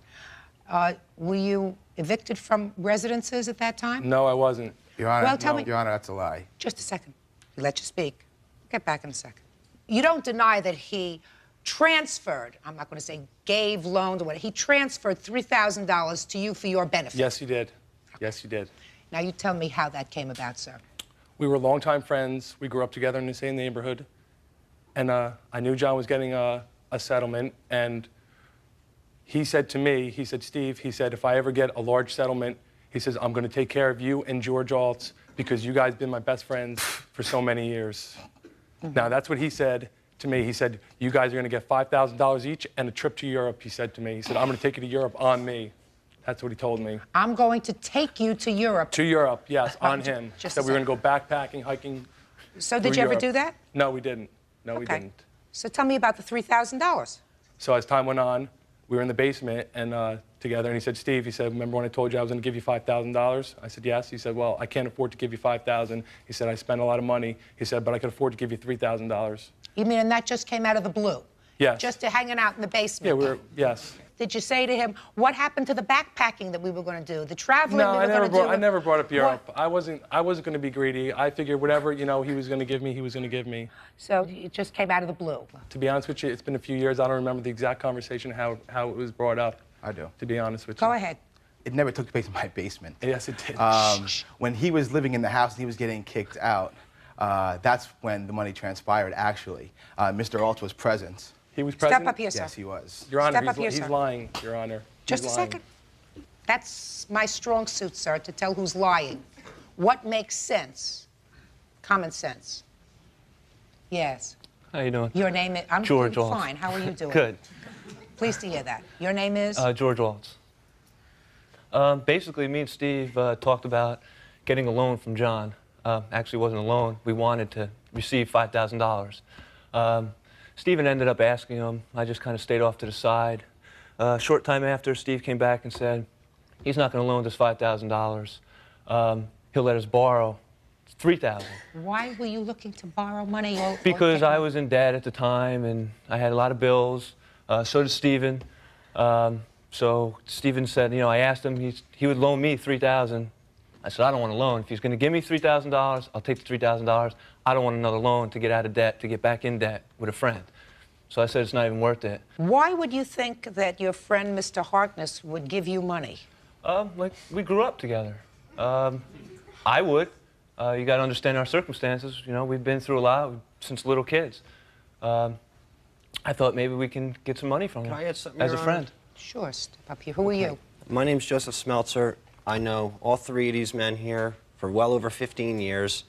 Speaker 3: Were you evicted from residences at that time?
Speaker 1: No, I wasn't.
Speaker 17: Your Honor,
Speaker 3: Well, tell me.
Speaker 17: Your Honor, that's a lie.
Speaker 3: Just a second. We let you speak. Get back in a second. You don't deny that he transferred, I'm not going to say gave, loaned, or whatever, he transferred $3,000 to you for your benefit?
Speaker 1: Yes, he did. Yes, he did.
Speaker 3: Now you tell me how that came about, sir.
Speaker 1: We were longtime friends. We grew up together in the same neighborhood. And I knew John was getting a settlement, and he said to me, he said, Steve, he said, if I ever get a large settlement, he says, I'm going to take care of you and George Altz because you guys have been my best friends for so many years. Now, that's what he said to me. He said, you guys are going to get $5,000 each and a trip to Europe, he said to me. He said, I'm going to take you to Europe on me. That's what he told me.
Speaker 3: I'm going to take you to Europe.
Speaker 1: To Europe, yes, on him.
Speaker 3: Just
Speaker 1: That we were going to go backpacking, hiking.
Speaker 3: So did you ever do that?
Speaker 1: No, we didn't. No, we
Speaker 3: Okay.
Speaker 1: didn't.
Speaker 3: So tell me about the $3,000.
Speaker 1: So as time went on, we were in the basement and together, and he said, Steve, he said, remember when I told you I was going to give you $5,000? I said, yes. He said, well, I can't afford to give you $5,000. He said, I spend a lot of money. He said, but I could afford to give you $3,000.
Speaker 3: You mean, and that just came out of the blue?
Speaker 1: Yes.
Speaker 3: Just to hanging out in the basement?
Speaker 1: Yeah, we were, yes.
Speaker 3: Did you say to him, what happened to the backpacking that we were going to do, the traveling
Speaker 1: No,
Speaker 3: we were going to do?
Speaker 1: I never brought up Europe. I wasn't going to be greedy. I figured whatever, you know, he was going to give me, he was going to give me.
Speaker 3: So it just came out of the blue.
Speaker 1: To be honest with you, it's been a few years. I don't remember the exact conversation, how it was brought up.
Speaker 17: I do.
Speaker 1: To be honest with you.
Speaker 3: Go ahead.
Speaker 17: It never took place in my basement.
Speaker 1: Yes, it did.
Speaker 17: When he was living in the house and he was getting kicked out, that's when the money transpired, actually. Mr. Alt was present.
Speaker 1: He was present?
Speaker 3: Step up here, sir.
Speaker 17: Yes, he was.
Speaker 1: Your Honor,
Speaker 3: Step up here,
Speaker 1: he's
Speaker 3: sir.
Speaker 1: lying, Your Honor.
Speaker 3: Just a
Speaker 1: He's lying.
Speaker 3: second. That's my strong suit, sir, to tell who's lying. What makes sense? Common sense. Yes.
Speaker 12: How you doing?
Speaker 3: Your name is... I'm
Speaker 12: George
Speaker 3: doing
Speaker 12: Waltz.
Speaker 3: fine. How are you doing?
Speaker 12: Good.
Speaker 3: Pleased to hear that. Your name is?
Speaker 12: George Waltz. Basically, me and Steve talked about getting a loan from John. Actually, it wasn't a loan. We wanted to receive $5,000. Stephen ended up asking him. I just kind of stayed off to the side. Short time after, Steve came back and said, he's not going to loan us $5,000. He'll let us borrow $3,000.
Speaker 3: Why were you looking to borrow money?
Speaker 12: Because I was in debt at the time, and I had a lot of bills. So did Stephen. So Stephen said, you know, I asked him, he would loan me $3,000. I said, I don't want a loan. If he's going to give me $3,000, I'll take the $3,000. I don't want another loan to get out of debt, to get back in debt with a friend. So I said, it's not even worth it.
Speaker 3: Why would you think that your friend, Mr. Harkness, would give you money?
Speaker 12: Like, we grew up together. I would. You got to understand our circumstances. You know, we've been through a lot since little kids. I thought maybe we can get some money from him
Speaker 13: Can I add something,
Speaker 12: as
Speaker 13: Your
Speaker 12: a
Speaker 13: Honor?
Speaker 12: friend.
Speaker 3: Sure, step up here. Who are you?
Speaker 13: My name's Joseph Smeltzer. I know all three of these men here for well over 15 years.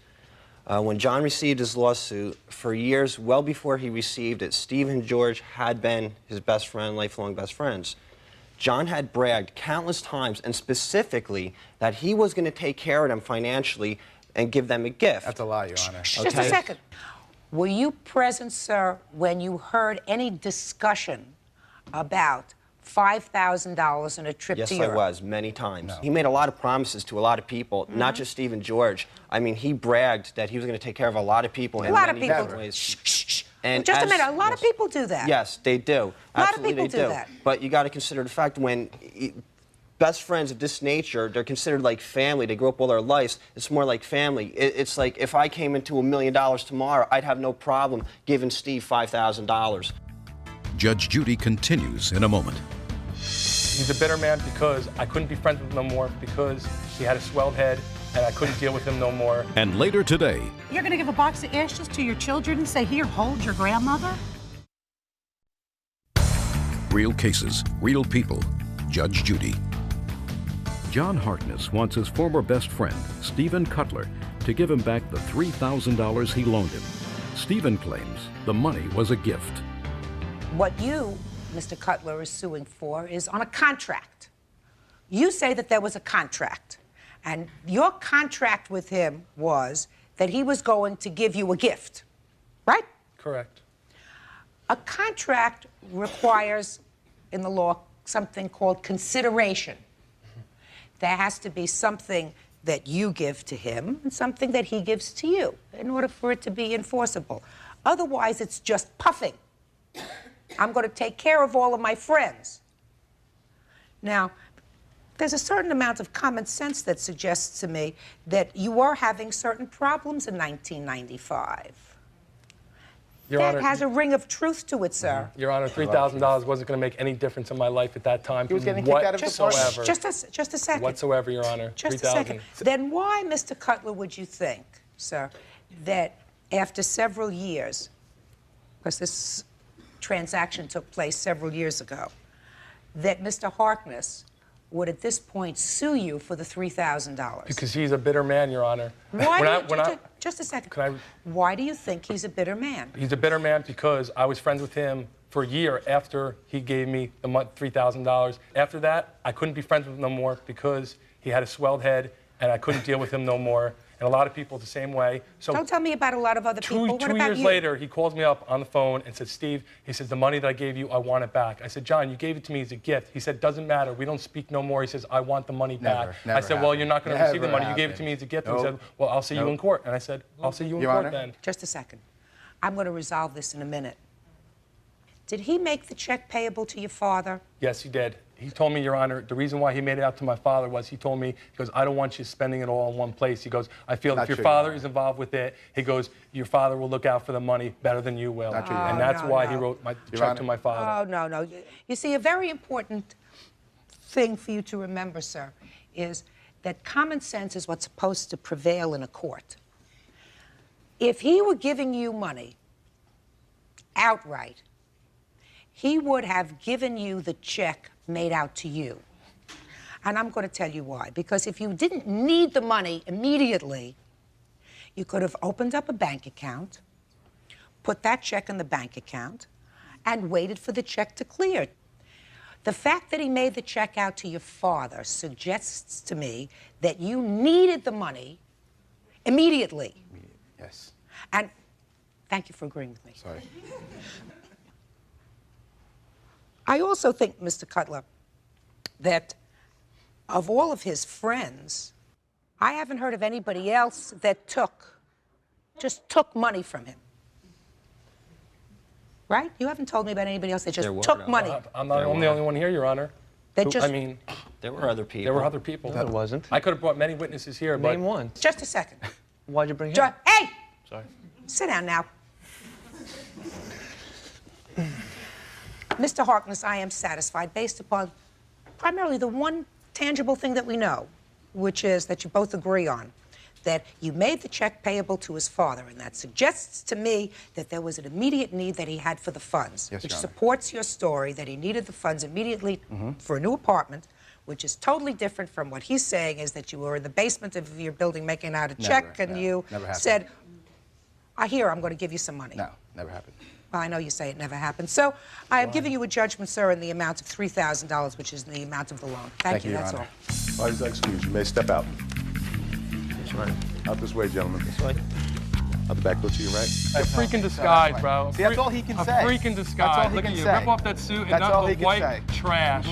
Speaker 13: When John received his lawsuit, for years, well before he received it, Steve and George had been his best friend, lifelong best friends. John had bragged countless times, and specifically, that he was going to take care of them financially and give them a gift.
Speaker 17: That's a lie, Your Honor.
Speaker 3: Just a second. Were you present, sir, when you heard any discussion about $5,000 and a trip
Speaker 13: Yes,
Speaker 3: to
Speaker 13: I
Speaker 3: Europe?
Speaker 13: was, many times. He made a lot of promises to a lot of people, not just Steve and George. I mean, he bragged that he was going to take care of a lot of people in many different ways. And
Speaker 3: Just a minute. A lot of people do that.
Speaker 13: Yes, they do.
Speaker 3: A lot of
Speaker 13: Absolutely,
Speaker 3: people
Speaker 13: they
Speaker 3: do that.
Speaker 13: But you got to consider the fact when best friends of this nature, they're considered like family. They grew up all their lives. It's more like family. It's like if I came into $1 million tomorrow, I'd have no problem giving Steve $5,000.
Speaker 2: Judge Judy continues in a moment.
Speaker 1: He's a bitter man because I couldn't be friends with him no more because he had a swelled head and I couldn't deal with him no more.
Speaker 2: And later today,
Speaker 14: You're going to give a box of ashes to your children and say, here, hold your grandmother?
Speaker 2: real cases, real people. Judge Judy. John Harkness wants his former best friend, Stephen Cutler, to give him back the $3,000 he loaned him. Stephen claims the money was a gift.
Speaker 3: What you, Mr. Cutler, is suing for is on a contract. You say that there was a contract, and your contract with him was that he was going to give you a gift, right?
Speaker 1: Correct.
Speaker 3: A contract requires, in the law, something called consideration. There has to be something that you give to him and something that he gives to you in order for it to be enforceable. Otherwise, it's just puffing. I'm going to take care of all of my friends. Now, there's a certain amount of common sense that suggests to me that you are having certain problems in 1995.
Speaker 1: Your
Speaker 3: That
Speaker 1: Honor,
Speaker 3: has a ring of truth to it, sir.
Speaker 1: Your Honor, $3,000 wasn't going to make any difference in my life at that time.
Speaker 3: He was getting kicked out of the
Speaker 1: whatsoever.
Speaker 3: Just a second.
Speaker 1: Whatsoever, Your Honor.
Speaker 3: Just a second. Then why, Mr. Cutler, would you think, sir, that after several years, because this transaction took place several years ago, that Mr. Harkness would at this point sue you for the $3,000?
Speaker 1: Because he's a bitter man, Your Honor.
Speaker 3: Why just a second. Why do you think he's a bitter man?
Speaker 1: He's a bitter man because I was friends with him for a year after he gave me the $3,000. After that, I couldn't be friends with him no more because he had a swelled head and I couldn't deal with him no more. And a lot of people the same way. So
Speaker 3: don't tell me about a lot of other people. What
Speaker 1: Two
Speaker 3: about
Speaker 1: years
Speaker 3: you?
Speaker 1: later, he calls me up on the phone and said, Steve, he says, the money that I gave you, I want it back. I said, John, you gave it to me as a gift. He said, doesn't matter. We don't speak no more. He says, I want the money back.
Speaker 17: Never
Speaker 1: I said, well, you're not going to receive the
Speaker 17: Never
Speaker 1: money. You gave it to me as a gift.
Speaker 17: Nope.
Speaker 1: And he said, well, I'll see you in court. And I said, I'll see you in
Speaker 17: Your
Speaker 1: court
Speaker 17: Honor?
Speaker 1: then.
Speaker 3: Just a second. I'm going to resolve this in a minute. Did he make the check payable to your father?
Speaker 1: Yes, he did. He told me, Your Honor, the reason why he made it out to my father was he told me, he goes, I don't want you spending it all in one place. He goes, I feel if your father is involved with it, he goes, your father will look out for the money better than you will.
Speaker 17: Not true,
Speaker 1: and that's why he wrote my check to my father.
Speaker 3: Oh, no, no. You see, a very important thing for you to remember, sir, is that common sense is what's supposed to prevail in a court. If he were giving you money outright, he would have given you the check made out to you. And I'm going to tell you why. Because if you didn't need the money immediately, you could have opened up a bank account, put that check in the bank account, and waited for the check to clear. The fact that he made the check out to your father suggests to me that you needed the money immediately.
Speaker 17: Yes.
Speaker 3: And thank you for agreeing with me.
Speaker 17: Sorry.
Speaker 3: I also think, Mr. Cutler, that of all of his friends, I haven't heard of anybody else that just took money from him. Right? You haven't told me about anybody else that just took money.
Speaker 1: I'm the only one here, Your Honor. I mean,
Speaker 13: there were other people.
Speaker 1: There were other people.
Speaker 12: No, there wasn't.
Speaker 1: I could have brought many witnesses here, but...
Speaker 12: Name one.
Speaker 3: Just a second.
Speaker 12: Why'd you bring him?
Speaker 3: Hey!
Speaker 12: Sorry.
Speaker 3: Sit down now. Mr. Harkness, I am satisfied based upon primarily the one tangible thing that we know, which is that you both agree on, that you made the check payable to his father, and that suggests to me that there was an immediate need that he had for the funds,
Speaker 17: Yes,
Speaker 3: which
Speaker 17: Your Honor.
Speaker 3: supports your story that he needed the funds immediately for a new apartment, which is totally different from what he's saying is that you were in the basement of your building making out a check and you said, I hear I'm going to give you some money.
Speaker 17: No, never happened.
Speaker 3: Well, I know you say it never happened. So I am giving you a judgment, sir, in the amount of $3,000, which is the amount of the loan. Thank you,
Speaker 6: Your
Speaker 3: that's
Speaker 6: Honor.
Speaker 3: all.
Speaker 6: Parties are excused. You may step out.
Speaker 13: That's right.
Speaker 6: Out this way, gentlemen.
Speaker 13: This way.
Speaker 6: Out the back, go to your right.
Speaker 1: A freak in disguise, bro.
Speaker 17: See, that's all he can say.
Speaker 1: A freak in disguise.
Speaker 17: That's all he
Speaker 1: Look
Speaker 17: can
Speaker 1: at you.
Speaker 17: say.
Speaker 1: Rip off that suit and
Speaker 17: That's all he
Speaker 1: nothing
Speaker 17: can
Speaker 1: but
Speaker 17: say.
Speaker 1: white trash.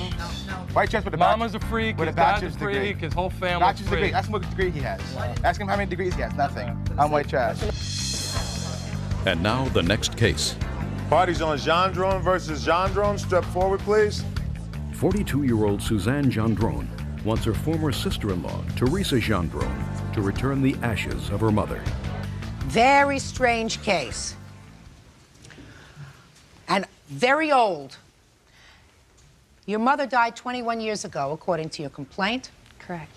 Speaker 17: White trash with a
Speaker 1: Mama's a freak,
Speaker 17: with
Speaker 1: his
Speaker 17: a
Speaker 1: dad's a
Speaker 17: bachelor's degree.
Speaker 1: freak, his whole family's
Speaker 17: Bachelor's
Speaker 1: freak.
Speaker 17: degree. Ask him what degree he has. Ask him how many degrees he has. Nothing. I'm white trash.
Speaker 2: And now the next case.
Speaker 6: Parties on Gendron versus Gendron. Step forward, please.
Speaker 2: 42-year-old Suzanne Gendron wants her former sister-in-law, Teresa Gendron, to return the ashes of her mother.
Speaker 3: Very strange case. And very old. Your mother died 21 years ago, according to your complaint.
Speaker 9: Correct.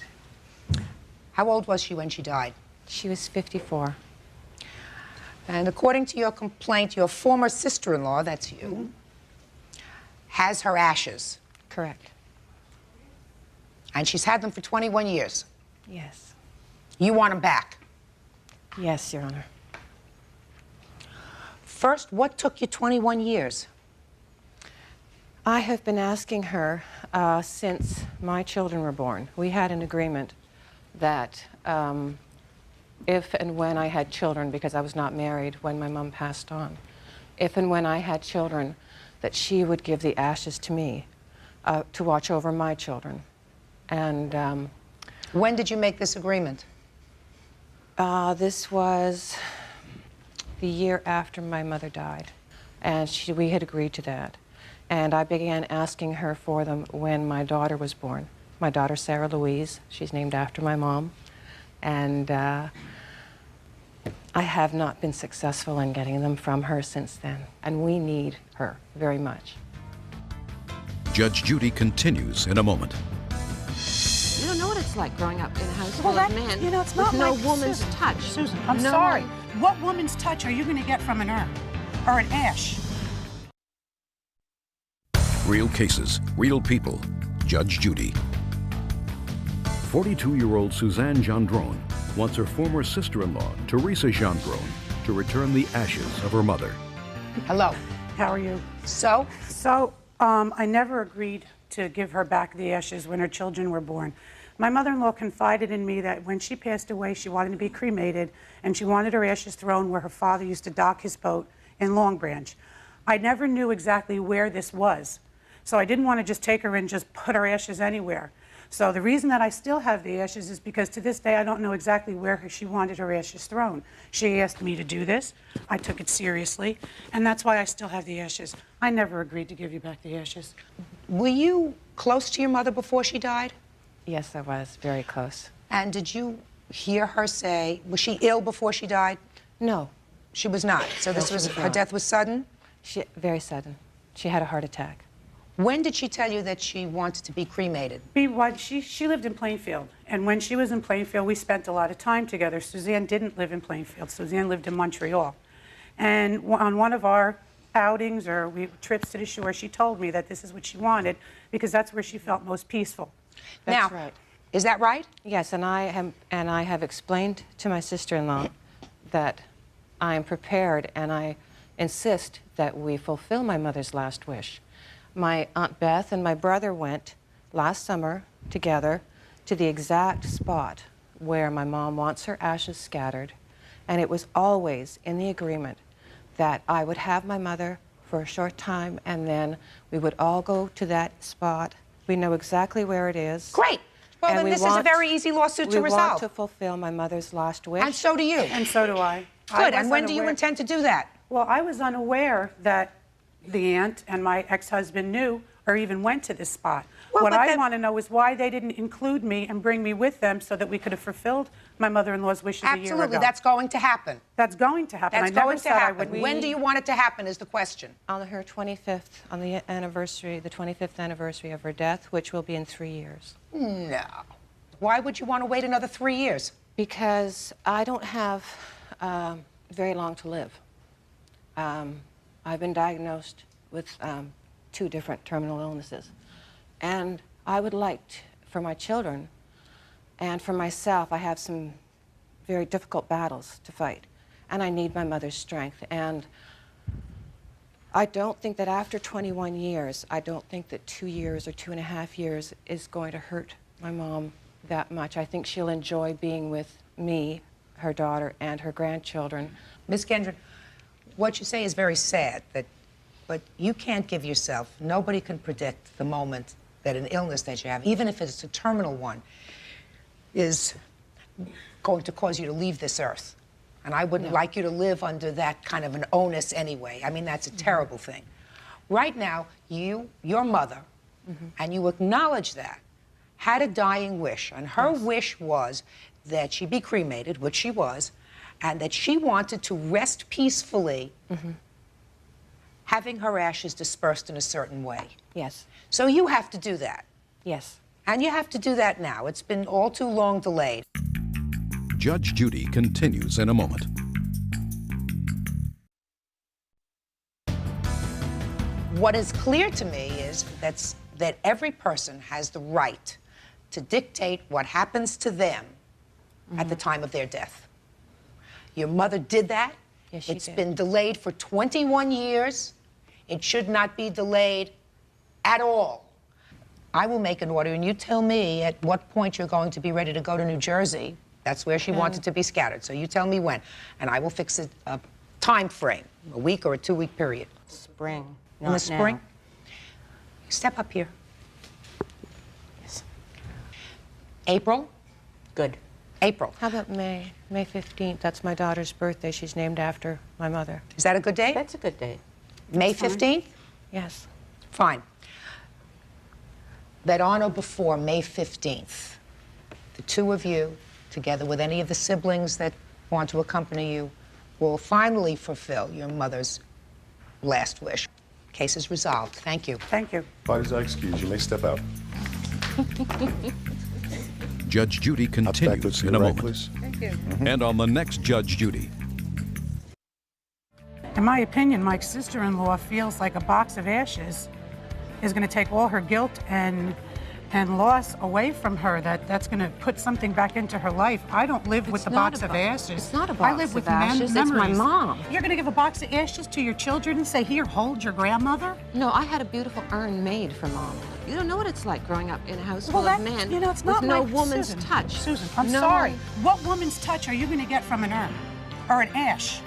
Speaker 3: How old was she when she died?
Speaker 9: She was 54.
Speaker 3: And according to your complaint, your former sister-in-law, that's you, has her ashes.
Speaker 9: Correct.
Speaker 3: And she's had them for 21 years.
Speaker 9: Yes.
Speaker 3: You want them back?
Speaker 9: Yes, Your Honor.
Speaker 3: First, what took you 21 years?
Speaker 9: I have been asking her since my children were born. We had an agreement that if and when I had children, because I was not married when my mom passed on, if and when I had children, that she would give the ashes to me to watch over my children. And
Speaker 3: when did you make this agreement?
Speaker 9: This was the year after my mother died, and we had agreed to that. And I began asking her for them when my daughter was born. My daughter, Sarah Louise, she's named after my mom. And I have not been successful in getting them from her since then. And we need her very much.
Speaker 2: Judge Judy continues in a moment.
Speaker 15: You don't know what it's like growing up in a house
Speaker 14: Well,
Speaker 15: full of
Speaker 14: that,
Speaker 15: men
Speaker 14: you know, it's
Speaker 15: with
Speaker 14: not
Speaker 15: no
Speaker 14: like
Speaker 15: woman's
Speaker 14: Susan.
Speaker 15: touch.
Speaker 14: Susan, I'm
Speaker 15: No
Speaker 14: sorry.
Speaker 15: one-
Speaker 14: What woman's touch are you going to get from an urn or an ash?
Speaker 2: Real cases, real people. Judge Judy. 42-year-old Suzanne Gendron wants her former sister-in-law, Teresa Gendron, to return the ashes of her mother.
Speaker 3: Hello.
Speaker 14: How are you?
Speaker 3: So?
Speaker 14: So, I never agreed to give her back the ashes when her children were born. My mother-in-law confided in me that when she passed away, she wanted to be cremated, and she wanted her ashes thrown where her father used to dock his boat in Long Branch. I never knew exactly where this was, so I didn't want to just take her and just put her ashes anywhere. So the reason that I still have the ashes is because to this day I don't know exactly where she wanted her ashes thrown. She asked me to do this. I took it seriously, and that's why I still have the ashes. I never agreed to give you back the ashes.
Speaker 3: Were you close to your mother before she died?
Speaker 9: Yes, I was very close.
Speaker 3: And did you hear her say, was she ill before she died?
Speaker 9: No.
Speaker 3: She was not. So this
Speaker 9: No, she
Speaker 3: was,
Speaker 9: was
Speaker 3: her
Speaker 9: not.
Speaker 3: death was sudden?
Speaker 9: Very sudden. She had a heart attack.
Speaker 3: When did she tell you that she wanted to be cremated?
Speaker 14: She lived in Plainfield, and when she was in Plainfield, we spent a lot of time together. Suzanne didn't live in Plainfield. Suzanne lived in Montreal. And on one of our outings or trips to the shore, she told me that this is what she wanted because that's where she felt most peaceful.
Speaker 9: That's
Speaker 3: Now,
Speaker 9: right.
Speaker 3: Is that right?
Speaker 9: Yes, and I have explained to my sister-in-law that I am prepared and I insist that we fulfill my mother's last wish. My Aunt Beth and my brother went last summer together to the exact spot where my mom wants her ashes scattered, and it was always in the agreement that I would have my mother for a short time and then we would all go to that spot. We know exactly where it is.
Speaker 3: Great. Well,
Speaker 9: And
Speaker 3: then
Speaker 9: we
Speaker 3: this is a
Speaker 9: want-
Speaker 3: very easy lawsuit to
Speaker 9: We want
Speaker 3: resolve.
Speaker 9: to fulfill my mother's last wish.
Speaker 3: And so do you.
Speaker 14: And so do I.
Speaker 3: Good. And when do you intend to do that?
Speaker 14: Well, I was unaware that the aunt and my ex-husband knew or even went to this spot.
Speaker 3: Well,
Speaker 14: What
Speaker 3: but
Speaker 14: I
Speaker 3: then-
Speaker 14: want to know is why they didn't include me and bring me with them so that we could have fulfilled my mother-in-law's wishes a year ago.
Speaker 3: Absolutely. That's going to happen.
Speaker 14: That's going to happen.
Speaker 3: That's
Speaker 14: I never
Speaker 3: going to
Speaker 14: said I
Speaker 3: happen.
Speaker 14: wouldn't.
Speaker 3: When do you want it to happen is the question.
Speaker 9: On her 25th, on the anniversary, the 25th anniversary of her death, which will be in 3 years.
Speaker 3: No. Why would you want to wait another 3 years?
Speaker 9: Because I don't have very long to live. I've been diagnosed with 2 different terminal illnesses. And I would like, for my children and for myself, I have some very difficult battles to fight. And I need my mother's strength. And I don't think that after 21 years, I don't think that 2 years or 2.5 years is going to hurt my mom that much. I think she'll enjoy being with me, her daughter, and her grandchildren.
Speaker 3: Ms. Gendron, what you say is very sad, but you can't give yourself, nobody can predict the moment that an illness that you have, even if it's a terminal one, is going to cause you to leave this earth. And I wouldn't like you to live under that kind of an onus anyway. I mean, that's a terrible thing. Right now, your mother, and you acknowledge that, had a dying wish, and her wish was that she be cremated, which she was, and that she wanted to rest peacefully, having her ashes dispersed in a certain way.
Speaker 9: Yes.
Speaker 3: So you have to do that.
Speaker 9: Yes.
Speaker 3: And you have to do that now. It's been all too long delayed.
Speaker 2: Judge Judy continues in a moment.
Speaker 3: What is clear to me is that every person has the right to dictate what happens to them at the time of their death. Your mother did that.
Speaker 9: Yes, she
Speaker 3: It's
Speaker 9: did.
Speaker 3: been delayed for 21 years. It should not be delayed at all. I will make an order, and you tell me at what point you're going to be ready to go to New Jersey. That's where she wanted to be scattered. So you tell me when, and I will fix a time frame, a week or a 2-week period.
Speaker 23: Spring.
Speaker 3: In the spring? Step up here. Yes. April?
Speaker 23: Good.
Speaker 3: April.
Speaker 9: How about May? May 15th. That's my daughter's birthday. She's named after my mother.
Speaker 3: Is that a good date?
Speaker 23: That's a good date.
Speaker 3: May 15th?
Speaker 9: Yes.
Speaker 3: Fine. That on or before May 15th, the 2 of you, together with any of the siblings that want to accompany you, will finally fulfill your mother's last wish. Case is resolved. Thank you.
Speaker 14: Thank you.
Speaker 6: Parties are excused. You may step out.
Speaker 2: Judge Judy continues in a moment.
Speaker 6: Please.
Speaker 14: Thank you.
Speaker 2: And on the next Judge Judy,
Speaker 14: In my opinion, my sister-in-law feels like a box of ashes is going to take all her guilt and loss away from her. That's going to put something back into her life. I don't live with a box of ashes.
Speaker 23: It's not a
Speaker 14: I
Speaker 23: box
Speaker 14: live
Speaker 23: of
Speaker 14: with
Speaker 23: ashes. It's my
Speaker 14: memories.
Speaker 23: mom.
Speaker 14: You're going to give a box of ashes to your children and say, "Here, hold your grandmother"?
Speaker 15: No, I had a beautiful urn made for Mom. You don't know what it's like growing up in a house
Speaker 14: Well,
Speaker 15: full of
Speaker 14: that,
Speaker 15: men
Speaker 14: you know, it's
Speaker 15: with
Speaker 14: not
Speaker 15: no
Speaker 14: like
Speaker 15: woman's
Speaker 14: Susan.
Speaker 15: touch.
Speaker 14: Susan, I'm
Speaker 15: No.
Speaker 14: sorry. What woman's touch are you going to get from an urn or an ash?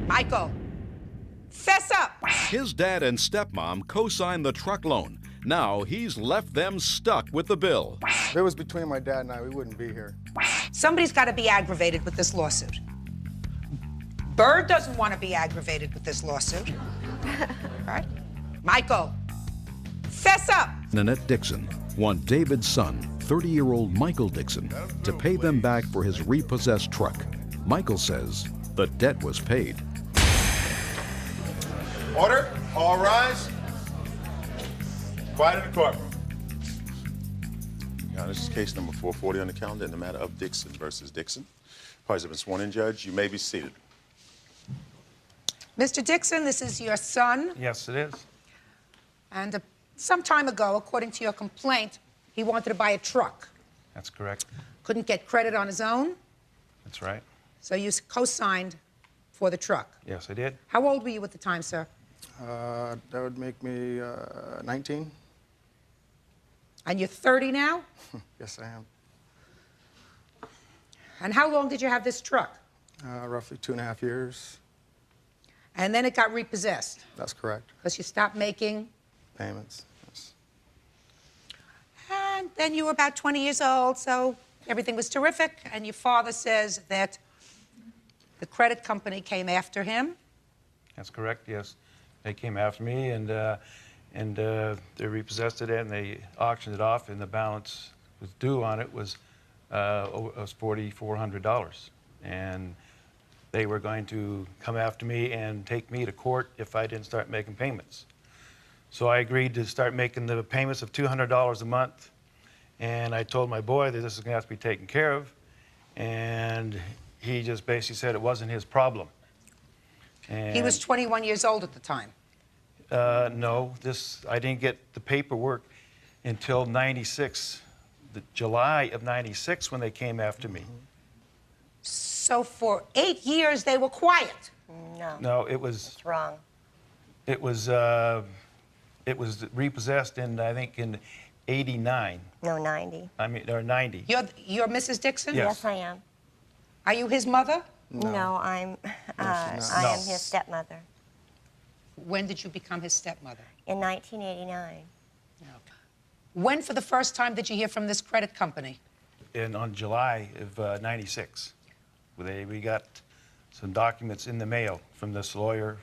Speaker 3: Michael, Fess up!
Speaker 2: His dad and stepmom co-signed the truck loan. Now he's left them stuck with the bill.
Speaker 16: If it was between my dad and I, we wouldn't be here.
Speaker 3: Somebody's got to be aggravated with this lawsuit. Bird doesn't want to be aggravated with this lawsuit. All right? Michael, fess up!
Speaker 2: Nanette Dixon want David's son, 30-year-old Michael Dixon, to pay them back for his repossessed truck. Michael says the debt was paid.
Speaker 6: Order. All rise. Quiet in the courtroom. Now, this is case number 440 on the calendar in the matter of Dixon versus Dixon. Parties have been sworn in, Judge. You may be seated.
Speaker 3: Mr. Dixon, this is your son.
Speaker 18: Yes, it is.
Speaker 3: And some time ago, according to your complaint, he wanted to buy a truck.
Speaker 18: That's correct.
Speaker 3: Couldn't get credit on his own,
Speaker 18: That's right.
Speaker 3: so you co-signed for the truck.
Speaker 18: Yes, I did.
Speaker 3: How old were you at the time, sir?
Speaker 16: That would make me 19.
Speaker 3: And you're 30 now?
Speaker 16: Yes, I am.
Speaker 3: And how long did you have this truck?
Speaker 16: Roughly 2.5 years.
Speaker 3: And then it got repossessed
Speaker 16: That's correct.
Speaker 3: because you stopped making.
Speaker 16: Payments. Yes.
Speaker 3: And then you were about 20 years old, so everything was terrific. And your father says that the credit company came after him.
Speaker 18: That's correct, yes. They came after me, and they repossessed it, and they auctioned it off, and the balance was due on it was $4,400. And they were going to come after me and take me to court if I didn't start making payments. So I agreed to start making the payments of $200 a month, and I told my boy that this is going to have to be taken care of, and he just basically said it wasn't his problem. And
Speaker 3: He was 21 years old at the time.
Speaker 18: no, I didn't get the paperwork until '96, July of '96, when they came after me.
Speaker 3: So for 8 years, they were quiet.
Speaker 10: No.
Speaker 18: No, it was.
Speaker 10: That's wrong.
Speaker 18: It was repossessed I think in '89.
Speaker 10: No, 90.
Speaker 18: I mean, or '90.
Speaker 3: You're Mrs. Dixon?
Speaker 18: Yes.
Speaker 10: I am.
Speaker 3: Are you his mother?
Speaker 10: No, I am his stepmother.
Speaker 3: When did you become his stepmother?
Speaker 10: In 1989.
Speaker 3: When, for the first time, did you hear from this credit company?
Speaker 18: On July of '96, we got some documents in the mail from this lawyer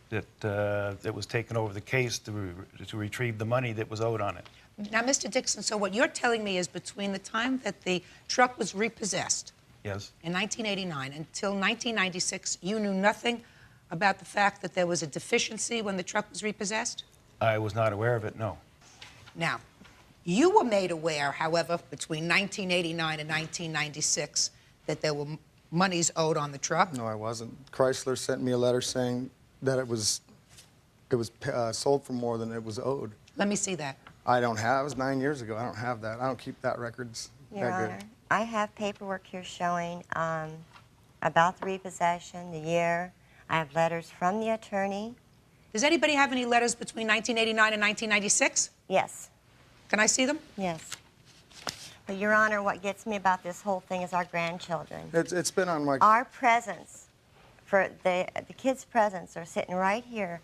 Speaker 18: that was taking over the case to retrieve the money that was owed on it.
Speaker 3: Now, Mr. Dixon, so what you're telling me is between the time that the truck was repossessed
Speaker 18: Yes.
Speaker 3: in 1989 until 1996, you knew nothing about the fact that there was a deficiency when the truck was repossessed?
Speaker 18: I was not aware of it, no.
Speaker 3: Now, you were made aware, however, between 1989 and 1996 that there were monies owed on the truck?
Speaker 16: No, I wasn't. Chrysler sent me a letter saying that it was sold for more than it was owed.
Speaker 3: Let me see that.
Speaker 16: I don't have. It was 9 years ago. I don't have that. I don't keep that records.
Speaker 10: Your
Speaker 16: that
Speaker 10: Honor, I have paperwork here showing about the repossession, the year. I have letters from the attorney.
Speaker 3: Does anybody have any letters between 1989 and 1996?
Speaker 10: Yes.
Speaker 3: Can I see them?
Speaker 10: Yes. But, Your Honor, what gets me about this whole thing is our grandchildren.
Speaker 16: It's been on my...
Speaker 10: Our presents, for the kids' presents are sitting right here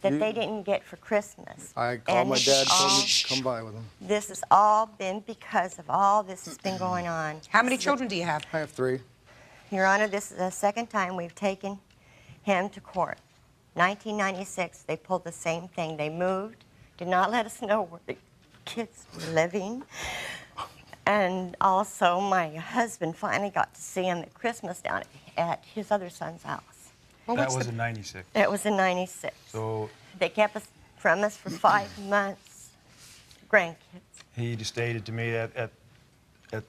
Speaker 10: that they didn't get for Christmas.
Speaker 16: I called my dad, told me to come by with him.
Speaker 10: This has all been because of all this that's been going on.
Speaker 3: How many children do you have?
Speaker 16: I have 3.
Speaker 10: Your Honor, this is the second time we've taken him to court. 1996, they pulled the same thing. They moved, did not let us know where the kids were living. And also, my husband finally got to see him at Christmas down at his other son's house.
Speaker 18: Well, that was in '96.
Speaker 10: It was in '96.
Speaker 18: So
Speaker 10: they kept us from us for 5 months. Grandkids.
Speaker 18: he stated to me that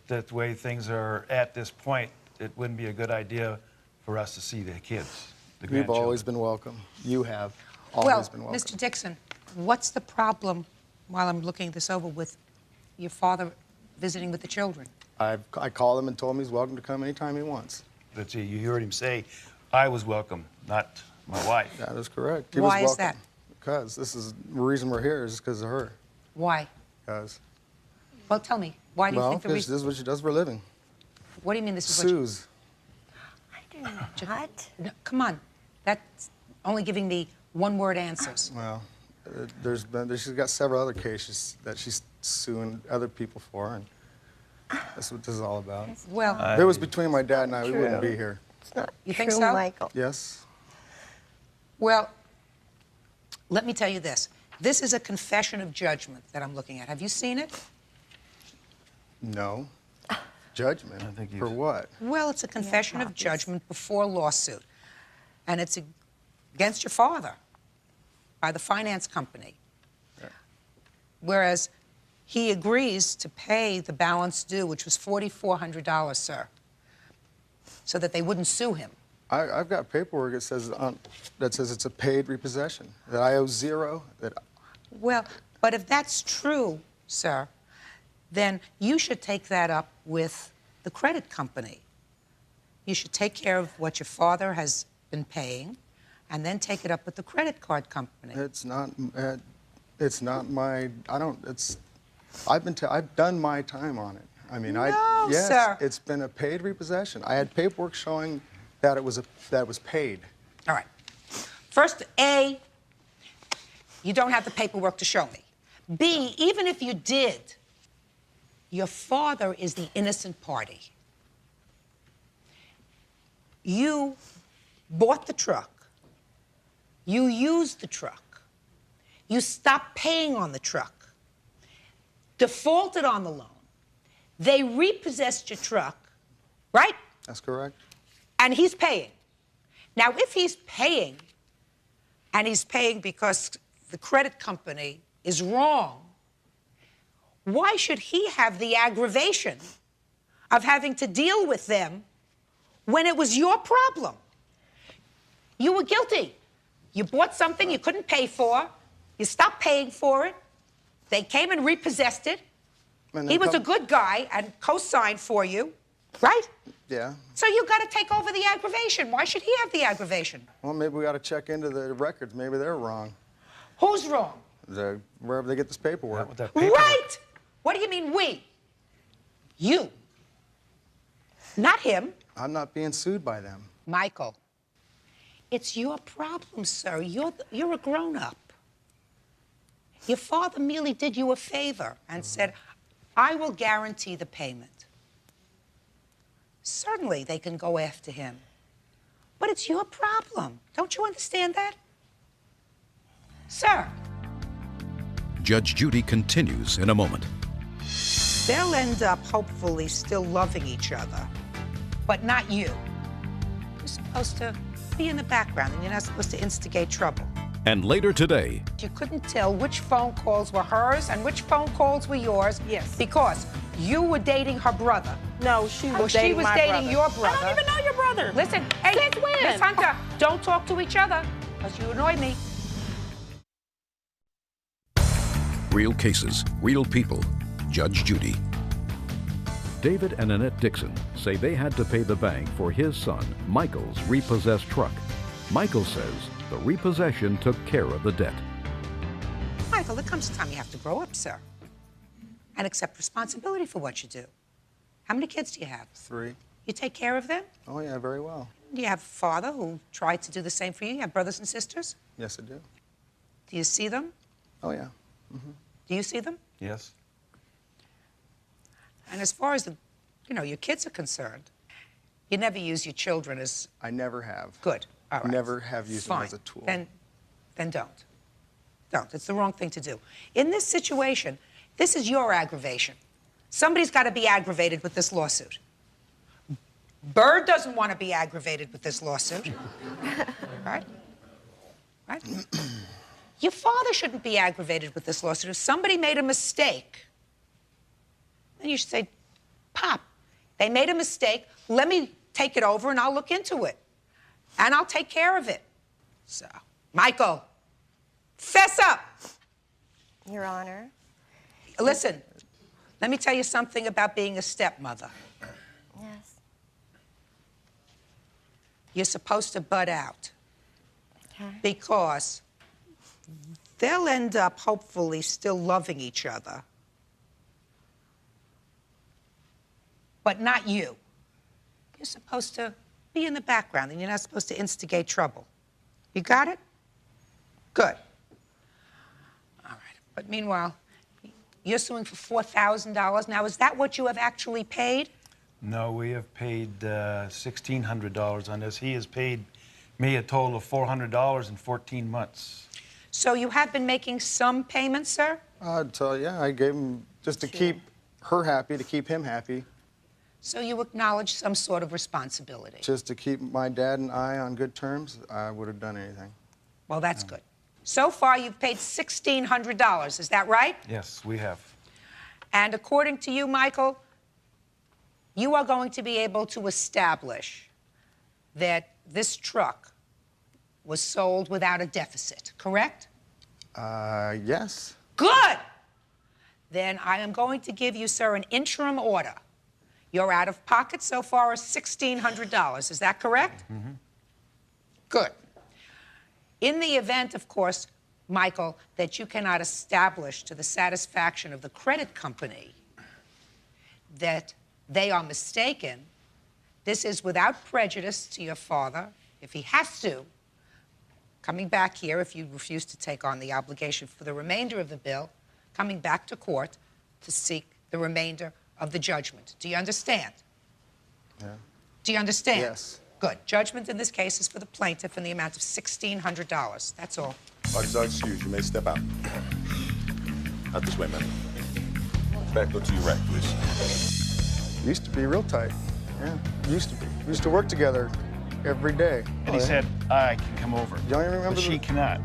Speaker 18: the way things are at this point, it wouldn't be a good idea for us to see the kids, the
Speaker 16: You've
Speaker 18: grandchildren.
Speaker 16: always been welcome. You have always been welcome.
Speaker 3: Mr. Dixon, what's the problem, while I'm looking this over, with your father visiting with the children?
Speaker 16: I called him and told him he's welcome to come anytime he wants.
Speaker 18: But see, you heard him say, I was welcome, not my wife.
Speaker 16: That is correct. He
Speaker 3: Why
Speaker 16: was
Speaker 3: is
Speaker 16: welcome.
Speaker 3: that?
Speaker 16: Because this is the reason we're here is because of her.
Speaker 3: Why?
Speaker 16: Because.
Speaker 3: Well, tell me. Why do you think the
Speaker 16: because
Speaker 3: reason?
Speaker 16: this is what she does for a living.
Speaker 3: What do you mean this is what
Speaker 16: Sues.
Speaker 10: What?
Speaker 3: No, come on. That's only giving me One-word answers.
Speaker 16: Well, she's got several other cases that she's suing other people for, and that's what this is all about.
Speaker 3: Well,
Speaker 16: if it was between my dad and I, we wouldn't be here.
Speaker 10: It's not
Speaker 3: You
Speaker 10: true,
Speaker 3: think so?
Speaker 10: Michael.
Speaker 16: Yes.
Speaker 3: Well, let me tell you this. This is a confession of judgment that I'm looking at. Have you seen it?
Speaker 16: No. Judgment? For what?
Speaker 3: Well, it's a confession of judgment before lawsuit. And it's against your father by the finance company. Whereas he agrees to pay the balance due, which was $4,400, sir, so that they wouldn't sue him.
Speaker 16: I've got paperwork that says it's a paid repossession, that I owe zero.
Speaker 3: Well, but if that's true, sir, then you should take that up with the credit company. You should take care of what your father has been paying, and then take it up with the credit card company.
Speaker 16: It's not my. I've done my time on it. I mean,
Speaker 3: No,
Speaker 16: yes,
Speaker 3: sir.
Speaker 16: it's been a paid repossession. I had paperwork showing that it was paid.
Speaker 3: All right. First, A, you don't have the paperwork to show me. B, even if you did, your father is the innocent party. You bought the truck. You used the truck. You stopped paying on the truck. Defaulted on the loan. They repossessed your truck, right?
Speaker 16: That's correct.
Speaker 3: And he's paying. Now, if he's paying, and he's paying because the credit company is wrong, why should he have the aggravation of having to deal with them when it was your problem? You were guilty. You bought something you couldn't pay for. You stopped paying for it. They came and repossessed it. He was a good guy and co-signed for you, right?
Speaker 16: Yeah.
Speaker 3: So you got to take over the aggravation. Why should he have the aggravation?
Speaker 16: Well, maybe we got to check into the records. Maybe they're wrong.
Speaker 3: Who's wrong?
Speaker 16: Wherever they get this paperwork.
Speaker 3: Right! What do you mean we? You. Not him.
Speaker 16: I'm not being sued by them.
Speaker 3: Michael, it's your problem, sir. You're a grown-up. Your father merely did you a favor and said, I will guarantee the payment. Certainly, they can go after him. But it's your problem. Don't you understand that? Sir.
Speaker 2: Judge Judy continues in a moment.
Speaker 3: They'll end up, hopefully, still loving each other, but not you. You're supposed to be in the background, and you're not supposed to instigate trouble.
Speaker 2: And later today,
Speaker 3: You couldn't tell which phone calls were hers and which phone calls were yours.
Speaker 8: Yes.
Speaker 3: Because you were dating her brother.
Speaker 8: No, she was
Speaker 3: Well, she
Speaker 8: dating
Speaker 3: was
Speaker 8: my
Speaker 3: dating
Speaker 8: brother.
Speaker 3: your brother.
Speaker 8: I don't even know your brother.
Speaker 3: Listen, hey,
Speaker 8: Since when?
Speaker 3: Miss Hunter, don't talk to each other, because you annoy me.
Speaker 2: real cases, real people. Judge Judy. David and Annette Dixon say they had to pay the bank for his son, Michael's repossessed truck. Michael says the repossession took care of the debt.
Speaker 3: Michael, there comes a time you have to grow up, sir, and accept responsibility for what you do. How many kids do you have?
Speaker 16: 3.
Speaker 3: You take care of them?
Speaker 16: Oh, yeah, very well.
Speaker 3: Do you have a father who tried to do the same for you? You have brothers and sisters?
Speaker 16: Yes, I do.
Speaker 3: Do you see them?
Speaker 16: Oh, yeah.
Speaker 3: Do you see them?
Speaker 18: Yes.
Speaker 3: And as far as your kids are concerned, you never use your children as...
Speaker 16: I never have.
Speaker 3: Good. All right.
Speaker 16: Never have used them
Speaker 3: Fine.
Speaker 16: as a tool.
Speaker 3: Then don't. Don't. It's the wrong thing to do. In this situation, this is your aggravation. Somebody's got to be aggravated with this lawsuit. Bird doesn't want to be aggravated with this lawsuit. Right? Right? Your father shouldn't be aggravated with this lawsuit. If somebody made a mistake, then you should say, Pop, they made a mistake. Let me take it over and I'll look into it. And I'll take care of it. So, Michael, fess up.
Speaker 10: Your Honor.
Speaker 3: Listen, let me tell you something about being a stepmother.
Speaker 10: Yes.
Speaker 3: You're supposed to butt out.
Speaker 10: Okay.
Speaker 3: Because they'll end up, hopefully, still loving each other. But not you. You're supposed to be in the background, and you're not supposed to instigate trouble. You got it? Good. All right. But meanwhile, you're suing for $4,000. Now, is that what you have actually paid?
Speaker 18: No, we have paid $1,600 on this. He has paid me a total of $400 in 14 months.
Speaker 3: So you have been making some payments, sir?
Speaker 16: So, yeah, I gave him just to keep her happy, to keep him happy.
Speaker 3: So you acknowledge some sort of responsibility.
Speaker 16: Just to keep my dad and I on good terms, I would have done anything.
Speaker 3: Well, that's good. So far, you've paid $1,600. Is that right?
Speaker 18: Yes, we have.
Speaker 3: And according to you, Michael, you are going to be able to establish that this truck was sold without a deficit, correct?
Speaker 16: Yes.
Speaker 3: Good! Then I am going to give you, sir, an interim order. Your out-of-pocket so far is $1,600. Is that correct?
Speaker 18: Mm-hmm.
Speaker 3: Good. In the event, of course, Michael, that you cannot establish to the satisfaction of the credit company that they are mistaken, this is without prejudice to your father, if he has to, coming back here, if you refuse to take on the obligation for the remainder of the bill, coming back to court to seek the remainder of the judgment. Do you understand?
Speaker 16: Yeah.
Speaker 3: Do you understand?
Speaker 16: Yes.
Speaker 3: Good. Judgment in this case is for the plaintiff in the amount of $1,600. That's all.
Speaker 6: Parties are excused. You may step out. Out this way, man. Back, go to your right, please.
Speaker 16: Used to be real tight. Yeah, used to be. We used to work together every day.
Speaker 18: And he said, I can come over.
Speaker 16: You don't even remember?
Speaker 18: But she cannot.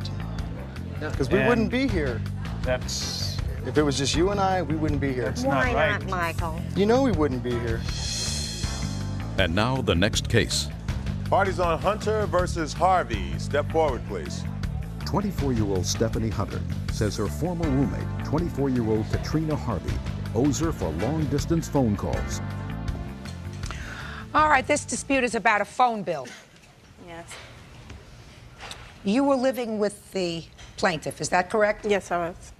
Speaker 16: Because we wouldn't be here.
Speaker 18: That's...
Speaker 16: If it was just you and I, we wouldn't be here.
Speaker 18: That's not right.
Speaker 15: Michael?
Speaker 16: You know we wouldn't be here.
Speaker 2: And now the next case.
Speaker 6: Parties on Hunter versus Harvey. Step forward, please.
Speaker 2: 24-year-old Stephanie Hunter says her former roommate, 24-year-old Katrina Harvey, owes her for long-distance phone calls.
Speaker 3: All right, this dispute is about a phone bill.
Speaker 4: Yes.
Speaker 3: You were living with the plaintiff, is that correct?
Speaker 4: Yes, I was.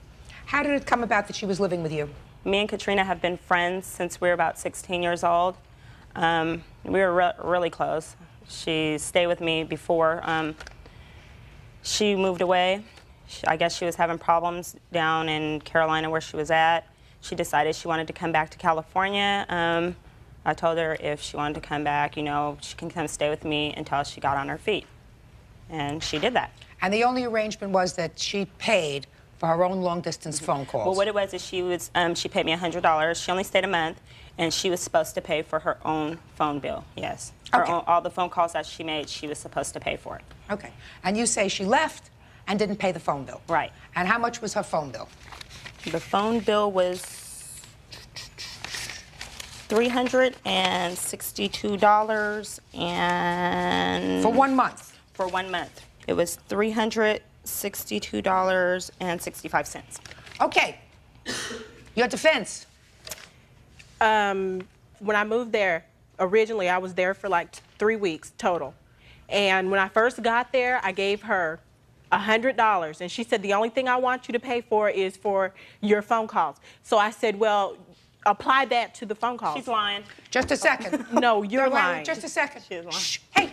Speaker 3: How did it come about that she was living with you?
Speaker 4: Me and Katrina have been friends since we were about 16 years old. We were really close. She stayed with me before she moved away. I guess she was having problems down in Carolina where she was at. She decided she wanted to come back to California. I told her if she wanted to come back, you know, she can come stay with me until she got on her feet. And she did that.
Speaker 3: And the only arrangement was that she paid for her own long-distance phone calls.
Speaker 4: Well, what it was is she paid me $100. She only stayed a month, and she was supposed to pay for her own phone bill, yes.
Speaker 3: Okay.
Speaker 4: All the phone calls that she made, she was supposed to pay for it.
Speaker 3: Okay. And you say she left and didn't pay the phone bill.
Speaker 4: Right.
Speaker 3: And how much was her phone bill?
Speaker 4: The phone bill was $362 and...
Speaker 3: For 1 month?
Speaker 4: For 1 month. It was $362.65.
Speaker 3: Okay. Your defense.
Speaker 19: When I moved there, originally I was there for like 3 weeks total. And when I first got there, I gave her $100. And she said, the only thing I want you to pay for is for your phone calls. So I said, well, apply that to the phone calls.
Speaker 4: She's lying.
Speaker 3: Just a second.
Speaker 19: No, you're lying.
Speaker 3: Just a second.
Speaker 4: She's lying.
Speaker 3: Shh. Hey.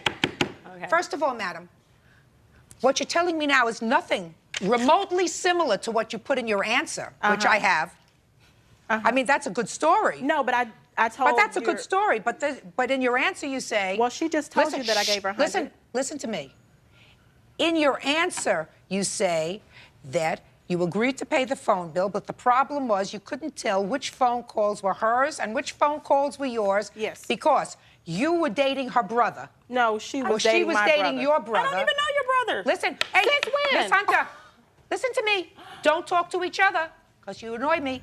Speaker 4: Okay.
Speaker 3: First of all, madam, what you're telling me now is nothing remotely similar to what you put in your answer, which I have. I mean, that's a good story.
Speaker 19: No, but I told
Speaker 3: But that's a good story. But in your answer, you say...
Speaker 19: Well, she just told you that I gave her 100.
Speaker 3: Listen to me. In your answer, you say that you agreed to pay the phone bill, but the problem was you couldn't tell which phone calls were hers and which phone calls were yours.
Speaker 19: Yes.
Speaker 3: Because you were dating her brother.
Speaker 19: No, she was dating my brother.
Speaker 3: Your brother.
Speaker 4: I don't even know your brother.
Speaker 3: Listen, hey,
Speaker 4: Since when?
Speaker 3: Miss Hunter, listen to me. Don't talk to each other, because you annoy me.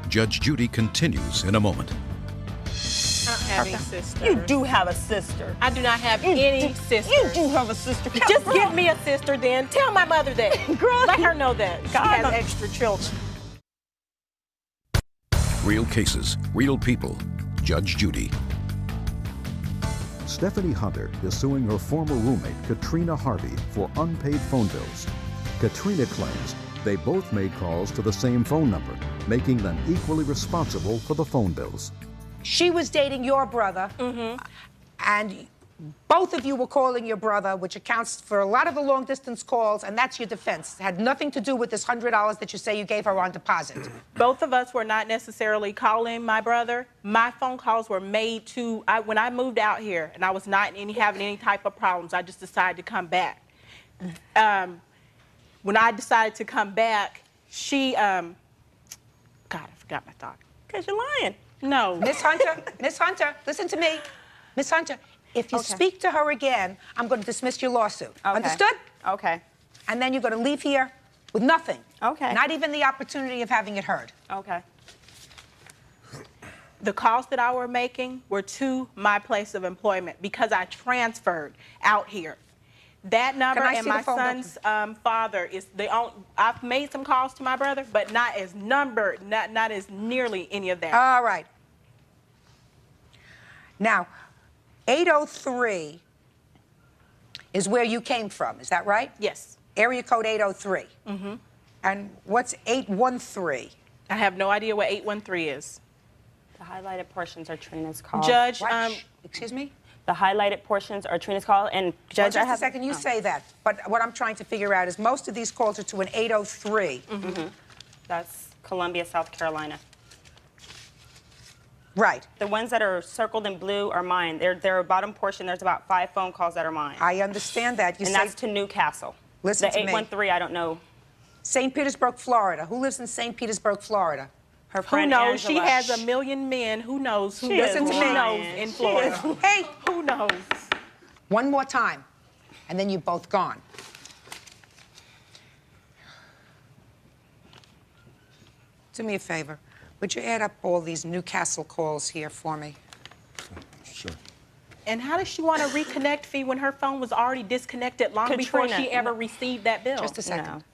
Speaker 2: Judge Judy continues in a moment.
Speaker 19: Not having sisters.
Speaker 4: You do have a sister.
Speaker 19: I do not have any sisters.
Speaker 4: You do have a sister.
Speaker 19: Just give me a sister then. Tell my mother that.
Speaker 4: Girl,
Speaker 19: let her know that. She has extra children.
Speaker 2: Real cases, real people. Judge Judy. Stephanie Hunter is suing her former roommate, Katrina Harvey, for unpaid phone bills. Katrina claims they both made calls to the same phone number, making them equally responsible for the phone bills.
Speaker 3: She was dating your brother, and Both of you were calling your brother, which accounts for a lot of the long-distance calls, and that's your defense. It had nothing to do with this $100 that you say you gave her on deposit.
Speaker 19: Both of us were not necessarily calling my brother. My phone calls were made to, when I moved out here and I was not having any type of problems, I just decided to come back. When I decided to come back, she, God, I forgot my thought.
Speaker 4: Because you're lying.
Speaker 19: No.
Speaker 3: Miss Hunter, listen to me. Miss Hunter, if you speak to her again, I'm going to dismiss your lawsuit.
Speaker 4: Okay.
Speaker 3: Understood?
Speaker 4: Okay.
Speaker 3: And then you're going to leave here with nothing.
Speaker 4: Okay.
Speaker 3: Not even the opportunity of having it heard.
Speaker 19: Okay. The calls that I were making were to my place of employment because I transferred out here. That number and my son's father is the only. I've made some calls to my brother, but not as numbered, not as nearly any of that.
Speaker 3: All right. Now, 803 is where you came from, is that right?
Speaker 19: Yes.
Speaker 3: Area code 803.
Speaker 19: Mm-hmm.
Speaker 3: And what's 813?
Speaker 19: I have no idea what 813 is.
Speaker 4: The highlighted portions are Trina's calls.
Speaker 19: Judge,
Speaker 3: excuse me?
Speaker 4: The highlighted portions are Trina's call, and Judge,
Speaker 3: Just a second, you say that, but what I'm trying to figure out is most of these calls are to an 803.
Speaker 4: Mm-hmm. That's Columbia, South Carolina.
Speaker 3: Right.
Speaker 4: The ones that are circled in blue are mine. They're a bottom portion. There's about 5 phone calls that are mine.
Speaker 3: I understand that.
Speaker 4: And that's to Newcastle.
Speaker 3: Listen to me.
Speaker 4: The 813, I don't know.
Speaker 3: St. Petersburg, Florida. Who lives in St. Petersburg, Florida?
Speaker 4: Her
Speaker 19: Who
Speaker 4: friend
Speaker 19: knows?
Speaker 4: Angela.
Speaker 19: She has a million men. Who knows? Who
Speaker 3: Listen to me.
Speaker 19: knows in Florida?
Speaker 3: Hey,
Speaker 19: who knows?
Speaker 3: One more time, and then you're both gone. Do me a favor. Would you add up all these Newcastle calls here for me?
Speaker 6: Sure.
Speaker 19: And how does she want a reconnect fee when her phone was already disconnected long before she ever received that bill?
Speaker 3: Just a second.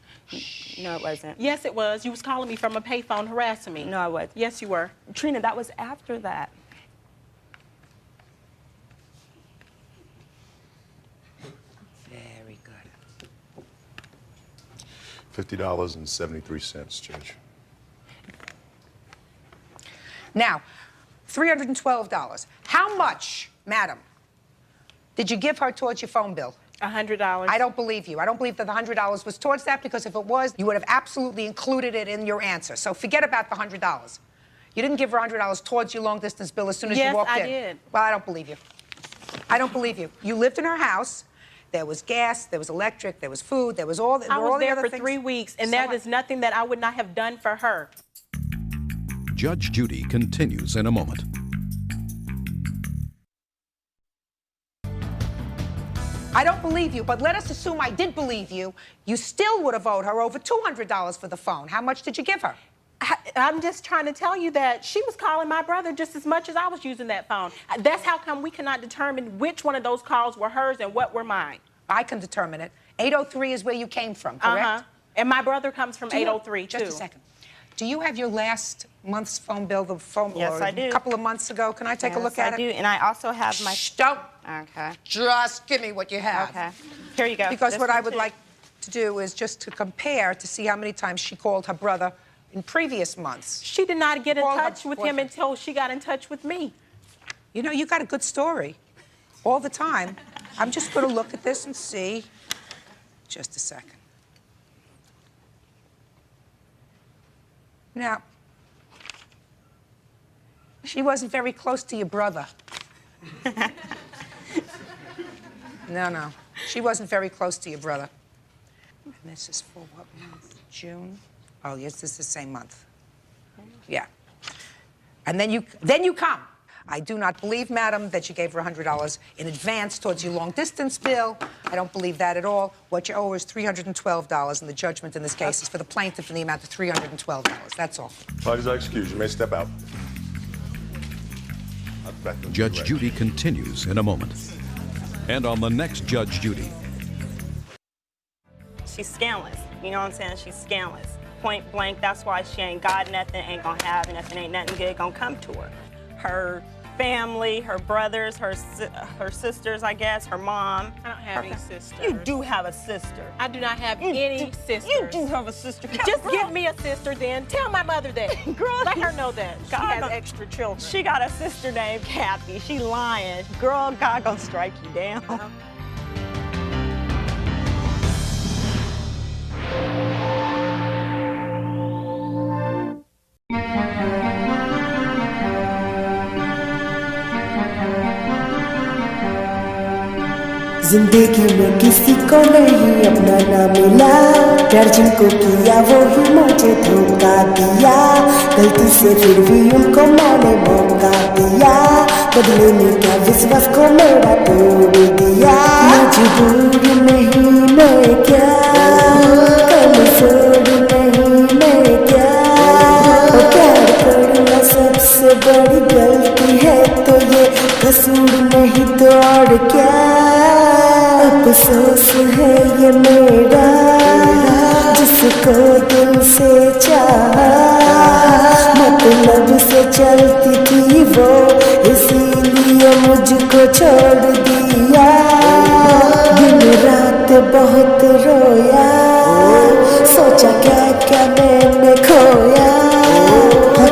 Speaker 4: No, it wasn't.
Speaker 19: Yes, it was. You was calling me from a payphone harassing me.
Speaker 4: No, I wasn't.
Speaker 19: Yes, you were.
Speaker 4: Trina, that was after that.
Speaker 3: Very good.
Speaker 6: $50.73, Judge.
Speaker 3: Now, $312. How much, madam, did you give her towards your phone bill?
Speaker 19: $100.
Speaker 3: I don't believe you. I don't believe that the $100 was towards that, because if it was, you would have absolutely included it in your answer. So forget about the $100. You didn't give her $100 towards your long-distance bill as soon as you walked in.
Speaker 19: Yes, I did.
Speaker 3: Well, I don't believe you. I don't believe you. You lived in her house. There was gas, there was electric, there was food, there was all the,
Speaker 19: I was there for
Speaker 3: things.
Speaker 19: 3 weeks, and there is nothing that I would not have done for her.
Speaker 2: Judge Judy continues in a moment.
Speaker 3: I don't believe you, but let us assume I did believe you. You still would have owed her over $200 for the phone. How much did you give her?
Speaker 19: I'm just trying to tell you that she was calling my brother just as much as I was using that phone. That's how come we cannot determine which one of those calls were hers and what were mine.
Speaker 3: I can determine it. 803 is where you came from, correct?
Speaker 19: Uh-huh. And my brother comes from 803, too.
Speaker 3: Just a second. Do you have your last month's phone bill, the phone bill?
Speaker 4: Yes, I do.
Speaker 3: A couple of months ago. Can I take a look at it?
Speaker 4: Yes, I do. And I also have my...
Speaker 3: Shh, don't.
Speaker 4: Okay.
Speaker 3: Just give me what you have.
Speaker 4: Okay. Here you go.
Speaker 3: Because
Speaker 4: This
Speaker 3: what
Speaker 4: one
Speaker 3: I would
Speaker 4: too.
Speaker 3: like to do is just to compare to see how many times she called her brother in previous months.
Speaker 19: She did not get in
Speaker 3: Call her
Speaker 19: touch with him until she got in touch with me.
Speaker 3: You know, you got a good story all the time. I'm just going to look at this and see. Just a second. Now, she wasn't very close to your brother. No. She wasn't very close to your brother. And this is for what month? June? Oh, yes, this is the same month. Yeah. And then you come. I do not believe, madam, that you gave her $100 in advance towards your long-distance bill. I don't believe that at all. What you owe is $312, and the judgment in this case is for the plaintiff in the amount of $312. That's all.
Speaker 6: Parties are excused. You may step out.
Speaker 2: Judge Judy continues in a moment. And on the next Judge Judy.
Speaker 4: She's scandalous. You know what I'm saying? She's scandalous. Point blank, that's why she ain't got nothing, ain't gonna have nothing, ain't nothing good gonna come to her. Her family, her brothers, her sisters, I guess, her mom.
Speaker 19: I don't have any sisters.
Speaker 4: You do have a sister.
Speaker 19: I do not have any sisters.
Speaker 4: You do have a sister.
Speaker 19: Just give me a sister then. Tell my mother that.
Speaker 4: Girl,
Speaker 19: let her know that. She has extra children.
Speaker 4: She got a sister named Kathy. She lying. Girl, God gonna strike you down.
Speaker 20: जिंदगी में किसी को नहीं अपना ना मिला, प्यार जिनको किया वो ही मुझे धोखा दिया, गलती से फिर भी उनको मैंने मौका दिया, बदले में क्या विश्वास को मेरा तोड़ दिया। मजबूर नहीं मैं क्या, कमजोर नहीं मैं क्या, प्यार करना सबसे बड़ी गलती है तो ये कसूर नहीं तो और क्या। अफसोस है ये मेरा जिसको दिल से चाहा, मतलब से चलती थी वो इसीलिए मुझको छोड़ दिया। दिन रात बहुत रोया, सोचा क्या क्या मैंने खोया,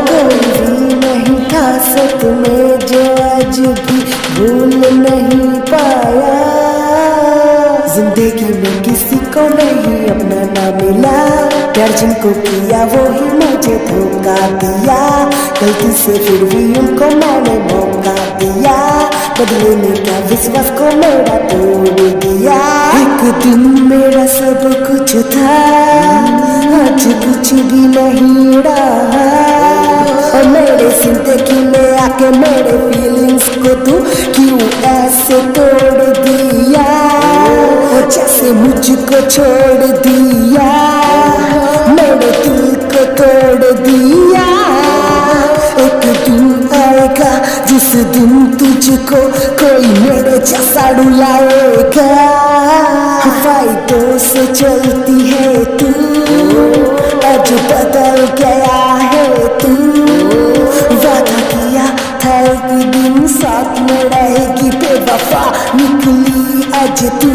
Speaker 20: कोई भी नहीं था सच में जो आज भी भूल नहीं पाया। जिंदगी में किसी को नहीं अपना ना मिला, प्यार जिनको किया वो ही मुझे धोखा दिया, गलती से फिर भी उनको मैंने मौका दिया, बदले में क्या विश्वास को मेरा तोड़ दिया। एक दिन मेरा सब कुछ था, आज कुछ भी नहीं रहा, और मेरे जिंदगी में आके मेरे फीलिंग्स को तू क्यों ऐसे तोड़ दिया, और जैसे मुझको छोड़ दिया, मेरे दिल को तोड़ दिया। एक दिन आएगा जिस दिन तुझको कोई मेरे जैसा रुलाएगा, फायदों से चलती है तू, आज बदल गया है तू, वादा किया था एक दिन साथ में रहेगी, बेवफा निकली आज तू।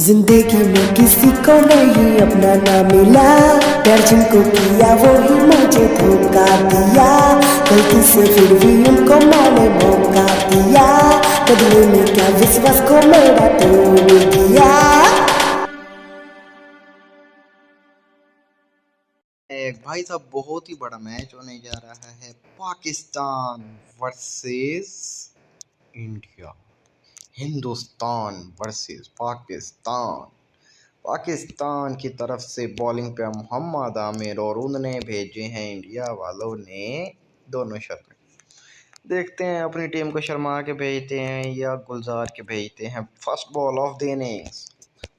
Speaker 20: जिंदगी में किसी को नहीं अपना ना मिला, प्यार जिनको किया वो ही मुझे धोखा दिया, गलती से फिर भी उनको मैंने मौका दिया, बदले में क्या विश्वास को मेरा तोड़ दिया।
Speaker 21: भाई साहब बहुत ही बड़ा मैच होने जा रहा है, Pakistan versus India, Hindustan versus Pakistan. Pakistan की तरफ से बॉलिंग पे मोहम्मद आमिर और उन्होंने भेजे हैं इंडिया वालों ने दोनों शर्मा। देखते हैं अपनी टीम को शर्मा के भेजते हैं या गुलजार के भेजते हैं। First ball of the innings,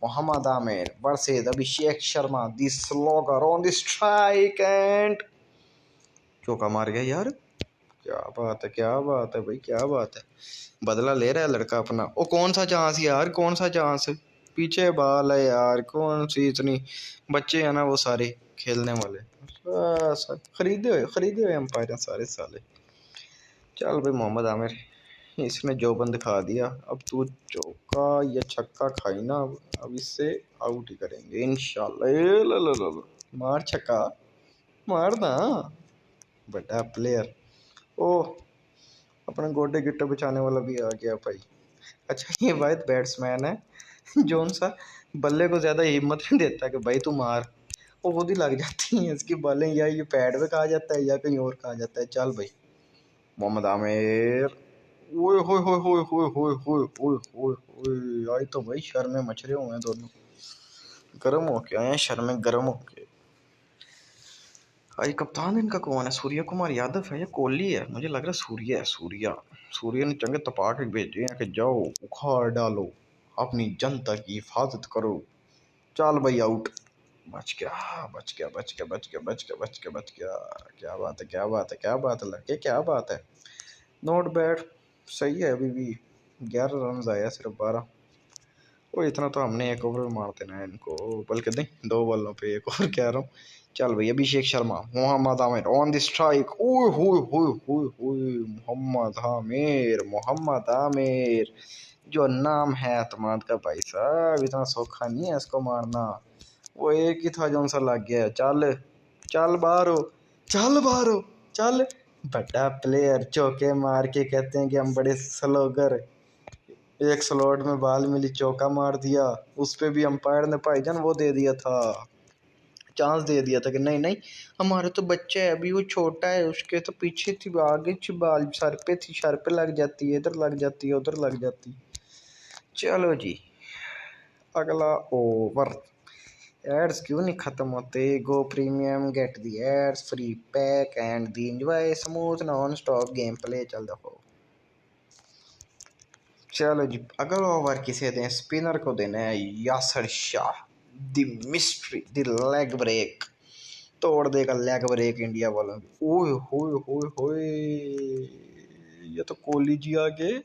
Speaker 21: Mohammad Amir versus Abhishek Sharma, the slogger on the strike end चौका मार गया यार। क्या बात है, क्या बात है भाई, क्या बात है, बदला ले रहा है लड़का अपना। ओ कौन सा चांस यार, कौन सा चांस, पीछे बाल है यार, कौन सी इतनी बच्चे हैं ना वो सारे खेलने वाले, खरीदे हुए एम्पायर सारे साले। चल भाई मोहम्मद आमिर, इसने जोबन दिखा दिया, अब तू चौका या छक्का खाई ना, अब इससे आउट ही करेंगे इंशाल्लाह। मार छक्का मार ना, बड़ा प्लेयर। ओह अपने गोडे गिट्टे बचाने वाला भी आ गया भाई। अच्छा ये वाहिद बैट्समैन है जोन सा बल्ले को ज़्यादा हिम्मत नहीं देता कि भाई तू मार, वो खुद ही लग जाती हैं इसकी बॉलें, या ये पैड पे कहा जाता है या कहीं और कहा जाता है। चल भाई मोहम्मद आमिर, ओए होए होए होए होए होए होए होए होए होए, आज तो भाई शर्में मच रहे हुए हैं दोनों, गर्म हो के आए हैं, शर्में गर्म हो के। आज कप्तान इनका कौन है, सूर्य कुमार यादव है या कोहली है, मुझे लग रहा है सूर्य है। सूर्य ने चंगे तपा के भेजे हैं कि जाओ उखाड़ डालो, अपनी जनता की हिफाजत करो। चल भाई आउट, बच गया बच गया बच गया बच गया बच गया बच गया बच गया। क्या बात है, क्या बात है, क्या बात है लड़के, क्या बात है, नॉट बैड, सही है। अभी भी 11 रन आया, सिर्फ 12। वो इतना तो हमने एक ओवर में मार देना है इनको, बल्कि नहीं 2 बॉलों पे एक ओवर कह रहा हूँ, चल भाई Abhishek Sharma, Mohammad Amir on the strike. ओए होए होए होए होए, मोहम्मद आमिर जो नाम है एतमाद का भाई साहब, इतना सौखा नहीं है इसको मारना। वो एक ही था जो सा लग गया। चल चल बाहर हो, चल बाहर हो, चल। बड़ा प्लेयर चौके मार के कहते हैं कि हम बड़े स्लोगर। एक स्लॉट में बाल मिली, चौका मार दिया। उस पे भी अंपायर ने भाईजान वो दे दिया था, चांस दे दिया था कि नहीं नहीं हमारा तो बच्चा है अभी, वो छोटा है, उसके तो पीछे थी, आगे थी, बाल सर पे थी, सर पे लग जाती है, इधर लग जाती है, उधर लग जाती है। चलो जी अगला ओवर। एड्स क्यों नहीं खत्म होते? Go premium, get the ads, free pack and the enjoy smooth nonstop gameplay. चल दो। चलो जी अगला ओवर किसे दें? स्पिनर को देना है Yasir Shah. The mystery, the leg break, तोड़ देगा लेग ब्रेक इंडिया वालों की। ओए होए होए होए, ये तो कोहली जी आ गए।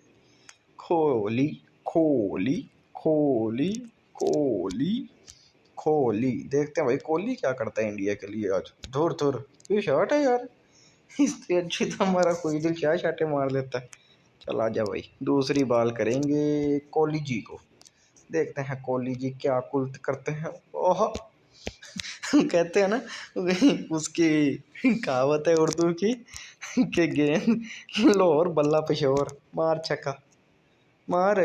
Speaker 21: कोहली कोहली कोहली कोहली कोहली, देखते हैं भाई कोहली क्या करता है इंडिया के लिए आज। धुर धुर, ये शॉट है यार, इससे अच्छी तो हमारा कोई दिल क्या शाटे मार लेता है। चल आजा भाई, दूसरी बॉल करेंगे कोहली जी को, देखते हैं कोहली जी क्या कुल करते हैं। ओह कहते हैं ना उसकी कहावत है उर्दू की कि गेंद लाहौर बल्ला पेशोर, मार छक्का मार।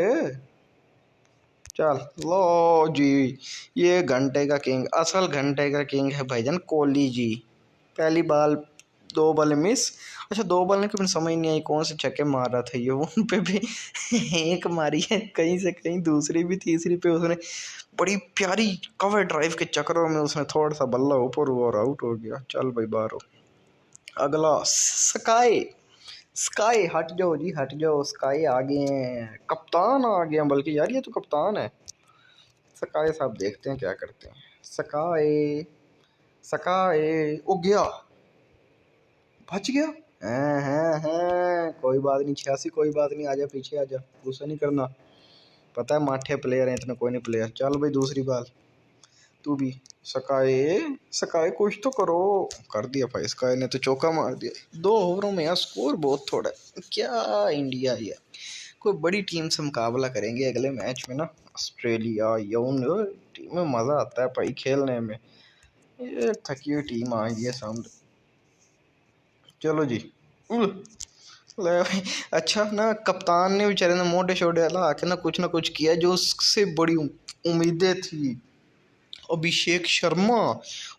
Speaker 21: चल लो जी, ये घंटे का किंग, असल घंटे का किंग है भाईजान कोहली जी। पहली बॉल 2 बॉल मिस। अच्छा 2 बॉल ने कभी समझ नहीं आई कौन से छक्के मार रहा था ये, उन पे भी एक मारी है कहीं से कहीं, दूसरी भी, तीसरी पे उसने बड़ी प्यारी कवर ड्राइव के चक्करों में उसने थोड़ा सा बल्ला ऊपर हुआ और आउट हो गया। चल भाई बाहर हो। अगला स्काई, स्काई हट जाओ जी हट जाओ, स्काई आ गए हैं, कप्तान आ गए हैं, बल्कि यार ये तो कप्तान है। स्काई साहब देखते हैं क्या करते हैं। स्काई स्काई ओ गया, बच गया। हैं कोई बात नहीं 86, कोई बात नहीं, आजा पीछे आजा, गुस्सा नहीं करना, पता है माठे प्लेयर हैं, इतना कोई नहीं प्लेयर। चल भाई दूसरी बाल तू भी। स्काई स्काई कुछ तो करो, कर दिया भाई स्काई ने तो चौका मार दिया। 2 ओवरों में यार स्कोर बहुत थोड़ा है क्या। इंडिया यार कोई बड़ी टीम से मुकाबला करेंगे अगले मैच में ना, ऑस्ट्रेलिया या उन टीम में मज़ा आता है भाई खेलने में। ये थकी हुई टीम आ गई है सामने। चलो जी ले भाई। अच्छा ना कप्तान ने बेचारे ने मोटे शोटे हला के ना कुछ किया, जो उससे बड़ी उम्मीदें थी अभिषेक शर्मा,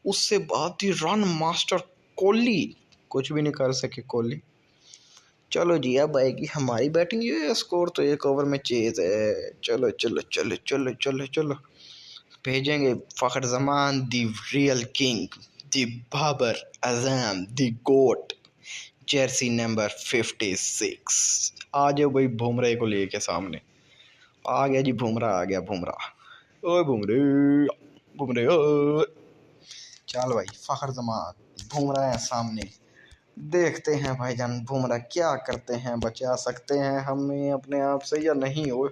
Speaker 21: उससे बात थी रन मास्टर कोहली, कुछ भी नहीं कर सके कोहली। चलो जी अब आएगी हमारी बैटिंग। ये स्कोर तो 1 ओवर में चेज है। चलो चलो चलो चलो चलो चलो, भेजेंगे फखर जमान, दी रियल किंग, दी बाबर आजम, दी गोट, जर्सी नंबर 56। आ जाओ भाई बुमराह को लेके सामने। आ गया जी बुमराह, आ गया बुमराह। ओए बुमराह बुमराह, चल भाई फखर जमान बुमराह है सामने, देखते हैं भाईजान बुमराह क्या करते हैं, बचा सकते हैं हमें अपने आप से या नहीं। ओए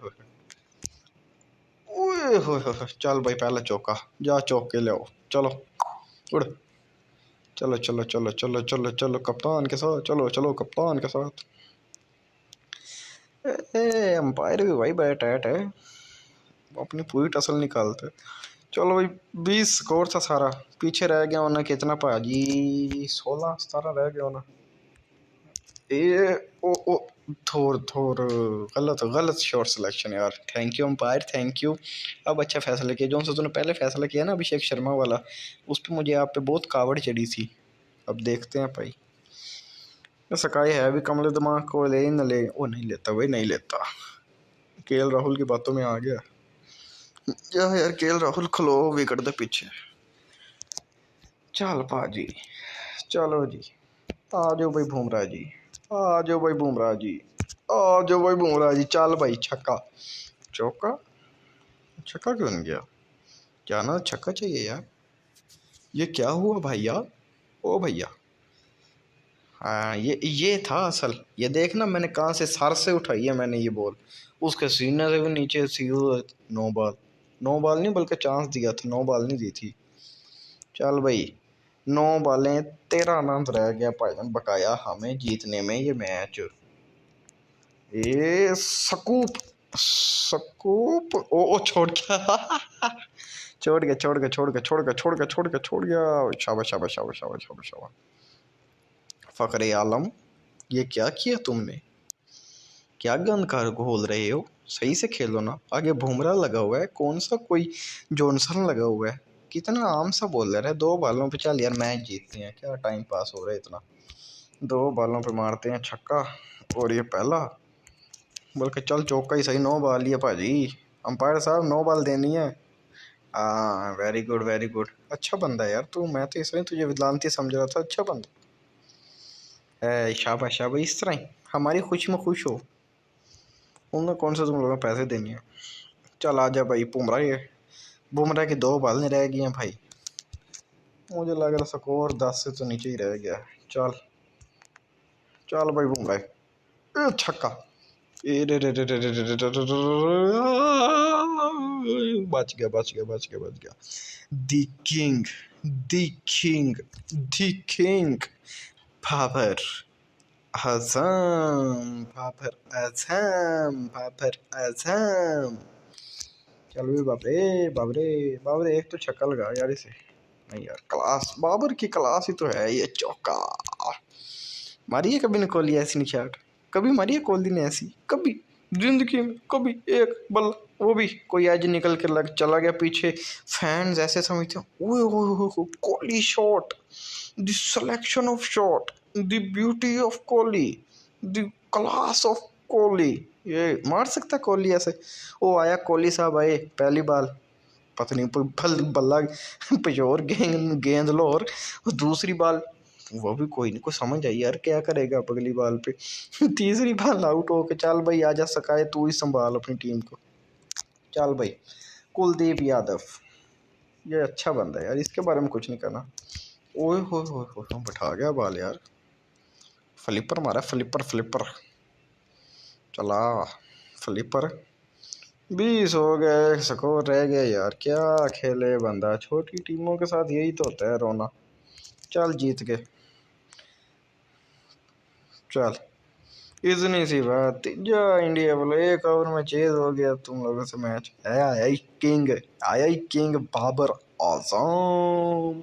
Speaker 21: हो, चल भाई पहला चौका, जा चौक के ले आओ। चलो उड़, चलो चलो चलो चलो चलो चलो कप्तान के साथ, चलो चलो कप्तान के साथ। अंपायर भी भाई बड़ा टाइट है, अपनी पूरी टसल निकालते। चलो भाई 20 स्कोर था सारा, पीछे रह गया होना कितना भाजी, 16-17 रह गया होना। ए ओ थोर थोर गलत गलत शॉट सिलेक्शन यार। Thank you umpire thank you. अब अच्छा फैसला किया, जो से तूने पहले फैसला किया ना अभिषेक शर्मा वाला, उस पर मुझे आप पे बहुत कावड़ चढ़ी थी। अब देखते हैं भाई, स्काई है भी कमले दिमाग को, ले न ले, वो नहीं लेता भाई नहीं लेता। केएल राहुल की बातों में आ गया यार, केएल राहुल खलो विकेट दे पीछे। चल पाजी, चलो जी आ जाओ भाई बुमराह जी, आ जाओ भाई बुमराह जी, आ जाओ भाई बुमराह जी। चल भाई छक्का, चौका, छक्का क्यों नहीं गया? जाना छक्का चाहिए यार। ये क्या हुआ भैया? ओ भैया, हाँ ये था असल। ये देखना मैंने कहाँ से सर से उठाई है मैंने ये बॉल, उसके सीने से भी नीचे सी। 9 बॉल नहीं बल्कि चांस दिया था, 9 बॉल नहीं दी थी। चल भाई 9 बॉलें 13 रन रह गया भाईजान बकाया हमें जीतने में ये मैच। ये सकूप सकूप ओ छोड़ गया छोड़ गया छोड़ गया छोड़ गया छोड़ गया छोड़ गया छोड़ गया छोड़ गया। शाबाश शाबाश शाबाश शाबाश शाबाश शाबाश। फखरे आलम ये क्या किया तुमने, क्या गंद का घोल रहे हो, सही से खेलो ना। आगे बुमराह लगा हुआ है, कौन सा कोई जॉनसन लगा हुआ है, कितना आम सा बोल रहा है। 2 बॉलों पे चल यार मैच जीतते हैं, क्या टाइम पास हो रहा है इतना। 2 बॉलों पे मारते हैं छक्का और ये पहला, बल्कि चल चौका ही सही। 9 बॉल ही है भाजी, अंपायर साहब 9 बॉल देनी है। हाँ वेरी गुड वेरी गुड, अच्छा बंदा है यार तू, मैं तो इसलिए तुझे विद्वांती समझ रहा था, अच्छा बंदा है। शाबाश शाबाश, इस तरह ही हमारी खुशी में खुश हो। उन्होंने कौन सा तुम लोगों को पैसे देने हैं। चल आ जा भाई, बुमराह की 2 बॉलें रह गई हैं भाई, मुझे लग रहा स्कोर 10 से तो नीचे ही रह गया। चल चल भाई बुमराह छक्का, ए रे रे रे रे रे रे रे रे रे रे, बच गया बच गया बच गया बच गया। The king the king the king Babar Azam Babar Azam Babar Azam. चल भी बाबरे बाबरे बाबरे, एक तो छक्का लगा यार इसे। नहीं यार क्लास, बाबर की क्लास ही तो है ये। चौका मारिए कभी ने कोहली ऐसी निशाट, कभी मारिए कोहली ने ऐसी, कभी जिंदगी में कभी एक बल्ला, वो भी कोई एज निकल के लग चला गया पीछे। फैंस ऐसे समझते हैं ओए ओए Kohli shot, the selection of shot, the beauty of Kohli, the class of Kohli. ये मार सकता कोहली ऐसे। ओ आया कोहली साहब आए, पहली बाल पता नहीं बल्ला पिछोर गेंद लो, और दूसरी बाल वो भी कोई नहीं, कोई समझ आई यार क्या करेगा अब अगली बाल पे। तीसरी बाल आउट होके चल भाई आजा सकाए, तू ही संभाल अपनी टीम को। चल भाई कुलदीप यादव, ये अच्छा बंदा है यार, इसके बारे में कुछ नहीं करना। ओए हो बैठा गया बाल यार, फ्लिपर मारा फ्लिपर फ्लिपर, चला फ्लिपर। 20 हो गए, स्कोर रह गया यार, क्या खेले बंदा। छोटी टीमों के साथ यही तो होता है रोना। चल जीत गए, चल इतनी सी बात। तीजा इंडिया बोलो 1 ओवर में चेज हो गया तुम लोगों से मैच। आया ही किंग बाबर आजम।